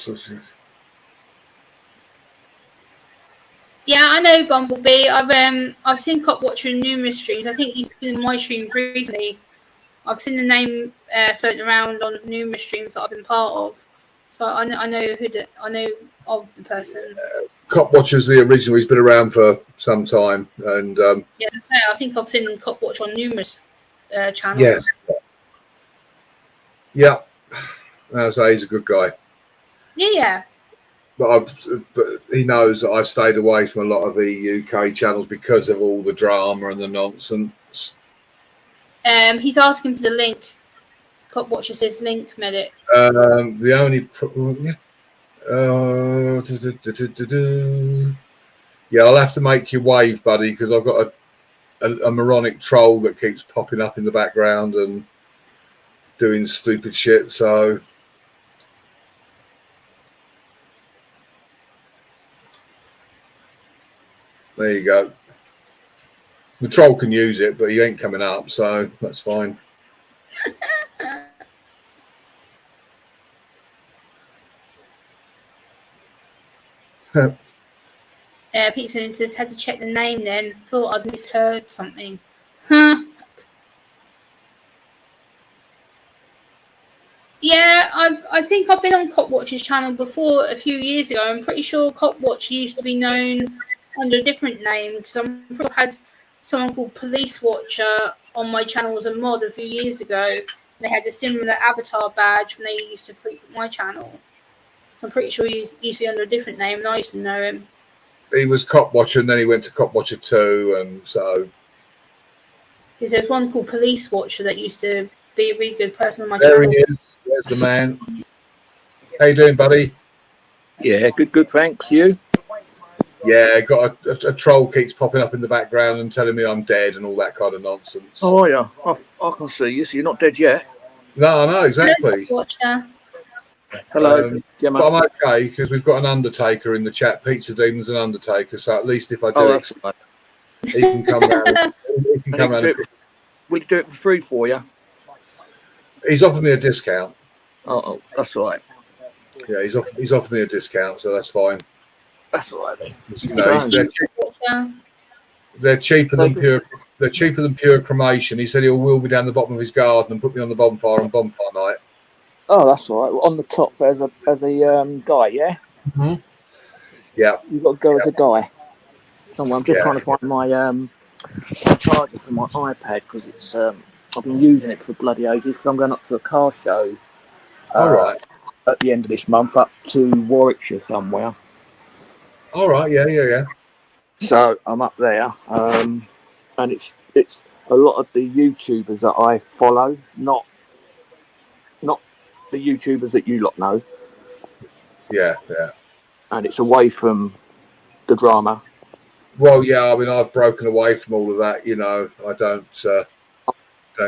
[SPEAKER 2] Yeah, I know Bumblebee. I've seen Cop Watcher in numerous streams. I think he's been in my streams recently. I've seen the name floating around on numerous streams that I've been part of. So I know of the person.
[SPEAKER 1] Cop Watcher's the original. He's been around for some time, and
[SPEAKER 2] yeah, I think I've seen Cop Watcher on numerous channels.
[SPEAKER 1] Yes. Yeah, I say he's a good guy.
[SPEAKER 2] Yeah.
[SPEAKER 1] But he knows that I stayed away from a lot of the UK channels because of all the drama and the nonsense.
[SPEAKER 2] He's asking for the link. Cop Watcher says link medic.
[SPEAKER 1] The only yeah, I'll have to make you wave, buddy, because I've got a moronic troll that keeps popping up in the background and doing stupid shit. So there you go. The troll can use it, but he ain't coming up, so that's fine.
[SPEAKER 2] Peterson says, had to check the name then. Thought I'd misheard something. Huh. Yeah, I think I've been on Cop Watcher's channel before a few years ago. I'm pretty sure Cop Watch used to be known under a different name because I'm pretty sure I had someone called Police Watcher on my channel as a mod a few years ago. They had a similar avatar badge when they used to frequent my channel. So I'm pretty sure he used to be under a different name and I used to know him.
[SPEAKER 1] He was Cop Watcher and then he went to Cop Watcher 2 and so...
[SPEAKER 2] Because there's one called Police Watcher that used to be a really good person on my channel.
[SPEAKER 1] There he is. There's the man. How you doing, buddy?
[SPEAKER 3] Yeah, good, thanks. You?
[SPEAKER 1] Yeah, got a troll keeps popping up in the background and telling me I'm dead and all that kind of nonsense.
[SPEAKER 3] Oh, yeah. I can see you, so you're not dead yet.
[SPEAKER 1] No, exactly.
[SPEAKER 2] Watcher.
[SPEAKER 3] Hello, Gemma.
[SPEAKER 1] But I'm okay because we've got an Undertaker in the chat. Pizza Demon's an Undertaker, so at least if I do
[SPEAKER 3] that's right.
[SPEAKER 1] he can come round. He can come round.
[SPEAKER 3] Will he do it for free for you?
[SPEAKER 1] He's offered me a discount.
[SPEAKER 3] Oh, that's all right.
[SPEAKER 1] Yeah, he's offered me a discount, so that's fine.
[SPEAKER 3] That's all right then.
[SPEAKER 1] They're cheaper than pure. They're cheaper than pure cremation. He said he'll wheel me down the bottom of his garden and put me on the bonfire on bonfire night.
[SPEAKER 3] Oh, that's all right. Well, on the top there's a guy, yeah.
[SPEAKER 1] Mm-hmm. Yeah,
[SPEAKER 3] you've got to go as a guy. I'm just trying to find my charger for my iPad because it's I've been using it for bloody ages because I'm going up to a car show.
[SPEAKER 1] All right.
[SPEAKER 3] At the end of this month, up to Warwickshire somewhere.
[SPEAKER 1] All right. Yeah.
[SPEAKER 3] So I'm up there, and it's a lot of the YouTubers that I follow, not the YouTubers that you lot know.
[SPEAKER 1] Yeah.
[SPEAKER 3] And it's away from the drama.
[SPEAKER 1] Well, yeah. I mean, I've broken away from all of that. You know, I don't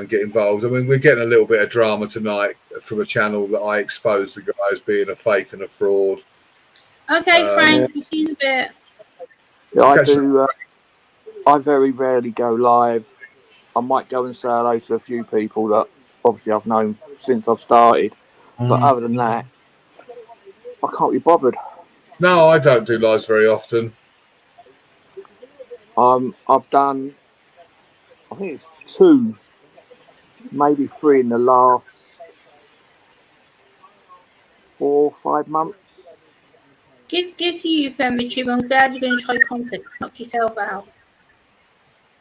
[SPEAKER 1] get involved. I mean, we're getting a little bit of drama tonight from a channel that I exposed the guy as being a fake and a fraud.
[SPEAKER 2] Okay, Frank, we've seen a bit.
[SPEAKER 3] Yeah, I do. I very rarely go live. I might go and say hello to a few people that obviously I've known since I've started. But other than that, I can't be bothered.
[SPEAKER 1] No, I don't do lives very often.
[SPEAKER 3] I've done, I think it's 2, maybe 3 in the last 4 or 5 months.
[SPEAKER 2] Good for you, Femitube. I'm glad you're going to try content. Knock yourself out.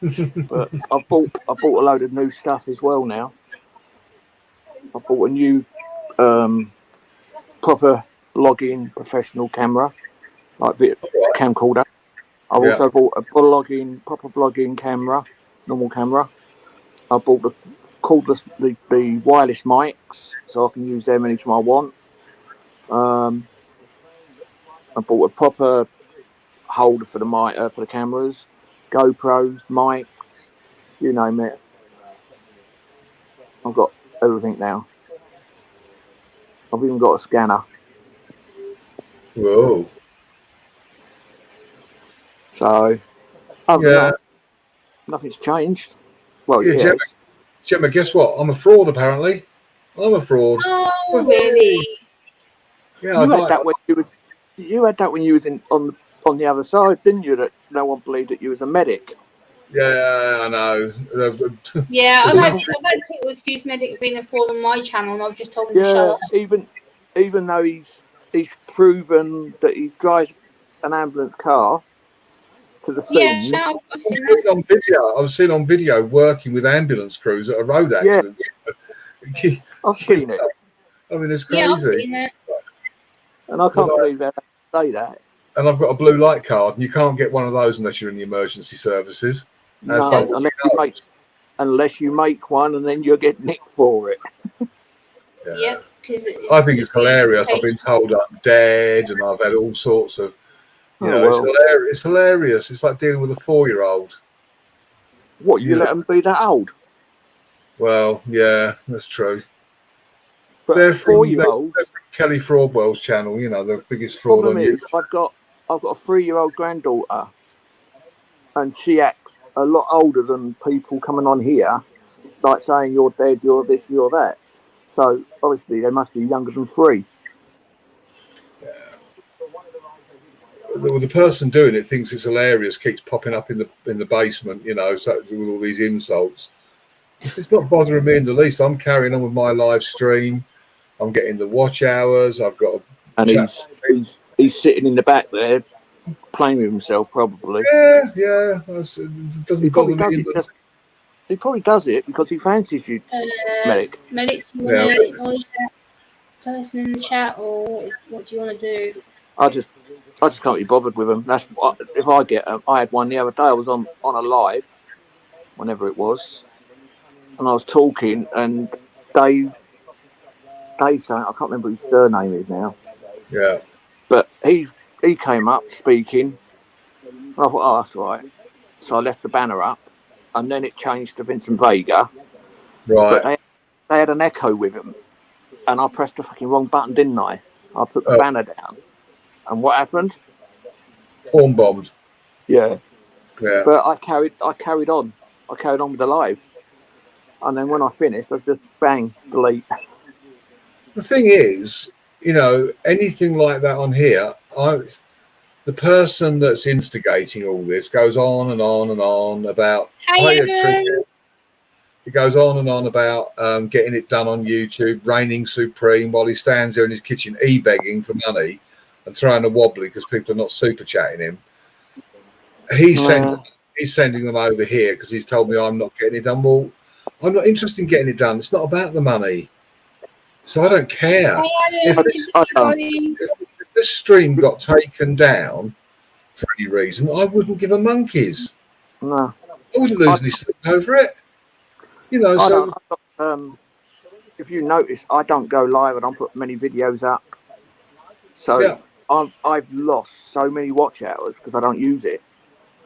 [SPEAKER 3] But I bought a load of new stuff as well now. I bought a new proper blogging professional camera, like camcorder. I've also bought a proper blogging camera, normal camera. I bought the cordless, the wireless mics, so I can use them anytime I want. I bought a proper holder for the mic, for the cameras, GoPros, mics, you name it. I've got everything now. I've even got a scanner.
[SPEAKER 1] Whoa.
[SPEAKER 3] So, nothing's changed. Well, yeah.
[SPEAKER 1] Gemma, guess what? I'm a fraud, apparently. I'm a fraud.
[SPEAKER 2] Oh, really?
[SPEAKER 1] Yeah,
[SPEAKER 3] you had that when you was on the other side, didn't you? That no one believed that you was a medic.
[SPEAKER 1] Yeah, I know.
[SPEAKER 2] Yeah, I've had people accuse medic of being a fraud on my channel, and I've just told them to shut up.
[SPEAKER 3] Even though he's proven that he drives an ambulance car to the scenes.
[SPEAKER 2] Yeah, I've seen that.
[SPEAKER 1] I've seen on video working with ambulance crews at a road accident.
[SPEAKER 3] Yeah. I've seen it.
[SPEAKER 1] I mean, it's crazy.
[SPEAKER 2] Yeah, I've seen it.
[SPEAKER 3] And I can't believe they say that.
[SPEAKER 1] And I've got a blue light card, and you can't get one of those unless you're in the emergency services.
[SPEAKER 3] No, unless you make one, and then you'll get nicked for it.
[SPEAKER 2] Yeah, because
[SPEAKER 1] I think it's hilarious. I've been told I'm dead, and I've had all sorts of, it's hilarious. It's like dealing with a 4-year-old.
[SPEAKER 3] What, you let them be that old?
[SPEAKER 1] Well, yeah, that's true.
[SPEAKER 3] But
[SPEAKER 1] they're
[SPEAKER 3] 4-year-olds.
[SPEAKER 1] Kelly Fraudwell's channel, you know, the biggest fraud on YouTube.
[SPEAKER 3] I've got a 3-year-old granddaughter, and she acts a lot older than people coming on here, like saying you're dead, you're this, you're that. So obviously they must be younger than 3.
[SPEAKER 1] Yeah. The person doing it thinks it's hilarious, keeps popping up in the basement, you know, so with all these insults. It's not bothering me in the least. I'm carrying on with my live stream. I'm getting the watch hours. I've got
[SPEAKER 3] he's sitting in the back there playing with himself, probably.
[SPEAKER 1] Yeah. He
[SPEAKER 3] probably does it because he fancies you, Medic.
[SPEAKER 2] Medic, do you want to acknowledge that person in the chat, or what do you want to do?
[SPEAKER 3] I just can't be bothered with them. That's what, if I get them. I had one the other day. I was on a live, whenever it was, and I was talking, and Dave saying, I can't remember what his surname is now.
[SPEAKER 1] Yeah.
[SPEAKER 3] But he came up speaking, And I thought, oh, that's all right. So I left the banner up, and then it changed to Vincent Vega.
[SPEAKER 1] Right.
[SPEAKER 3] But they had an echo with him, and I pressed the fucking wrong button, didn't I? I took the banner down, and what happened?
[SPEAKER 1] Porn bombed.
[SPEAKER 3] Yeah.
[SPEAKER 1] Yeah.
[SPEAKER 3] But I carried on. I carried on with the live, and then when I finished, I just bang delete.
[SPEAKER 1] The thing is, you know, anything like that on here, the person that's instigating all this goes on and on and on about. It goes on and on about getting it done on YouTube, reigning supreme while he stands there in his kitchen e-begging for money and throwing a wobbly because people are not super chatting him. He's sending them over here because he's told me I'm not getting it done. Well, I'm not interested in getting it done. It's not about the money. So I don't care. If this stream got taken down for any reason, I wouldn't give a monkey's.
[SPEAKER 3] No.
[SPEAKER 1] I wouldn't lose any sleep over it. You know,
[SPEAKER 3] if you notice, I don't go live. I don't put many videos up. So
[SPEAKER 1] yeah.
[SPEAKER 3] I've lost so many watch hours because I don't use it.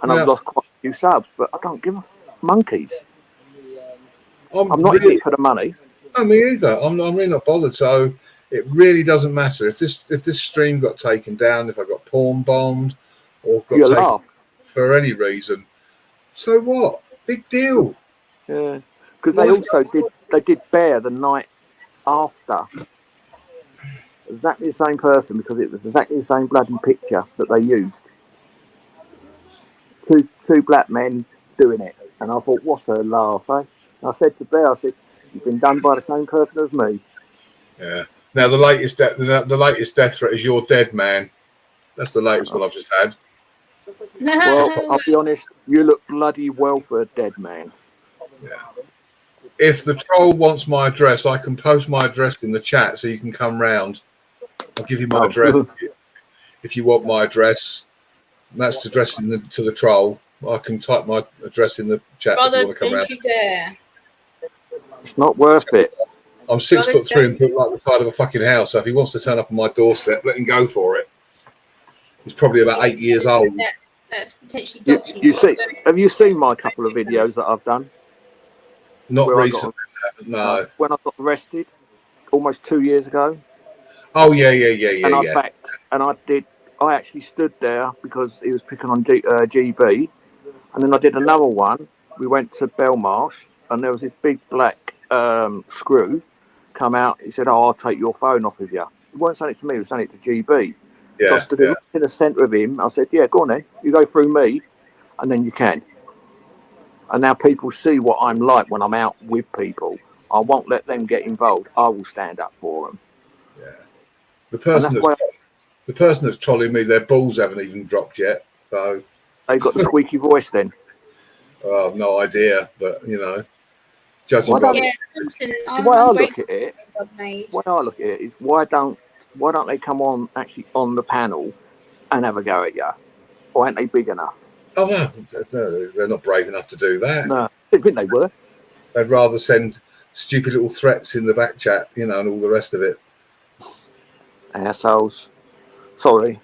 [SPEAKER 3] And I've lost quite a few subs, but I don't give a monkeys. I'm not in it for the money.
[SPEAKER 1] No, me either. I'm really not bothered. So it really doesn't matter if this stream got taken down, if I got porn bombed, or got taken for any reason. So what? Big deal.
[SPEAKER 3] Yeah, because they did Bear the night after. Exactly the same person, because it was exactly the same bloody picture that they used. Two black men doing it, and I thought, what a laugh, eh? And I said to Bear, I said, you've been done by the same person as me.
[SPEAKER 1] Yeah. Now the latest death threat is "You're dead, man." That's the latest one I've just had.
[SPEAKER 3] Well, I'll be honest, you look bloody well for a dead man.
[SPEAKER 1] Yeah. If the troll wants my address, I can post my address in the chat so you can come round. I'll give you my address if you want my address. And that's addressed to the troll. I can type my address in the chat if you want to come round.
[SPEAKER 3] It's not worth it.
[SPEAKER 1] I'm 6'3" and built like the side of a fucking house. So if he wants to turn up on my doorstep, let him go for it. He's probably about 8 years old.
[SPEAKER 2] That's potentially
[SPEAKER 3] have you seen my couple of videos that I've done?
[SPEAKER 1] Not recently, no.
[SPEAKER 3] When I got arrested almost 2 years ago.
[SPEAKER 1] Oh yeah.
[SPEAKER 3] And I backed, and I actually stood there because he was picking on GB, and then I did another one. We went to Belmarsh, and there was this big black screw come out. He said, "Oh, I'll take your phone off of you." He wasn't saying it to me; he was saying it to GB.
[SPEAKER 1] Yeah,
[SPEAKER 3] so I stood in the centre of him. I said, "Yeah, go on then. You go through me, and then you can." And now people see what I'm like when I'm out with people. I won't let them get involved. I will stand up for them.
[SPEAKER 1] Yeah. The person that's trolling me, their balls haven't even dropped yet. So
[SPEAKER 3] they've got the squeaky voice then.
[SPEAKER 1] Oh, I've no idea, but you know, judging
[SPEAKER 3] by
[SPEAKER 2] the
[SPEAKER 3] way I look at it is why don't they come on actually on the panel and have a go at you? Or aren't they big enough?
[SPEAKER 1] Oh no, they're not brave enough to do that.
[SPEAKER 3] No, I didn't think they were.
[SPEAKER 1] They'd rather send stupid little threats in the back chat, you know, and all the rest of it.
[SPEAKER 3] Assholes. Sorry,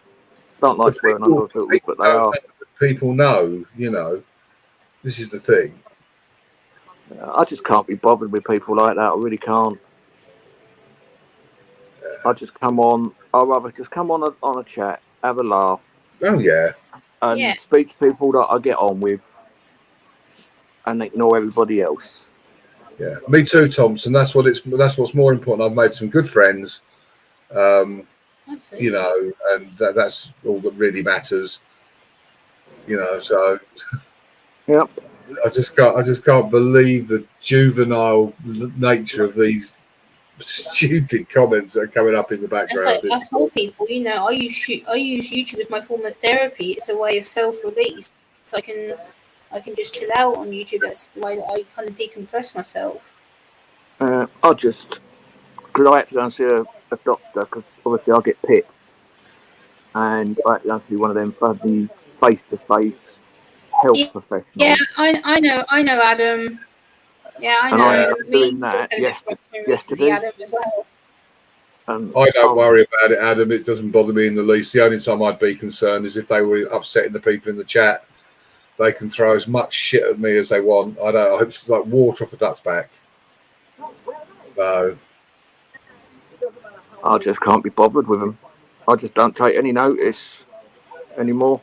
[SPEAKER 3] don't like swearing under a filter, but they are.
[SPEAKER 1] People know, you know. This is the thing.
[SPEAKER 3] I just can't be bothered with people like that. I really can't. I just come on. I'd rather just come on a chat, have a laugh.
[SPEAKER 1] Oh yeah.
[SPEAKER 3] And speak to people that I get on with, and ignore everybody else.
[SPEAKER 1] Yeah, me too, Thompson. That's what's more important. I've made some good friends. You know, and that's all that really matters. You know, so.
[SPEAKER 3] Yep.
[SPEAKER 1] I just can't believe the juvenile nature of these stupid comments that are coming up in the background.
[SPEAKER 2] I told people, you know, I use YouTube as my form of therapy. It's a way of self-release. So I can just chill out on YouTube. That's the way that I kind of decompress myself.
[SPEAKER 3] I just, because I had to go and see a doctor, because obviously I get PIP, and I had to go and see one of them for the face-to-face health professionals.
[SPEAKER 2] Yeah, I know, Adam. Yeah, I know.
[SPEAKER 3] And I ended up doing that yesterday.
[SPEAKER 2] Adam as well.
[SPEAKER 1] I don't worry about it, Adam. It doesn't bother me in the least. The only time I'd be concerned is if they were upsetting the people in the chat. They can throw as much shit at me as they want. I hope it's like water off a duck's back. So
[SPEAKER 3] I just can't be bothered with them. I just don't take any notice anymore.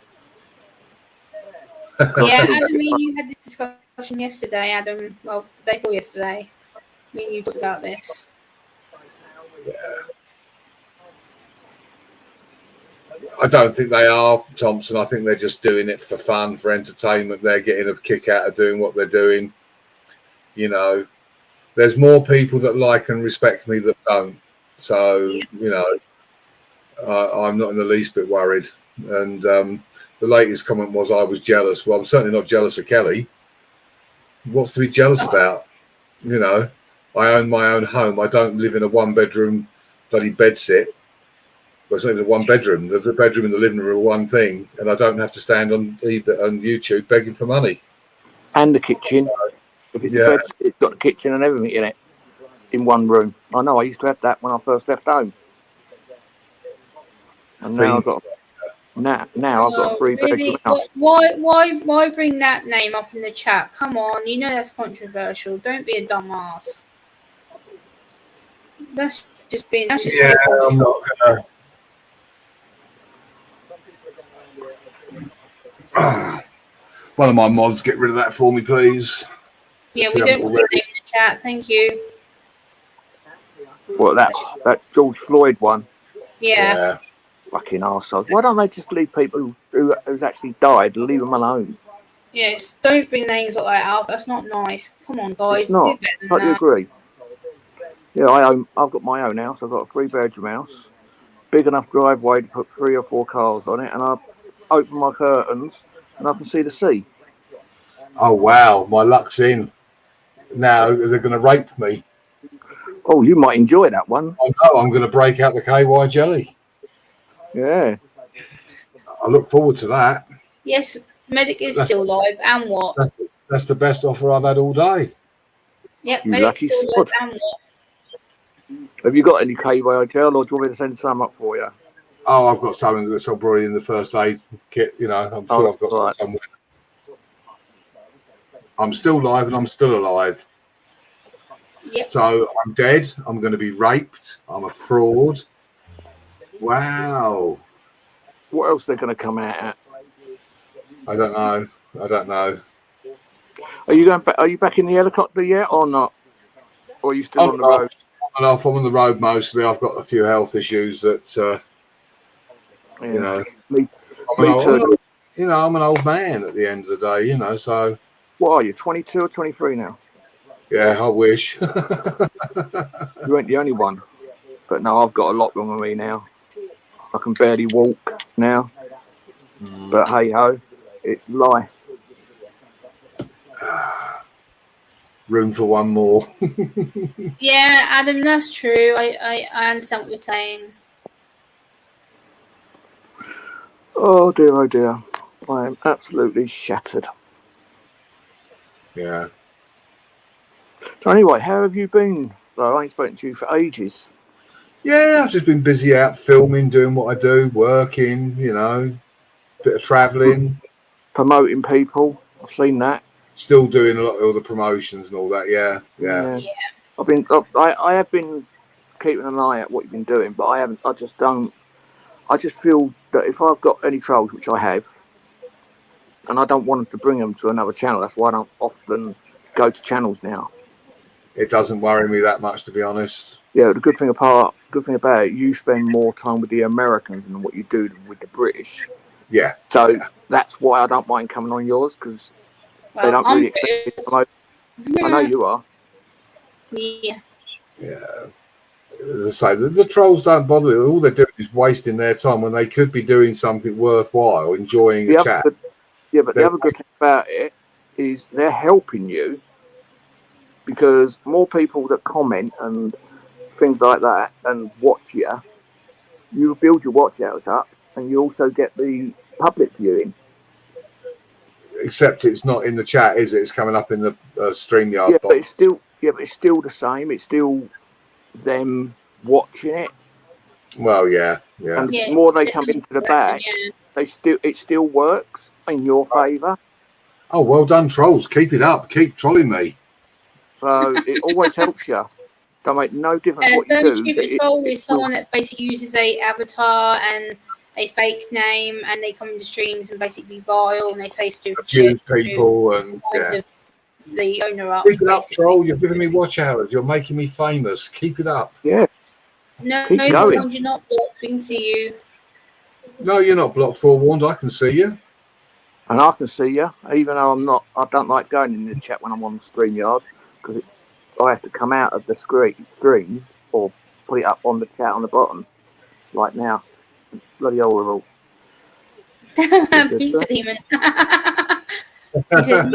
[SPEAKER 2] Yeah, Adam, me and you had this discussion yesterday, Adam. Well, the day before yesterday. Me and you talked about this.
[SPEAKER 1] yeah. I don't think they are, Thompson. I think they're just doing it for fun, for entertainment. They're getting a kick out of doing what they're doing. You know, there's more people that like and respect me that don't. So, you know, I'm not in the least bit worried. And the latest comment was I was jealous. Well, I'm certainly not jealous of Kelly. What's to be jealous about? You know, I own my own home. I don't live in a one-bedroom bloody bedsit. Well, it's not even a one-bedroom. The bedroom and the living room are one thing, and I don't have to stand on YouTube begging for money.
[SPEAKER 3] And the kitchen. If it's a bed, it's got the kitchen and everything in it, in one room. I know. I used to have that when I first left home, and now I've got a 3-bedroom house.
[SPEAKER 2] Why bring that name up in the chat? Come on, you know that's controversial. Don't be a dumbass. That's just
[SPEAKER 1] I'm not gonna. One of my mods, get rid of that for me, please.
[SPEAKER 2] Yeah, we don't want your name in the chat. Thank you.
[SPEAKER 3] Well, that George Floyd one.
[SPEAKER 2] Yeah.
[SPEAKER 3] Fucking arseholes. Why don't they just leave people who's actually died, leave them alone?
[SPEAKER 2] Yes, don't bring names like that up. That's not nice. Come on, guys.
[SPEAKER 3] It's not.
[SPEAKER 2] Do better than
[SPEAKER 3] Totally
[SPEAKER 2] that.
[SPEAKER 3] agree. Yeah, I've got my own house. I've got a 3-bedroom house, big enough driveway to put 3 or 4 cars on it, and I open my curtains and I can see the sea.
[SPEAKER 1] Oh wow, my luck's in. Now they're going to rape me.
[SPEAKER 3] Oh, you might enjoy that one.
[SPEAKER 1] I know. I'm going to break out the KY jelly.
[SPEAKER 3] Yeah.
[SPEAKER 1] I look forward to that.
[SPEAKER 2] Yes, Medic is still alive. And what?
[SPEAKER 1] That's the best offer I've had all day.
[SPEAKER 2] Yep,
[SPEAKER 3] You
[SPEAKER 2] Medic's
[SPEAKER 3] lucky
[SPEAKER 2] still alive. And what?
[SPEAKER 3] Have you got any KY gel, or do you want me to send some up for you?
[SPEAKER 1] Oh, I've got something that's already in the first aid kit. You know, I'm sure I've got some somewhere. I'm still alive and I'm still alive.
[SPEAKER 2] Yep.
[SPEAKER 1] So I'm dead. I'm going to be raped. I'm a fraud. Wow.
[SPEAKER 3] What else they're going to come out at?
[SPEAKER 1] I don't know.
[SPEAKER 3] Are you going back? Are you back in the helicopter yet, or not? Or are you still on the road?
[SPEAKER 1] I'm on the road mostly. I've got a few health issues that,
[SPEAKER 3] Yeah.
[SPEAKER 1] you know.
[SPEAKER 3] Me too.
[SPEAKER 1] You know, I'm an old man at the end of the day. You know, so.
[SPEAKER 3] What are you? 22 or 23 now?
[SPEAKER 1] Yeah, I wish.
[SPEAKER 3] You ain't the only one. But no, I've got a lot wrong with me now. I can barely walk now. But hey ho, it's life.
[SPEAKER 1] Room for one more.
[SPEAKER 2] Yeah, Adam, that's true. I understand what you're saying.
[SPEAKER 3] Oh dear. I am absolutely shattered.
[SPEAKER 1] Yeah.
[SPEAKER 3] So anyway, how have you been? Well, I ain't spoken to you for ages.
[SPEAKER 1] Yeah, I've just been busy out filming, doing what I do, working, you know, bit of travelling.
[SPEAKER 3] Promoting people. I've seen that.
[SPEAKER 1] Still doing a lot of all the promotions and all that, yeah.
[SPEAKER 3] I have been keeping an eye at what you've been doing, but I just feel that if I've got any trolls, which I have, and I don't want them to bring them to another channel, that's why I don't often go to channels now.
[SPEAKER 1] It doesn't worry me that much, to be honest.
[SPEAKER 3] Yeah, the good thing about it, you spend more time with the Americans than what you do with the British.
[SPEAKER 1] Yeah.
[SPEAKER 3] So that's why I don't mind coming on yours, because they don't really expect me to promote. I know you are.
[SPEAKER 2] Yeah.
[SPEAKER 1] Yeah. As I say, the trolls don't bother. All they're doing is wasting their time when they could be doing something worthwhile, enjoying a chat.
[SPEAKER 3] But the other good thing about it is they're helping you, because more people that comment and things like that and watch you build your watch hours up, and you also get the public viewing.
[SPEAKER 1] Except it's not in the chat, is it? It's coming up in the StreamYard box.
[SPEAKER 3] But it's still the same. It's still them watching it
[SPEAKER 1] Well, yeah, yeah.
[SPEAKER 3] And
[SPEAKER 2] Yeah,
[SPEAKER 3] the more they
[SPEAKER 2] it's
[SPEAKER 3] come into the
[SPEAKER 2] definitely
[SPEAKER 3] back,
[SPEAKER 2] yeah.
[SPEAKER 3] it still works in your favour.
[SPEAKER 1] Oh, well done, trolls. Keep it up. Keep trolling me.
[SPEAKER 3] So it always helps you. Don't make no difference what you
[SPEAKER 2] Very
[SPEAKER 3] do.
[SPEAKER 2] stupid troll is someone that basically uses a avatar and a fake name, and they come into streams and basically vile and they say stupid
[SPEAKER 1] Abuse
[SPEAKER 2] shit.
[SPEAKER 1] people and
[SPEAKER 2] wind
[SPEAKER 1] yeah.
[SPEAKER 2] the owner up.
[SPEAKER 1] Keep it up,
[SPEAKER 2] Basically.
[SPEAKER 1] troll. You're giving me watch hours. You're making me famous. Keep it up.
[SPEAKER 3] Yeah.
[SPEAKER 2] No,
[SPEAKER 3] Keep
[SPEAKER 2] no,
[SPEAKER 3] going.
[SPEAKER 2] you're not blocked. We can see you.
[SPEAKER 1] No, you're not blocked, forewarned. I can see you.
[SPEAKER 3] And I can see you, even though I don't like going in the chat when I'm on StreamYard, because I have to come out of the stream or put it up on the chat on the bottom, like now. Bloody horrible.
[SPEAKER 2] Pizza Demon. He says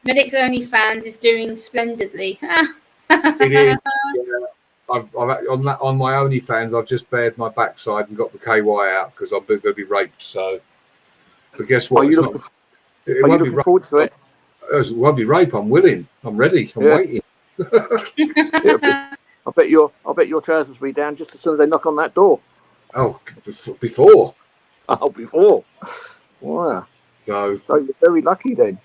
[SPEAKER 2] Medic's OnlyFans is doing splendidly.
[SPEAKER 1] It is. Yeah. I've on my OnlyFans. I've just bared my backside and got the KY out because I'm going to be raped. So, but guess what?
[SPEAKER 3] Are you looking forward to it?
[SPEAKER 1] It won't be rape. I'm willing. I'm ready. I'm waiting.
[SPEAKER 3] I bet your trousers will be down just as soon as they knock on that door.
[SPEAKER 1] Oh, before.
[SPEAKER 3] Oh, before. Wow.
[SPEAKER 1] So
[SPEAKER 3] you're very lucky then.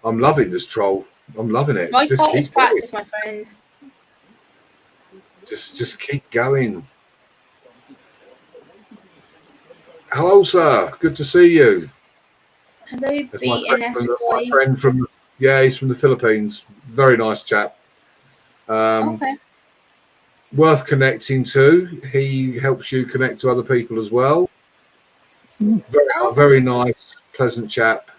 [SPEAKER 1] I'm loving this troll. I'm loving it.
[SPEAKER 2] My part is practice, my friend.
[SPEAKER 1] Just keep going. Hello, sir. Good to see you.
[SPEAKER 2] Hello,
[SPEAKER 1] That's my
[SPEAKER 2] BNS
[SPEAKER 1] my friend from he's from the Philippines. Very nice chap.
[SPEAKER 2] Okay.
[SPEAKER 1] Worth connecting to. He helps you connect to other people as well. Very nice, pleasant chap.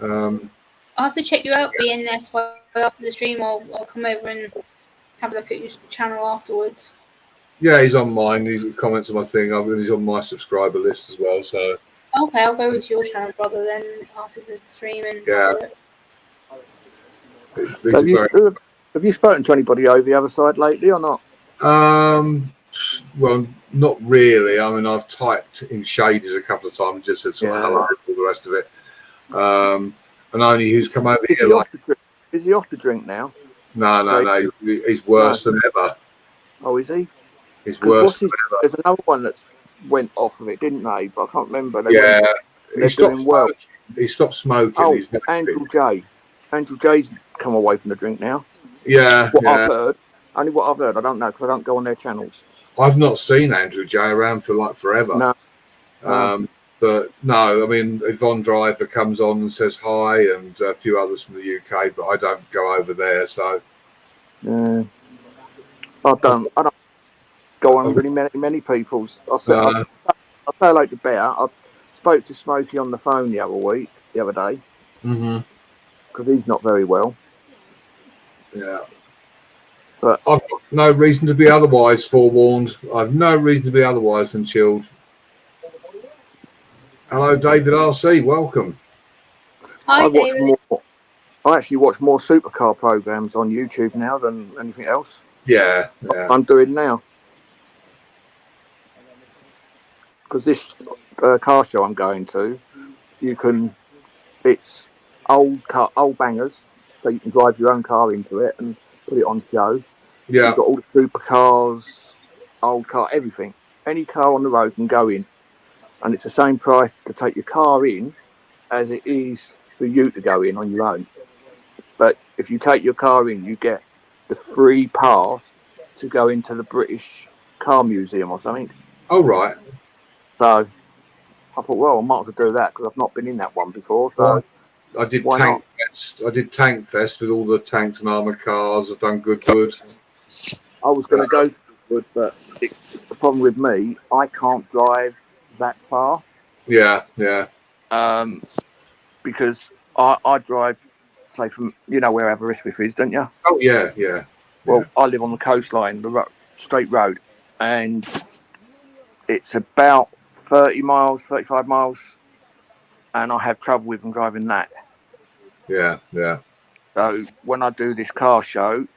[SPEAKER 2] I'll have to check you out, BNS, after the stream. I'll come over and have a look at your channel afterwards.
[SPEAKER 1] Yeah, he's on mine. He comments on my thing. He's on my subscriber list as well. So
[SPEAKER 2] okay, I'll go over to your channel, brother, then after the stream and
[SPEAKER 3] Have you spoken to anybody over the other side lately or not?
[SPEAKER 1] Well, not really. I mean, I've typed in shaders a couple of times and just said sort of hello, all the rest of it. And only who's come over here.
[SPEAKER 3] Is he off the drink now?
[SPEAKER 1] No. He's worse than ever.
[SPEAKER 3] Oh, is he?
[SPEAKER 1] He's worse than ever.
[SPEAKER 3] There's another one that's went off of it, didn't they? But I can't remember.
[SPEAKER 1] He stopped smoking. He stopped smoking.
[SPEAKER 3] Oh,
[SPEAKER 1] He's
[SPEAKER 3] Andrew J. Andrew J's come away from the drink now.
[SPEAKER 1] Yeah.
[SPEAKER 3] I've heard. Only what I've heard. I don't know because I don't go on their channels.
[SPEAKER 1] I've not seen Andrew J around for like forever.
[SPEAKER 3] No.
[SPEAKER 1] But no, I mean, Yvonne Driver comes on and says hi, and a few others from the UK, but I don't go over there. So
[SPEAKER 3] I don't go on really many people's. I say hello to Bear. I spoke to Smokey on the phone the other day, because he's not very well.
[SPEAKER 1] Yeah.
[SPEAKER 3] But
[SPEAKER 1] I've got no reason to be otherwise, forewarned. I've no reason to be otherwise than chilled. Hello, David RC. Welcome.
[SPEAKER 2] Hi,
[SPEAKER 3] I actually watch more supercar programs on YouTube now than anything else.
[SPEAKER 1] Yeah.
[SPEAKER 3] I'm doing now. Because this car show I'm going to, it's old bangers, so you can drive your own car into it and put it on show.
[SPEAKER 1] Yeah.
[SPEAKER 3] You've got all the supercars, old car, everything. Any car on the road can go in. And it's the same price to take your car in as it is for you to go in on your own. But if you take your car in, you get the free pass to go into the British Car Museum or something.
[SPEAKER 1] Oh, right.
[SPEAKER 3] So I thought, well, I might as well do that because I've not been in that one before. So
[SPEAKER 1] I did Tank Fest. I did Tank Fest with all the tanks and armoured cars. I've done good.
[SPEAKER 3] I was going to go good, but the problem with me, I can't drive that far.
[SPEAKER 1] Yeah.
[SPEAKER 3] Because I drive, say, from, where Aberystwyth is, don't you?
[SPEAKER 1] Oh, yeah.
[SPEAKER 3] Well, I live on the coastline, the straight road, and it's about 30 miles, 35 miles, and I have trouble with them driving that.
[SPEAKER 1] Yeah.
[SPEAKER 3] So when I do this car show,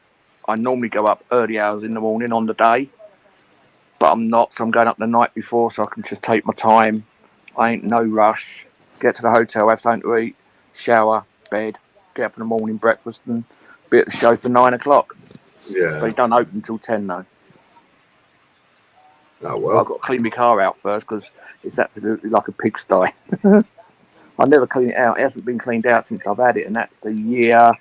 [SPEAKER 3] I normally go up early hours in the morning on the day, but I'm not, so I'm going up the night before so I can just take my time. I ain't no rush. Get to the hotel, have something to eat, shower, bed, get up in the morning, breakfast, and be at the show for 9 o'clock.
[SPEAKER 1] Yeah.
[SPEAKER 3] They don't open until 10 though.
[SPEAKER 1] Oh
[SPEAKER 3] I've
[SPEAKER 1] well.
[SPEAKER 3] got to clean my car out first because it's absolutely like a pigsty. I never clean it out. It hasn't been cleaned out since I've had it, and that's a year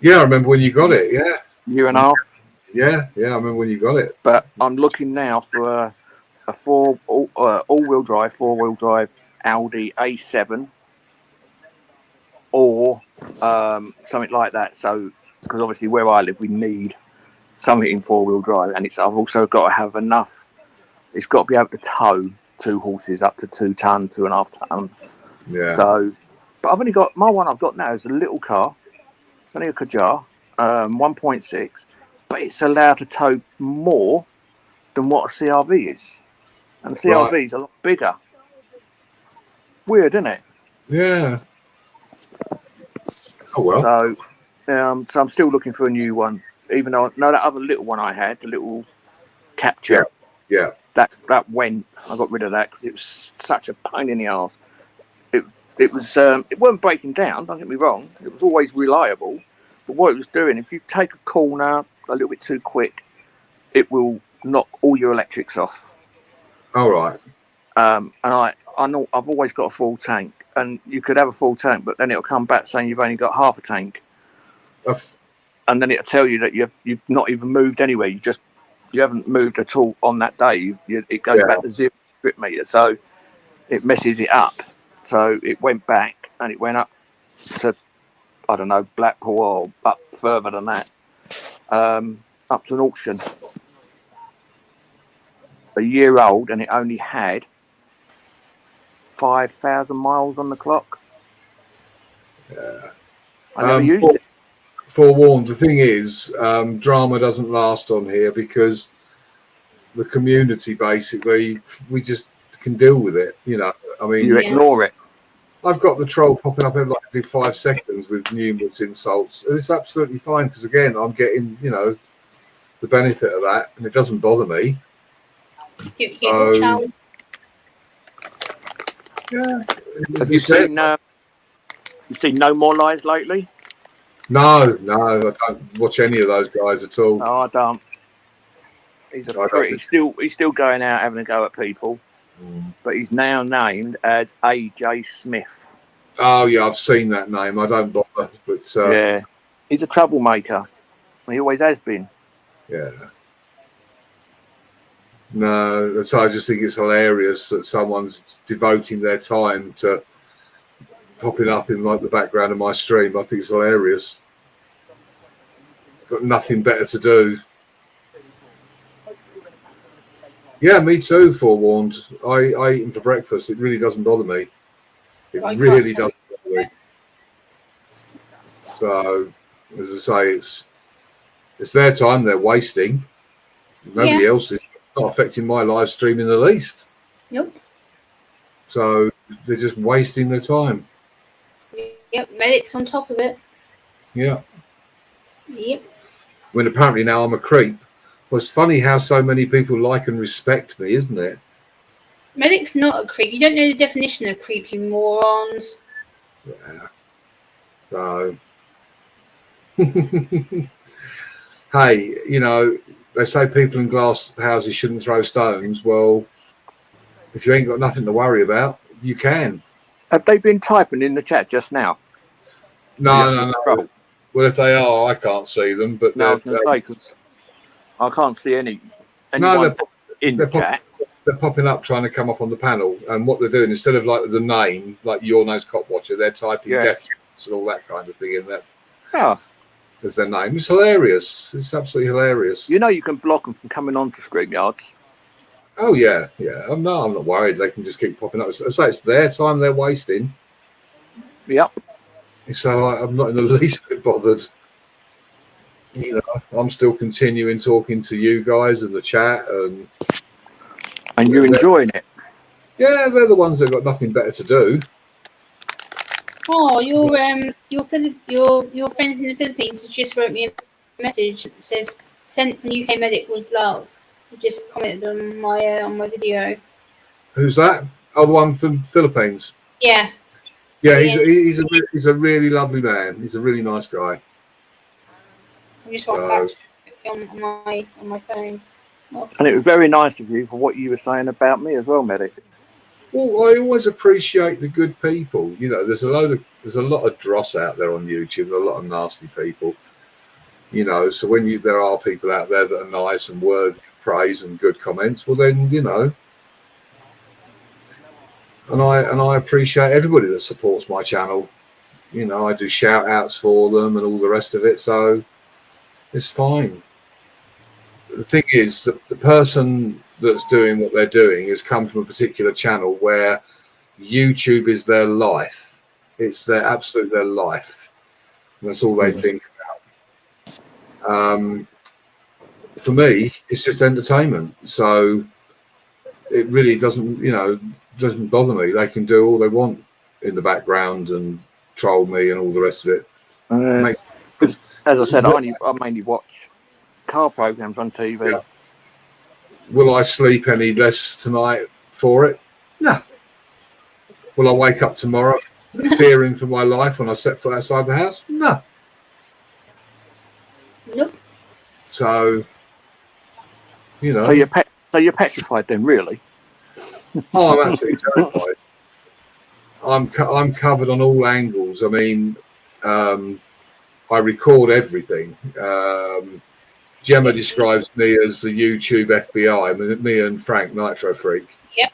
[SPEAKER 1] Yeah, I remember when you got it. Yeah,
[SPEAKER 3] and a half.
[SPEAKER 1] yeah. I remember when you got it.
[SPEAKER 3] But I'm looking now for a all-wheel drive Audi A7 or something like that. So, because obviously where I live, we need something in four-wheel drive, and I've also got to have enough. It's got to be able to tow 2 horses up to 2 ton, 2.5 ton.
[SPEAKER 1] Yeah.
[SPEAKER 3] So, but I've only got my one I've got now is a little car, only a Kajar, 1.6, but it's allowed to tow more than what a CRV is, and the CRV is a lot bigger. Weird, isn't it?
[SPEAKER 1] Yeah. Oh well.
[SPEAKER 3] So I'm still looking for a new one, even though that other little one I had, the little Capture.
[SPEAKER 1] Yeah.
[SPEAKER 3] That went. I got rid of that because it was such a pain in the arse. It was. It weren't breaking down. Don't get me wrong. It was always reliable. But what it was doing, if you take a corner a little bit too quick, it will knock all your electrics off.
[SPEAKER 1] All right.
[SPEAKER 3] And I know I've always got a full tank, and you could have a full tank, but then it'll come back saying you've only got half a tank, and then it'll tell you that you've not even moved anywhere. You haven't moved at all on that day. It goes back to 0 strip meter, so it messes it up. So it went back and it went up to, I don't know, Blackpool or up further than that, up to an auction. A year old, and it only had 5,000 miles on the clock.
[SPEAKER 1] Yeah.
[SPEAKER 3] I never used it.
[SPEAKER 1] Forewarned. The thing is, drama doesn't last on here because the community basically we just can deal with it. You know, I mean,
[SPEAKER 3] You ignore it.
[SPEAKER 1] I've got the troll popping up every 5 seconds with numerous insults, and it's absolutely fine because again, I'm getting the benefit of that, and it doesn't bother me.
[SPEAKER 2] You get your chance.
[SPEAKER 1] Yeah.
[SPEAKER 3] Have you seen No More Lies lately?
[SPEAKER 1] No, I don't watch any of those guys at all.
[SPEAKER 3] No, I don't. He's still going out having a go at people, but he's now named as AJ Smith.
[SPEAKER 1] Oh yeah, I've seen that name. I don't bother, but
[SPEAKER 3] Yeah, he's a troublemaker. He always has been.
[SPEAKER 1] Yeah. No, I just think it's hilarious that someone's devoting their time to popping up in like the background of my stream. I think it's hilarious. Got nothing better to do. Yeah, me too. Forewarned. I eat them for breakfast. It really doesn't bother me. It really doesn't bother me. So, as I say, it's their time they're wasting. Nobody else is. Not affecting my live stream in the least.
[SPEAKER 2] Nope.
[SPEAKER 1] So they're just wasting their time.
[SPEAKER 2] Yep, Medic's on top of it.
[SPEAKER 1] Yeah.
[SPEAKER 2] Yep.
[SPEAKER 1] When apparently now I'm a creep. Well, it's funny how so many people like and respect me, isn't it?
[SPEAKER 2] Medic's not a creep. You don't know the definition of creep, you morons.
[SPEAKER 1] Yeah. So, hey, they say people in glass houses shouldn't throw stones. Well, if you ain't got nothing to worry about, you can.
[SPEAKER 3] Have they been typing in the chat just now?
[SPEAKER 1] No. Well, if they are, I can't see them. But
[SPEAKER 3] no, I was going to say, because I can't see anyone in the chat.
[SPEAKER 1] They're popping up trying to come up on the panel. And what they're doing, instead of like the name, like Your Name's Cop Watcher, they're typing death threats and all that kind of thing in there.
[SPEAKER 3] Oh.
[SPEAKER 1] As their name. It's hilarious. It's absolutely hilarious.
[SPEAKER 3] You can block them from coming on to StreamYards. Oh
[SPEAKER 1] yeah. I'm not worried. They can just keep popping up. So it's their time they're wasting.
[SPEAKER 3] Yep.
[SPEAKER 1] So I'm not in the least bit bothered. I'm still continuing talking to you guys in the chat, and
[SPEAKER 3] you're enjoying it.
[SPEAKER 1] Yeah, they're the ones that got nothing better to do.
[SPEAKER 2] Oh, your friend in the Philippines just wrote me a message that says sent from UK Medic with love. He just commented on my video.
[SPEAKER 1] Who's that? Oh, the one from Philippines.
[SPEAKER 2] Yeah.
[SPEAKER 1] Yeah, he's a really lovely man. He's a really nice guy.
[SPEAKER 2] I just want back on my phone.
[SPEAKER 3] And it was very nice of you for what you were saying about me as well, Medic.
[SPEAKER 1] Well, I always appreciate the good people. You know, there's a lot of dross out there on YouTube, a lot of nasty people. You know, so when there are people out there that are nice and worthy of praise and good comments, well then, you know, and I appreciate everybody that supports my channel. You know, I do shout outs for them and all the rest of it, so it's fine. The thing is that the person that's doing what they're doing has come from a particular channel where YouTube is their life. It's their life. And that's all they think about. For me, it's just entertainment. So it really doesn't bother me. They can do all they want in the background and troll me and all the rest of it.
[SPEAKER 3] As I said, I mainly watch car programs on TV.
[SPEAKER 1] Yeah. Will I sleep any less tonight for it? No. Will I wake up tomorrow fearing for my life when I set foot outside the house? No.
[SPEAKER 2] Nope.
[SPEAKER 1] So, you know.
[SPEAKER 3] So you're petrified then, really?
[SPEAKER 1] Oh, I'm absolutely terrified. I'm covered on all angles. I mean, I record everything. Gemma describes me as the YouTube FBI, me and Frank Nitro Freak.
[SPEAKER 2] Yep.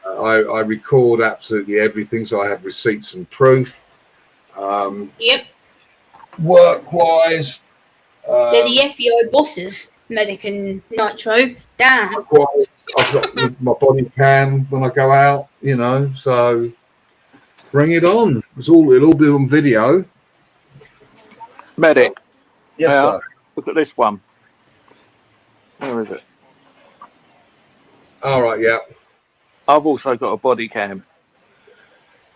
[SPEAKER 1] I record absolutely everything, so I have receipts and proof.
[SPEAKER 2] Yep.
[SPEAKER 1] Work-wise,
[SPEAKER 2] they're the FBI bosses, Medic and Nitro. Damn.
[SPEAKER 1] I've got my body cam when I go out, you know, so bring it on. It'll all be on video.
[SPEAKER 3] Medic.
[SPEAKER 1] Yes, sir.
[SPEAKER 3] Look at this one. Where is it?
[SPEAKER 1] All right, yeah.
[SPEAKER 3] I've also got a body cam.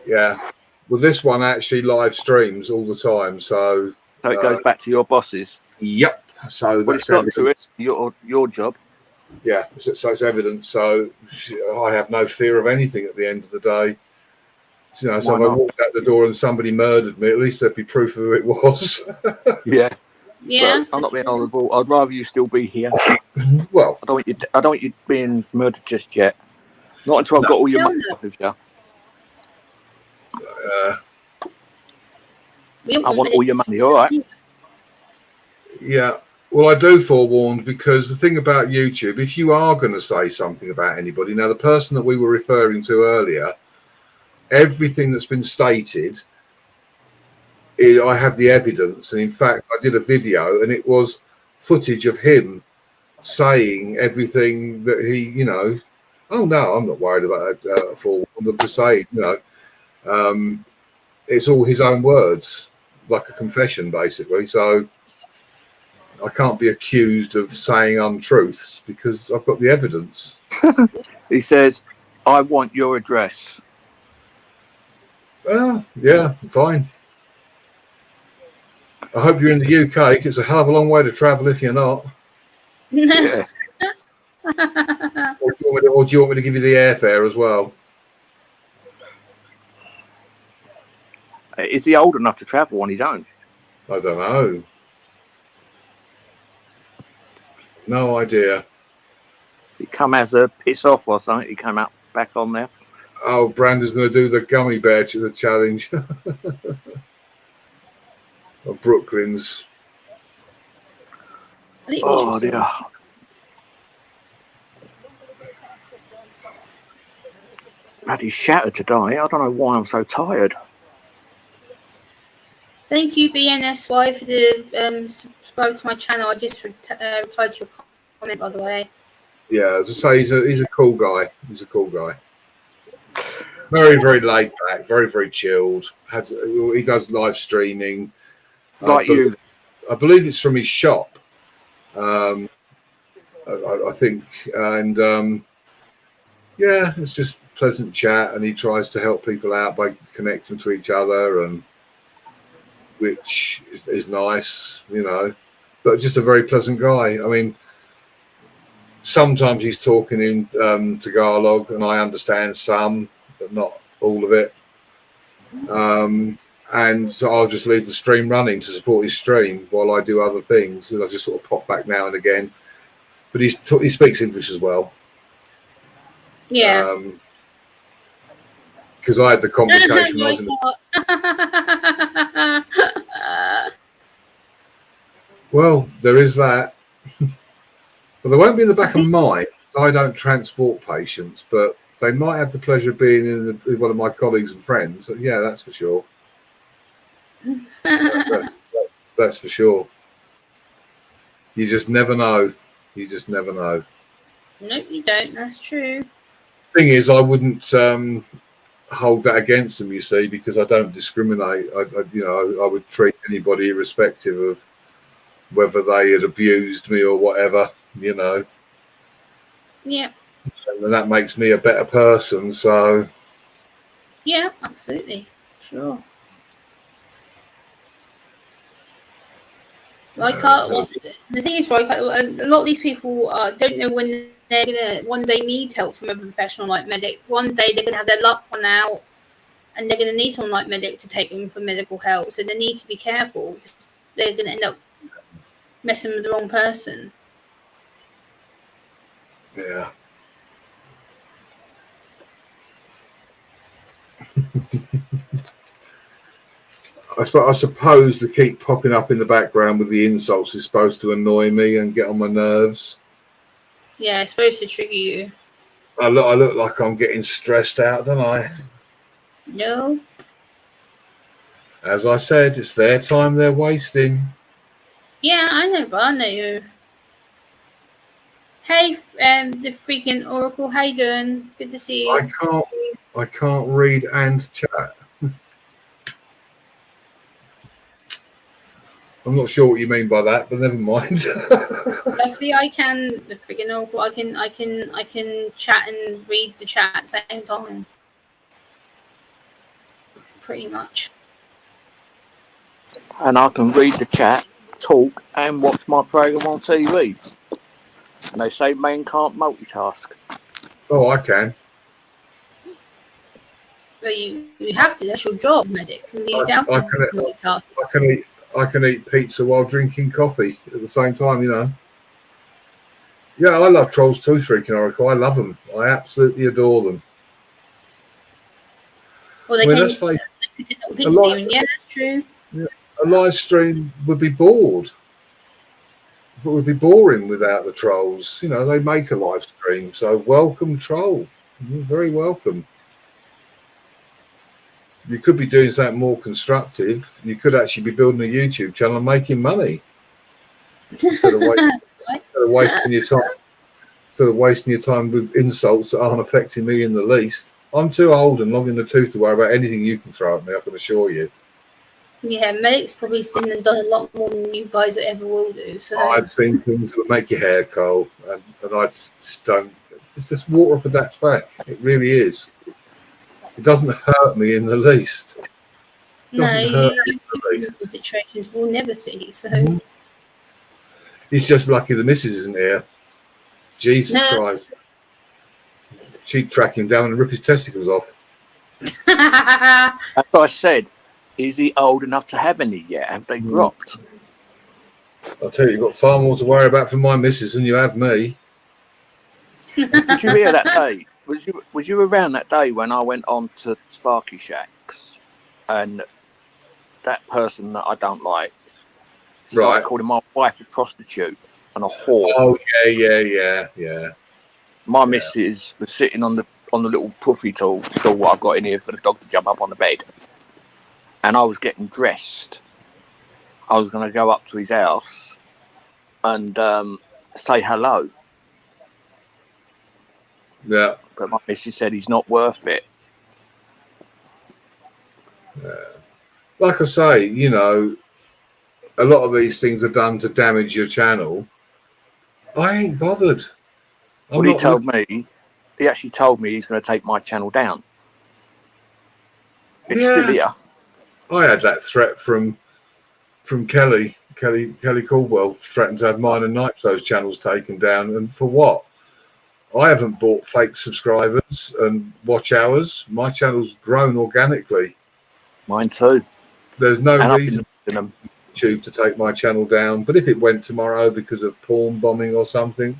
[SPEAKER 1] Yeah. Well, this one actually live streams all the time, so
[SPEAKER 3] it goes back to your bosses.
[SPEAKER 1] Yep. So
[SPEAKER 3] well, it's not true. It's your job.
[SPEAKER 1] Yeah. So it's evidence. So I have no fear of anything at the end of the day. You know, so if I walked out the door and somebody murdered me, at least there'd be proof of who it was.
[SPEAKER 3] Yeah.
[SPEAKER 2] Yeah.
[SPEAKER 3] But I'm not being horrible. I'd rather you still be here.
[SPEAKER 1] Well,
[SPEAKER 3] I don't want you being murdered just yet. Not until I've got all your money off of you. I want all your money, all right?
[SPEAKER 1] Yeah. Well, I do forewarn, because the thing about YouTube, if you are going to say something about anybody, now the person that we were referring to earlier, everything that's been stated, I have the evidence. And in fact, I did a video and it was footage of him saying everything that he, you know, oh no, I'm not worried about that at all. I'm just saying, you know, it's all his own words, like a confession, basically. So I can't be accused of saying untruths because I've got the evidence.
[SPEAKER 3] He says, I want your address.
[SPEAKER 1] Well, yeah, fine. I hope you're in the UK. It's a hell of a long way to travel if you're not.
[SPEAKER 3] Yeah.
[SPEAKER 1] Or do you want me to give you the airfare as well?
[SPEAKER 3] Is he old enough to travel on his own?
[SPEAKER 1] I don't know. No idea.
[SPEAKER 3] He come as a piss off or something. He came out back on there.
[SPEAKER 1] Oh, Brandon's going to do the gummy bear challenge. Of Brooklyn's.
[SPEAKER 3] Oh dear. Bloody shattered today. I don't know why I'm so tired.
[SPEAKER 2] Thank you, BNSY, for the subscribe to my channel. I just replied to your comment, by the way.
[SPEAKER 1] Yeah, as I say, he's a cool guy. He's a cool guy. Very, very laid back. Very, very chilled. He does live streaming.
[SPEAKER 3] Like you.
[SPEAKER 1] I believe it's from his shop. I think, and yeah, it's just pleasant chat, and he tries to help people out by connecting to each other, and which is nice, you know. But just a very pleasant guy. I mean, sometimes he's talking in Tagalog, and I understand some, but not all of it. And so I'll just leave the stream running to support his stream while I do other things. And I just sort of pop back now and again. but he speaks English as well.
[SPEAKER 2] Yeah.
[SPEAKER 1] Because I had the complication. Well, there is that. Well, they won't be in the back of mine. I don't transport patients, but they might have the pleasure of being in one of my colleagues and friends. Yeah, that's for sure. That's for sure. You just never know. You just never know.
[SPEAKER 2] No, you don't. That's true.
[SPEAKER 1] Thing is, I wouldn't hold that against them. You see, because I don't discriminate. I would treat anybody irrespective of whether they had abused me or whatever. You know.
[SPEAKER 2] Yeah.
[SPEAKER 1] And that makes me a better person. So.
[SPEAKER 2] Yeah, absolutely. Sure. The thing is, a lot of these people don't know when they're gonna one day need help from a professional like medic. One day they're gonna have their luck run out, and they're gonna need someone like medic to take them for medical help. So they need to be careful because they're gonna end up messing with the wrong person.
[SPEAKER 1] Yeah. I suppose to keep popping up in the background with the insults is supposed to annoy me and get on my nerves.
[SPEAKER 2] Yeah, it's supposed to trigger you.
[SPEAKER 1] I look like I'm getting stressed out, don't I?
[SPEAKER 2] No.
[SPEAKER 1] As I said, it's their time they're wasting.
[SPEAKER 2] Yeah, I know, but I know you. Hey, the freaking Oracle, how you doing? Good to see you.
[SPEAKER 1] I can't read and chat. I'm not sure what you mean by that, but never mind.
[SPEAKER 2] Luckily, I can. The freaking Oracle, I can chat and read the chat at the same time. Pretty much.
[SPEAKER 3] And I can read the chat, talk, and watch my program on TV. And they say men can't multitask.
[SPEAKER 1] Oh, I can.
[SPEAKER 2] But you have to. That's your job, medic. You have to multitask.
[SPEAKER 1] I can eat pizza while drinking coffee at the same time, you know. Yeah, I love Trolls too, freaking Oracle. I love them. I absolutely adore them.
[SPEAKER 2] Well, let's face it. Yeah, that's true.
[SPEAKER 1] Yeah, a live stream would be bored. It would be boring without the Trolls. You know, they make a live stream. So welcome, Troll. You're very welcome. You could be doing something more constructive. You could actually be building a YouTube channel and making money instead of wasting your time. Instead of wasting your time with insults that aren't affecting me in the least. I'm too old and long in the tooth to worry about anything you can throw at me, I can assure you.
[SPEAKER 2] Yeah, Medic's probably seen and done a lot more than you guys ever will do. So
[SPEAKER 1] I've seen things that make your hair curl, and I just don't. It's just water off a duck's back. It really is. It doesn't hurt me in the least.
[SPEAKER 2] Situations we'll never see. So
[SPEAKER 1] He's just lucky the missus isn't here. Jesus Christ. She'd track him down and rip his testicles off.
[SPEAKER 3] As I said, is he old enough to have any yet? Have they dropped?
[SPEAKER 1] I'll tell you, you've got far more to worry about for my missus than you have me.
[SPEAKER 3] Did you hear that day? Was you around that day when I went on to Sparky Shacks and that person that I don't like started calling my wife a prostitute and a whore?
[SPEAKER 1] Oh yeah.
[SPEAKER 3] My missus was sitting on the little puffy stool I've got in here for the dog to jump up on the bed, and I was getting dressed. I was going to go up to his house and say hello.
[SPEAKER 1] Yeah.
[SPEAKER 3] But my missus said he's not worth it.
[SPEAKER 1] Yeah. Like I say, you know, a lot of these things are done to damage your channel. I ain't bothered.
[SPEAKER 3] Well, he actually told me he's going to take my channel down. It's still here.
[SPEAKER 1] I had that threat from Kelly Caldwell, threatened to have mine and Nitro's channels taken down. And for what? I haven't bought fake subscribers and watch hours. My channel's grown organically.
[SPEAKER 3] Mine too.
[SPEAKER 1] There's no reason for YouTube to take my channel down. But if it went tomorrow because of porn bombing or something,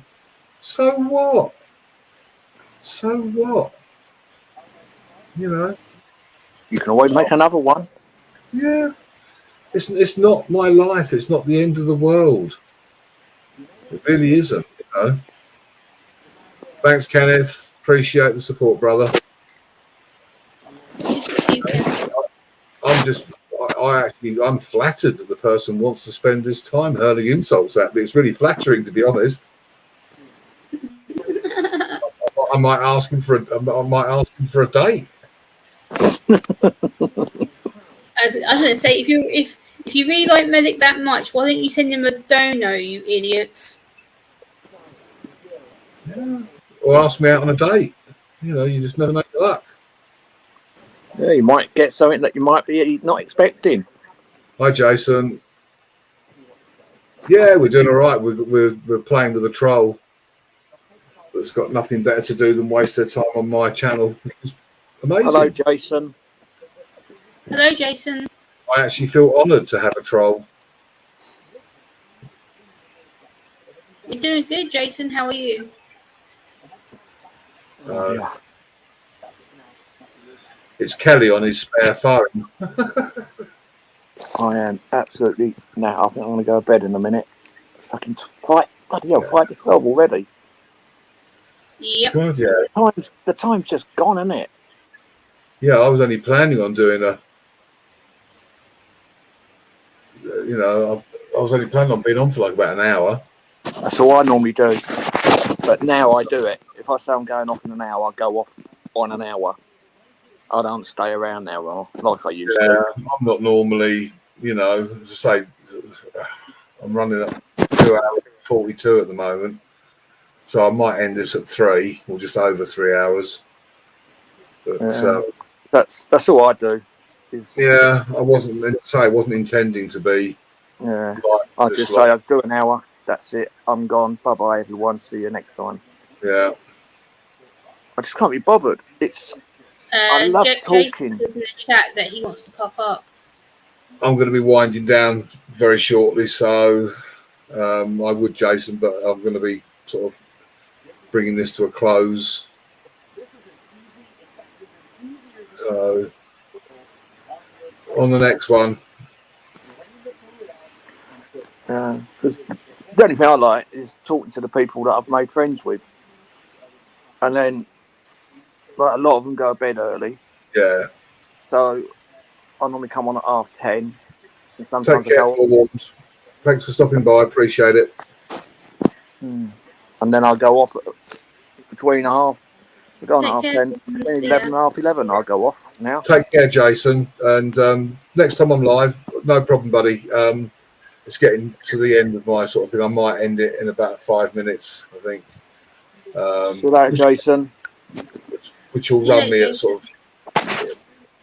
[SPEAKER 1] So what? So what? You know?
[SPEAKER 3] You can always make another one.
[SPEAKER 1] Yeah. It's not my life. It's not the end of the world. It really isn't, you know. Thanks, Kenneth. Appreciate the support, brother.
[SPEAKER 2] Good to see you, Chris.
[SPEAKER 1] I'm flattered that the person wants to spend his time hurling insults at me. It's really flattering, to be honest. I might ask him for a date.
[SPEAKER 2] I was going to say, if you really like Medic that much, why don't you send him a dono, you idiots?
[SPEAKER 1] Yeah. Or ask me out on a date. You know, you just never know your luck.
[SPEAKER 3] Yeah, you might get something that you might be not expecting.
[SPEAKER 1] Hi, Jason. Yeah, we're doing all right. We're playing with a troll that's got nothing better to do than waste their time on my channel, which is amazing.
[SPEAKER 3] Hello, Jason.
[SPEAKER 2] Hello, Jason.
[SPEAKER 1] I actually feel honoured to have a troll.
[SPEAKER 2] You're doing good, Jason. How are you?
[SPEAKER 3] Yeah.
[SPEAKER 1] It's Kelly on his spare phone.
[SPEAKER 3] I am absolutely now. I think I'm going to go to bed in a minute. Fucking bloody hell, 5 to 12 already.
[SPEAKER 2] Yep.
[SPEAKER 1] God, yeah.
[SPEAKER 3] The time's just gone, isn't it?
[SPEAKER 1] Yeah, I was only planning on doing I was only planning on being on for like about an hour.
[SPEAKER 3] That's all I normally do. But now I do it. If I say I'm going off in an hour, I go off on an hour. I don't stay around now like I used to.
[SPEAKER 1] I'm not normally, as I say, I'm running at 2 hours 42 at the moment. So I might end this at 3 or just over 3 hours. But
[SPEAKER 3] that's all I do.
[SPEAKER 1] I wasn't intending to be.
[SPEAKER 3] Yeah. I'll just say I'll do an hour. That's it. I'm gone. Bye bye everyone. See you next time.
[SPEAKER 1] Yeah.
[SPEAKER 3] I just can't be bothered. I love talking.
[SPEAKER 2] Jason says in the chat that he wants to pop up.
[SPEAKER 1] I'm going to be winding down very shortly, so I would, Jason, but I'm going to be sort of bringing this to a close. So on the next one.
[SPEAKER 3] Because the only thing I like is talking to the people that I've made friends with. And then a lot of them go to bed early.
[SPEAKER 1] Yeah.
[SPEAKER 3] So I normally come on at 10:30. And sometimes
[SPEAKER 1] Take care, forewarned. Thanks for stopping by. Appreciate it.
[SPEAKER 3] And then I'll go off between 10, 11 and half 11. I'll go off now.
[SPEAKER 1] Take care, Jason. And next time I'm live, no problem, buddy. It's getting to the end of my sort of thing. I might end it in about 5 minutes, I think.
[SPEAKER 3] See you later, Jason.
[SPEAKER 1] Which will run me at sort of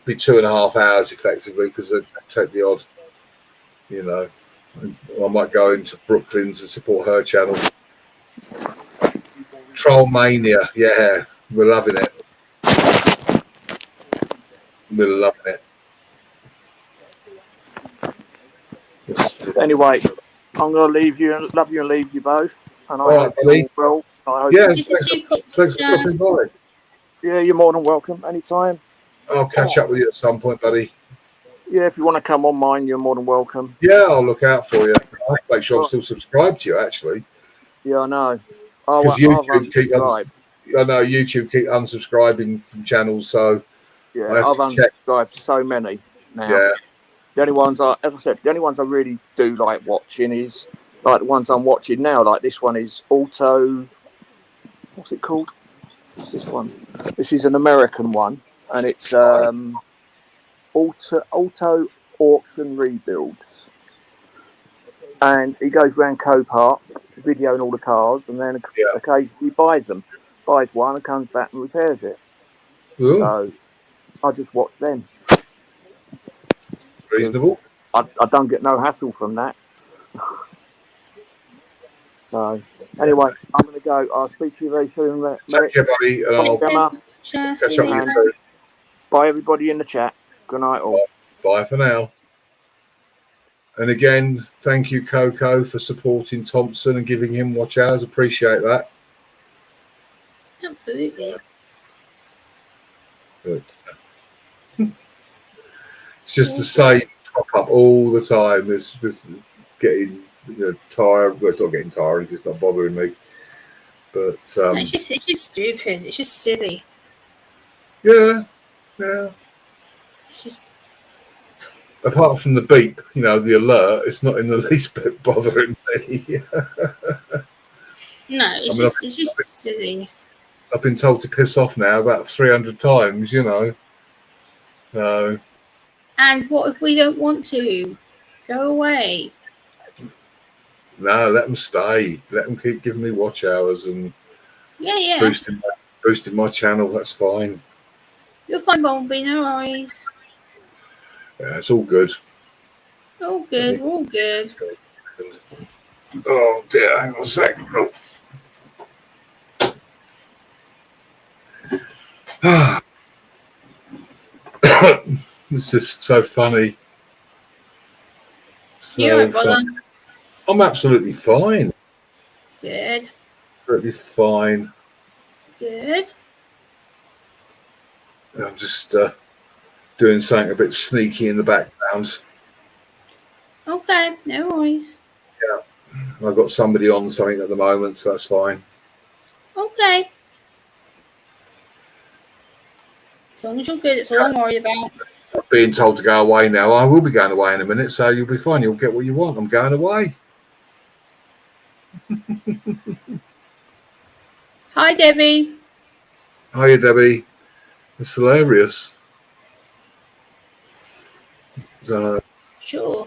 [SPEAKER 1] be 2.5 hours effectively, because they take the odd, I might go into Brooklyn to support her channel. Troll Mania, yeah, we're loving it. We're loving it.
[SPEAKER 3] Anyway, I'm going to leave you and love you and leave you both. And I hope you're well.
[SPEAKER 1] Thanks for stopping by.
[SPEAKER 3] Yeah, you're more than welcome. Anytime.
[SPEAKER 1] I'll catch up with you at some point, buddy.
[SPEAKER 3] Yeah, if you want to come on mine, you're more than welcome.
[SPEAKER 1] Yeah, I'll look out for you. I'll make sure I'm still subscribed to you, actually.
[SPEAKER 3] Yeah, I know.
[SPEAKER 1] Because YouTube keep unsubscribing from channels, so
[SPEAKER 3] yeah, I've unsubscribed to so many now.
[SPEAKER 1] Yeah.
[SPEAKER 3] The only ones the only ones I really do like watching is like the ones I'm watching now. Like this one is Auto. What's it called? What's this one? This is an American one, and it's Auto Auction Rebuilds. And he goes around Copart, videoing all the cars, and then occasionally he buys one and comes back and repairs it.
[SPEAKER 1] Ooh.
[SPEAKER 3] So I just watch them.
[SPEAKER 1] Reasonable.
[SPEAKER 3] I don't get no hassle from that. So anyway, I'm going to go. I'll speak to you very soon.
[SPEAKER 1] Take care, buddy, and I'll catch up with you soon.
[SPEAKER 3] Bye, everybody in the chat. Good night, all.
[SPEAKER 1] Bye for now. And again, thank you, Coco, for supporting Thompson and giving him watch hours. Appreciate that.
[SPEAKER 2] Absolutely.
[SPEAKER 1] But it's just the same pop up all the time. It's just getting tired. Well, it's not getting tired. It's just not bothering me. But
[SPEAKER 2] No, it's just stupid. It's just silly.
[SPEAKER 1] yeah.
[SPEAKER 2] It's just
[SPEAKER 1] Apart from the beep, the alert, it's not in the least bit bothering me.
[SPEAKER 2] no. It's just silly.
[SPEAKER 1] I've been told to piss off now about 300 times. So
[SPEAKER 2] And what if we don't want to? Go away.
[SPEAKER 1] no, let them stay. Let them keep giving me watch hours and
[SPEAKER 2] Yeah.
[SPEAKER 1] boosting my channel. That's fine.
[SPEAKER 2] You'll find Bumblebee, no worries.
[SPEAKER 1] Yeah, it's all good.
[SPEAKER 2] All good. All good.
[SPEAKER 1] Oh dear, hang on a sec. Oh. It's just so funny.
[SPEAKER 2] You're right, brother.
[SPEAKER 1] I'm absolutely fine.
[SPEAKER 2] Good.
[SPEAKER 1] Absolutely fine.
[SPEAKER 2] Good.
[SPEAKER 1] I'm just doing something a bit sneaky in the background.
[SPEAKER 2] Okay, no worries.
[SPEAKER 1] I've got somebody on something at the moment, so that's fine.
[SPEAKER 2] Okay. As long as you're good, it's all I'm worried about.
[SPEAKER 1] I'm being told to go away now. I will be going away in a minute, so you'll be fine. You'll get what you want. I'm going away.
[SPEAKER 2] Hi, Debbie.
[SPEAKER 1] Hiya, Debbie. It's hilarious.
[SPEAKER 2] Sure.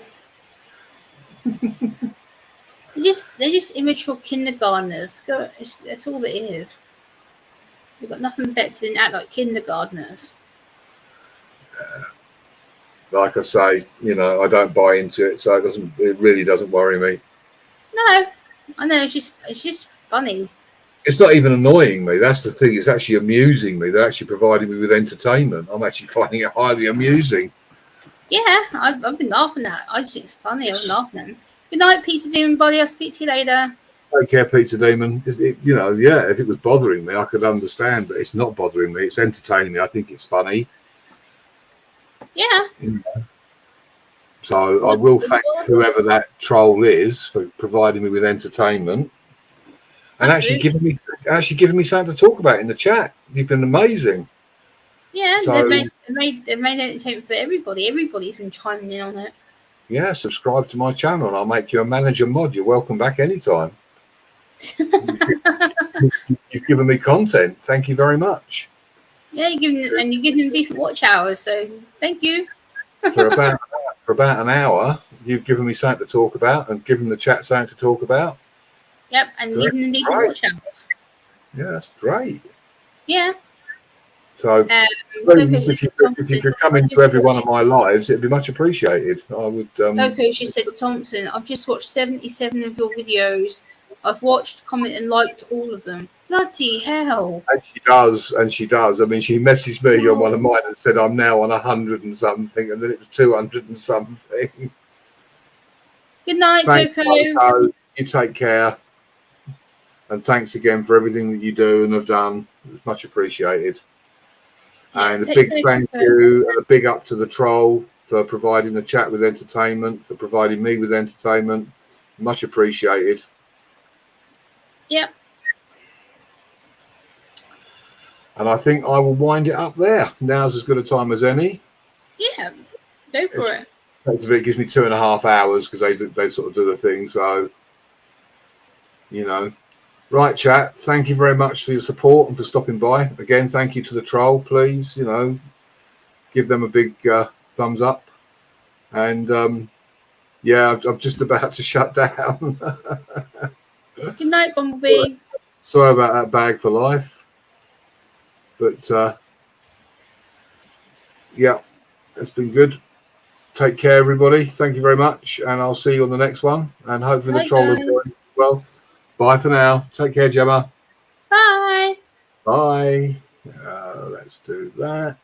[SPEAKER 2] They're just immature kindergartners. That's all it is. They've got nothing better than act like kindergartners.
[SPEAKER 1] Like I say, I don't buy into it, so it really doesn't worry me.
[SPEAKER 2] No, I know. It's just funny.
[SPEAKER 1] It's not even annoying me. That's the thing. It's actually amusing me. They're actually providing me with entertainment. I'm actually finding it highly amusing.
[SPEAKER 2] Yeah, I've been laughing at it. I just think it's funny. I was laughing at them. Good night, Peter Demon Body. I'll speak to you later.
[SPEAKER 1] Take care, Peter Demon. If it was bothering me, I could understand, but it's not bothering me. It's entertaining me. I think it's funny.
[SPEAKER 2] Yeah.
[SPEAKER 1] So I will thank whoever that troll is for providing me with entertainment and actually giving me something to talk about in the chat. You've been amazing.
[SPEAKER 2] Yeah,
[SPEAKER 1] so,
[SPEAKER 2] they've made entertainment for everybody. Everybody's been chiming in on it.
[SPEAKER 1] Yeah, subscribe to my channel and I'll make you a manager mod. You're welcome back anytime. You've given me content. Thank you very much.
[SPEAKER 2] Yeah, you're giving them decent watch hours, so thank you.
[SPEAKER 1] For about an hour, you've given me something to talk about and given the chat something to talk about.
[SPEAKER 2] Yep, and
[SPEAKER 1] So
[SPEAKER 2] giving them decent watch hours.
[SPEAKER 1] Yeah, that's great.
[SPEAKER 2] Yeah.
[SPEAKER 1] So if you could come into every one of my lives, it'd be much appreciated. I would.
[SPEAKER 2] Coco, she said to Thompson, I've just watched 77 of your videos. I've watched, commented, and liked all of them. Bloody hell.
[SPEAKER 1] And she does. I mean, she messaged me on one of mine and said, I'm now on 100 and something, and then it was 200 and something.
[SPEAKER 2] Good night,
[SPEAKER 1] Thanks,
[SPEAKER 2] Coco.
[SPEAKER 1] You take care. And thanks again for everything that you do and have done. It's much appreciated.
[SPEAKER 2] Yeah,
[SPEAKER 1] and a big thank you and a big up to the troll for providing the chat with entertainment, for providing me with entertainment. Much appreciated.
[SPEAKER 2] Yep.
[SPEAKER 1] And I think I will wind it up there. Now's as good a time as any.
[SPEAKER 2] Yeah, go for it.
[SPEAKER 1] It gives me 2.5 hours because they sort of do the thing. So, Right, chat. Thank you very much for your support and for stopping by. Again, thank you to the troll. Please, give them a big thumbs up. And I'm just about to shut down.
[SPEAKER 2] Good night, Bumblebee.
[SPEAKER 1] Sorry about that bag for life. But it's been good. Take care, everybody. Thank you very much. And I'll see you on the next one. And hopefully the troll will join as well. Bye for now. Take care, Gemma.
[SPEAKER 2] Bye.
[SPEAKER 1] Bye. Let's do that.